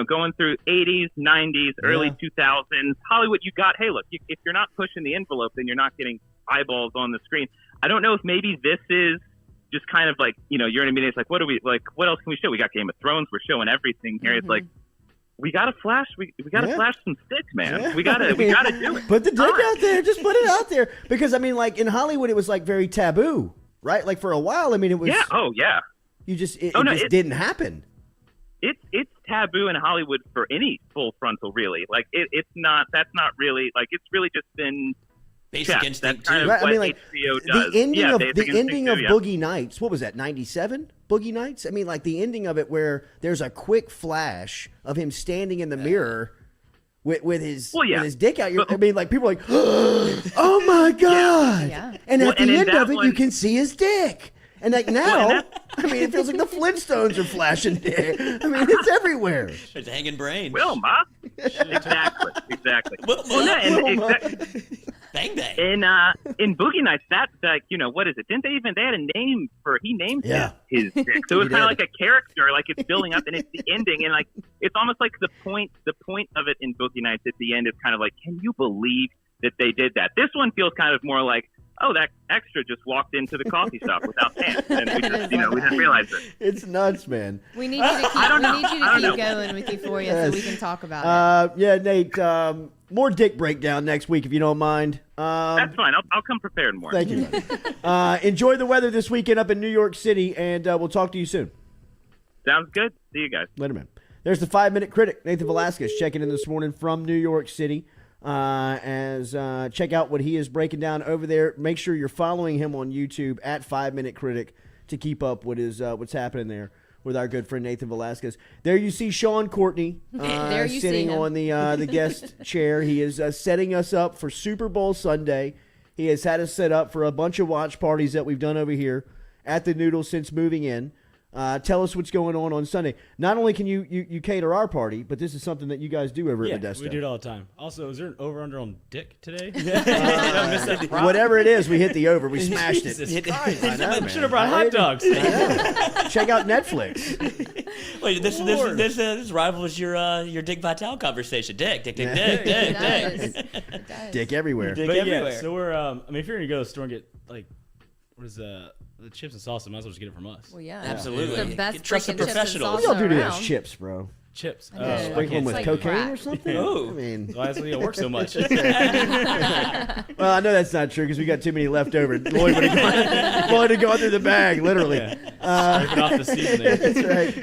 going through 80s, 90s, early 2000s, Hollywood. You got, hey, look, if you're not pushing the envelope, then you're not getting eyeballs on the screen. I don't know if maybe this is just kind of like, you're in a meeting. It's like, what else can we show? We got Game of Thrones. We're showing everything here. It's like, we gotta flash. We gotta flash some sticks, man. Yeah. We gotta do it. Put the dick out there. Just put it out there. Because I mean, like in Hollywood, it was like very taboo, right? Like for a while, I mean, it was. Yeah. Oh yeah. You just it just didn't happen. It's taboo in Hollywood for any full frontal, really. Like it's not. That's not really like. It's really just been. Basic Instinct too. Right? I mean, like HBO does. the ending of too, Boogie Nights. What was that? 97 Boogie Nights. I mean, like the ending of it where there's a quick flash of him standing in the mirror with his dick out. I mean, like people are like, oh my god! Yeah. And at the end of it, you can see his dick. And like now, I mean, it feels like the Flintstones are flashing dick. I mean, it's everywhere. It's hanging brain. Wilma. Exactly. Wilma. Bang bang. In Boogie Nights, that's like, what is it? Didn't they had a name for? He named his dick, so it was kind of like a character, like it's building up, and it's the ending, and like it's almost like the point of it in Boogie Nights at the end is kind of like, can you believe that they did that? This one feels kind of more like, oh, that extra just walked into the coffee shop without pants, and we just, we didn't realize it. It's nuts, man. We need you to keep going with Euphoria so we can talk about it. Yeah, Nate. More dick breakdown next week if you don't mind. That's fine. I'll come prepared more. Thank you. Enjoy the weather this weekend up in New York City, and we'll talk to you soon. Sounds good. See you guys. Later, man. There's the 5-minute critic, Nathan Velasquez, checking in this morning from New York City. Check out what he is breaking down over there. Make sure you're following him on YouTube at 5-minute critic to keep up what's happening there with our good friend Nathan Velasquez. There you see Sean Courtney sitting on the guest chair. He is setting us up for Super Bowl Sunday. He has had us set up for a bunch of watch parties that we've done over here at the Noodle since moving in. Tell us what's going on Sunday. Not only can you cater our party, but this is something that you guys do over at Modesto. We do it all the time. Also, is there an over-under on dick today? Whatever it is, we hit the over. We smashed it. I should have brought hot dogs. Check out Netflix. Wait, this rivals your Dick Vitale conversation. Dick. Dick everywhere. But yeah, so we're if you're gonna go to the store and get like what is the chips and salsa, might as well just get it from us. Well, yeah, absolutely. It's the best trust the professionals. What y'all do to those chips, bro? Chips. Sprinkle them with like cocaine crack. or something? Oh. I mean, why does it work so much? well, I know that's not true because we got too many left over. Lloyd would have gone through the bag, literally. Scraping off the seasoning. That's right.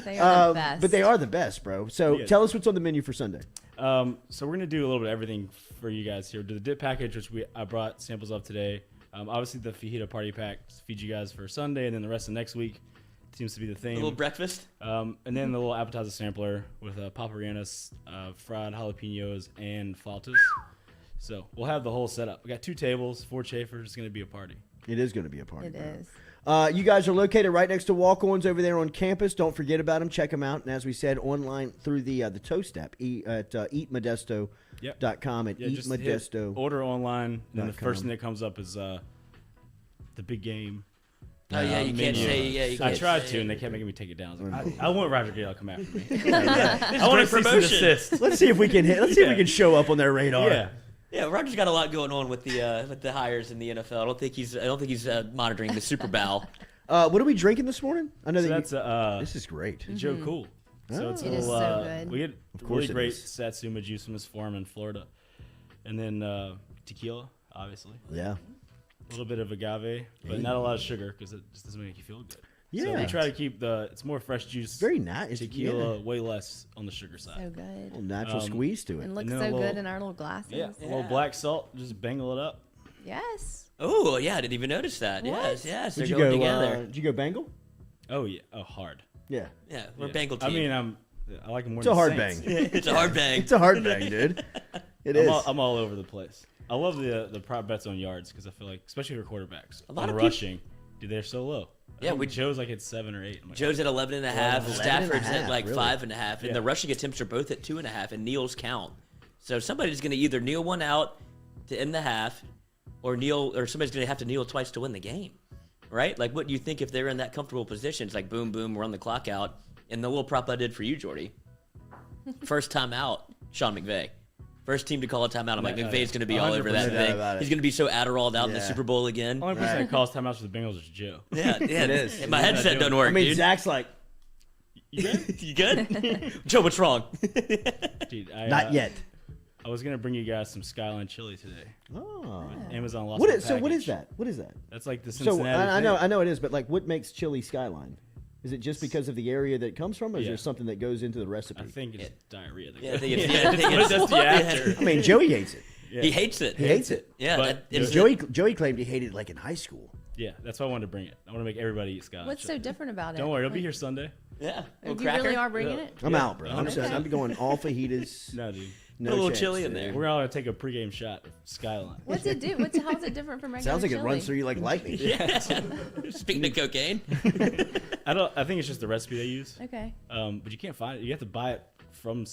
They are the best. But they are the best, bro. So tell us what's on the menu for Sunday. So we're gonna do a little bit of everything for you guys here. Do the dip package, which I brought samples of today. Obviously, the fajita party pack feeds you guys for Sunday, and then the rest of next week seems to be the theme. A little breakfast. And then the little appetizer sampler with paparianas, fried jalapenos, and flautas. So we'll have the whole setup. We got 2 tables, 4 chafers. It's going to be a party. It is going to be a party. It is. You guys are located right next to Walk-Ons over there on campus. Don't forget about them. Check them out. And as we said, online through the Toast app at eatmodesto.com and eatmodesto. Order online, and then the first thing that comes up is the big game. Oh, yeah, you can't say. I tried to, and they kept making me take it down. I was like, I want Roger Goodell to come after me. I want a promotion. Let's see if we can if we can show up on their radar. Yeah, Roger's got a lot going on with the hires in the NFL. I don't think he's monitoring the Super Bowl. What are we drinking this morning? I know that's this is great. Joe Cool. So it's a It little, is so good. We get Of course really it great is. Satsuma juice from this farm in Florida, and then tequila, obviously. Yeah. A little bit of agave, but not a lot of sugar because it just doesn't make you feel good. Yeah. So we try to keep it's more fresh juice. Very nice. Tequila, way less on the sugar side. So good. A little natural squeeze to it. And looks so good in our little glasses. Yeah, a little black salt, just bangle it up. Yes. Oh, yeah, I didn't even notice that. What? Yes, Did they're you going go, together. did you go bangle? Oh, yeah. Oh, hard. Yeah. Yeah, we're a bangle team. I mean, I like it more It's than a hard Saints. bang. It's a hard bang. It's a hard bang, dude. It is. I'm all over the place. I love the prop bets on yards because I feel like, especially for quarterbacks, A lot on of rushing, dude, they're so low. Yeah, Joe's like at 7 or 8. I'm like, Joe's at 11.5. Stafford's at like 5.5, and the rushing attempts are both at 2.5, and Neal's count. So somebody's going to either kneel one out to end the half, or somebody's going to have to kneel twice to win the game, right? Like, what do you think if they're in that comfortable position? It's like boom, boom, run the clock out. And the little prop I did for you, Jordy, first time out, Sean McVay. First team to call a timeout. I'm like, McVay's going to be all over that thing. He's going to be so Adderalled out in the Super Bowl again. Only person that calls timeouts for the Bengals is Joe. Yeah, it is. My headset doesn't work, I mean, dude. Zach's like, You good? You good? Joe, what's wrong? Dude, not yet. I was gonna bring you guys some Skyline chili today. Oh. Amazon lost. What my is package. that? What is that? That's like the So Cincinnati. I know it is, but like, what makes chili Skyline? Is it just because of the area that it comes from, or is there something that goes into the recipe? I think it's diarrhea. Yeah, I think it's that's the after. I mean, Joey hates it. Yeah. He hates it. He hates it. Yeah, But Joey claimed he hated it like in high school. Yeah, that's why I wanted to bring it. I want to make everybody eat Skyline. What's so different about it? Don't worry, I'll be here Sunday. Yeah. You really are bringing it? I'm out, bro. I'm going all fajitas. No, dude. Put a little chance, chili in dude. there. We're all gonna take a pregame shot of Skyline. What's it do? How's it different from regular Sounds like chili? it runs through you like lightning. Yeah. Speaking of cocaine. I think it's just the recipe they use. Okay. But you can't find it. You have to buy it from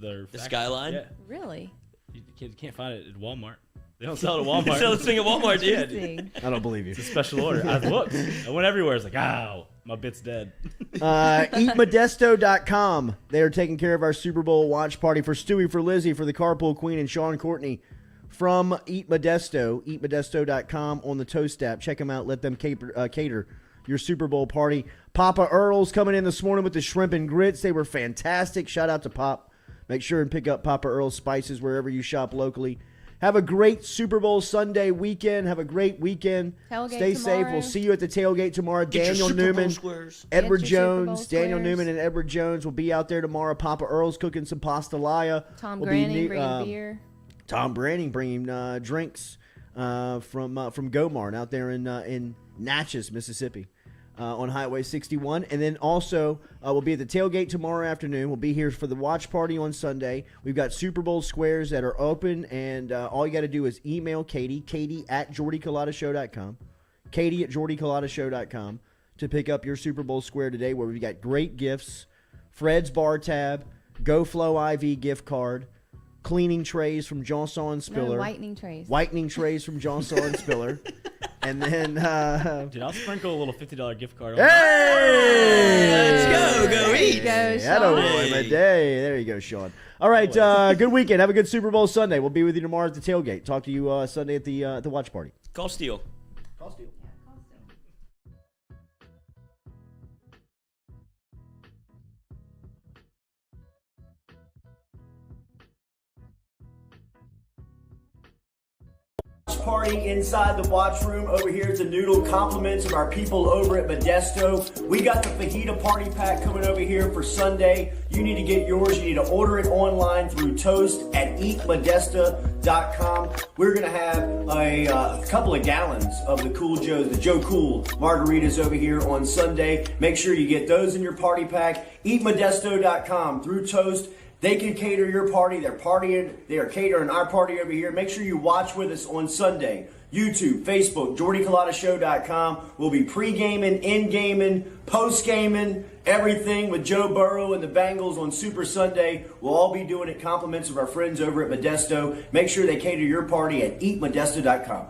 their The factory. Skyline? Yeah. Really? You can't find it at Walmart. They don't sell it at Walmart. Sell this thing at Walmart, dude. Interesting. I don't believe you. It's a special order. I've looked. I went everywhere. It's like, ow, my bit's dead. EatModesto.com. They are taking care of our Super Bowl watch party for Stewie, for Lizzie, for the Carpool Queen, and Sean Courtney from Eat Modesto. EatModesto.com on the Toast app. Check them out. Let them cater your Super Bowl party. Papa Earl's coming in this morning with the shrimp and grits. They were fantastic. Shout out to Pop. Make sure and pick up Papa Earl's spices wherever you shop locally. Have a great Super Bowl Sunday weekend. Have a great weekend. Tailgate Stay safe. tomorrow. We'll see you at the tailgate tomorrow. Get your Daniel Super Bowl Newman, squares. Edward Get your Super Bowl Jones, Daniel squares. Newman and Edward Jones will be out there tomorrow. Papa Earl's cooking some pastelaya. Tom We'll Granning bringing beer. Tom Branning bringing drinks from Gomart out there in Natchez, Mississippi. On Highway 61. And then also, we'll be at the tailgate tomorrow afternoon. We'll be here for the watch party on Sunday. We've got Super Bowl squares that are open, and all you got to do is email Katie at JordyCulottaShow.com, Katie at JordyCulottaShow.com to pick up your Super Bowl square today, where we've got great gifts, Fred's Bar Tab, GoFlow IV gift card, cleaning trays from Johnson Spiller. No, whitening trays. Whitening trays from Johnson Spiller. And then, Dude, I'll sprinkle a little $50 gift card on hey! Let's go. Go There eat. you go, Attaboy, Sean. my day. There you go, Sean. All right, good weekend. Have a good Super Bowl Sunday. We'll be with you tomorrow at the tailgate. Talk to you Sunday at the watch party. Call Steele. Call Steele. Party inside the watch room over here at the Noodle. Compliments of our people over at Modesto. We got the fajita party pack coming over here for Sunday. You need to get yours. You need to order it online through Toast at eatmodesta.com. We're going to have a couple of gallons of the Cool Joe's, the Joe Cool margaritas over here on Sunday. Make sure you get those in your party pack. Eatmodesto.com through Toast. They can cater your party. They're partying. They are catering our party over here. Make sure you watch with us on Sunday. YouTube, Facebook, JordyCulottashow.com. We'll be pre-gaming, in-gaming, post-gaming, everything with Joe Burrow and the Bengals on Super Sunday. We'll all be doing it. Compliments of our friends over at Modesto. Make sure they cater your party at eatmodesto.com.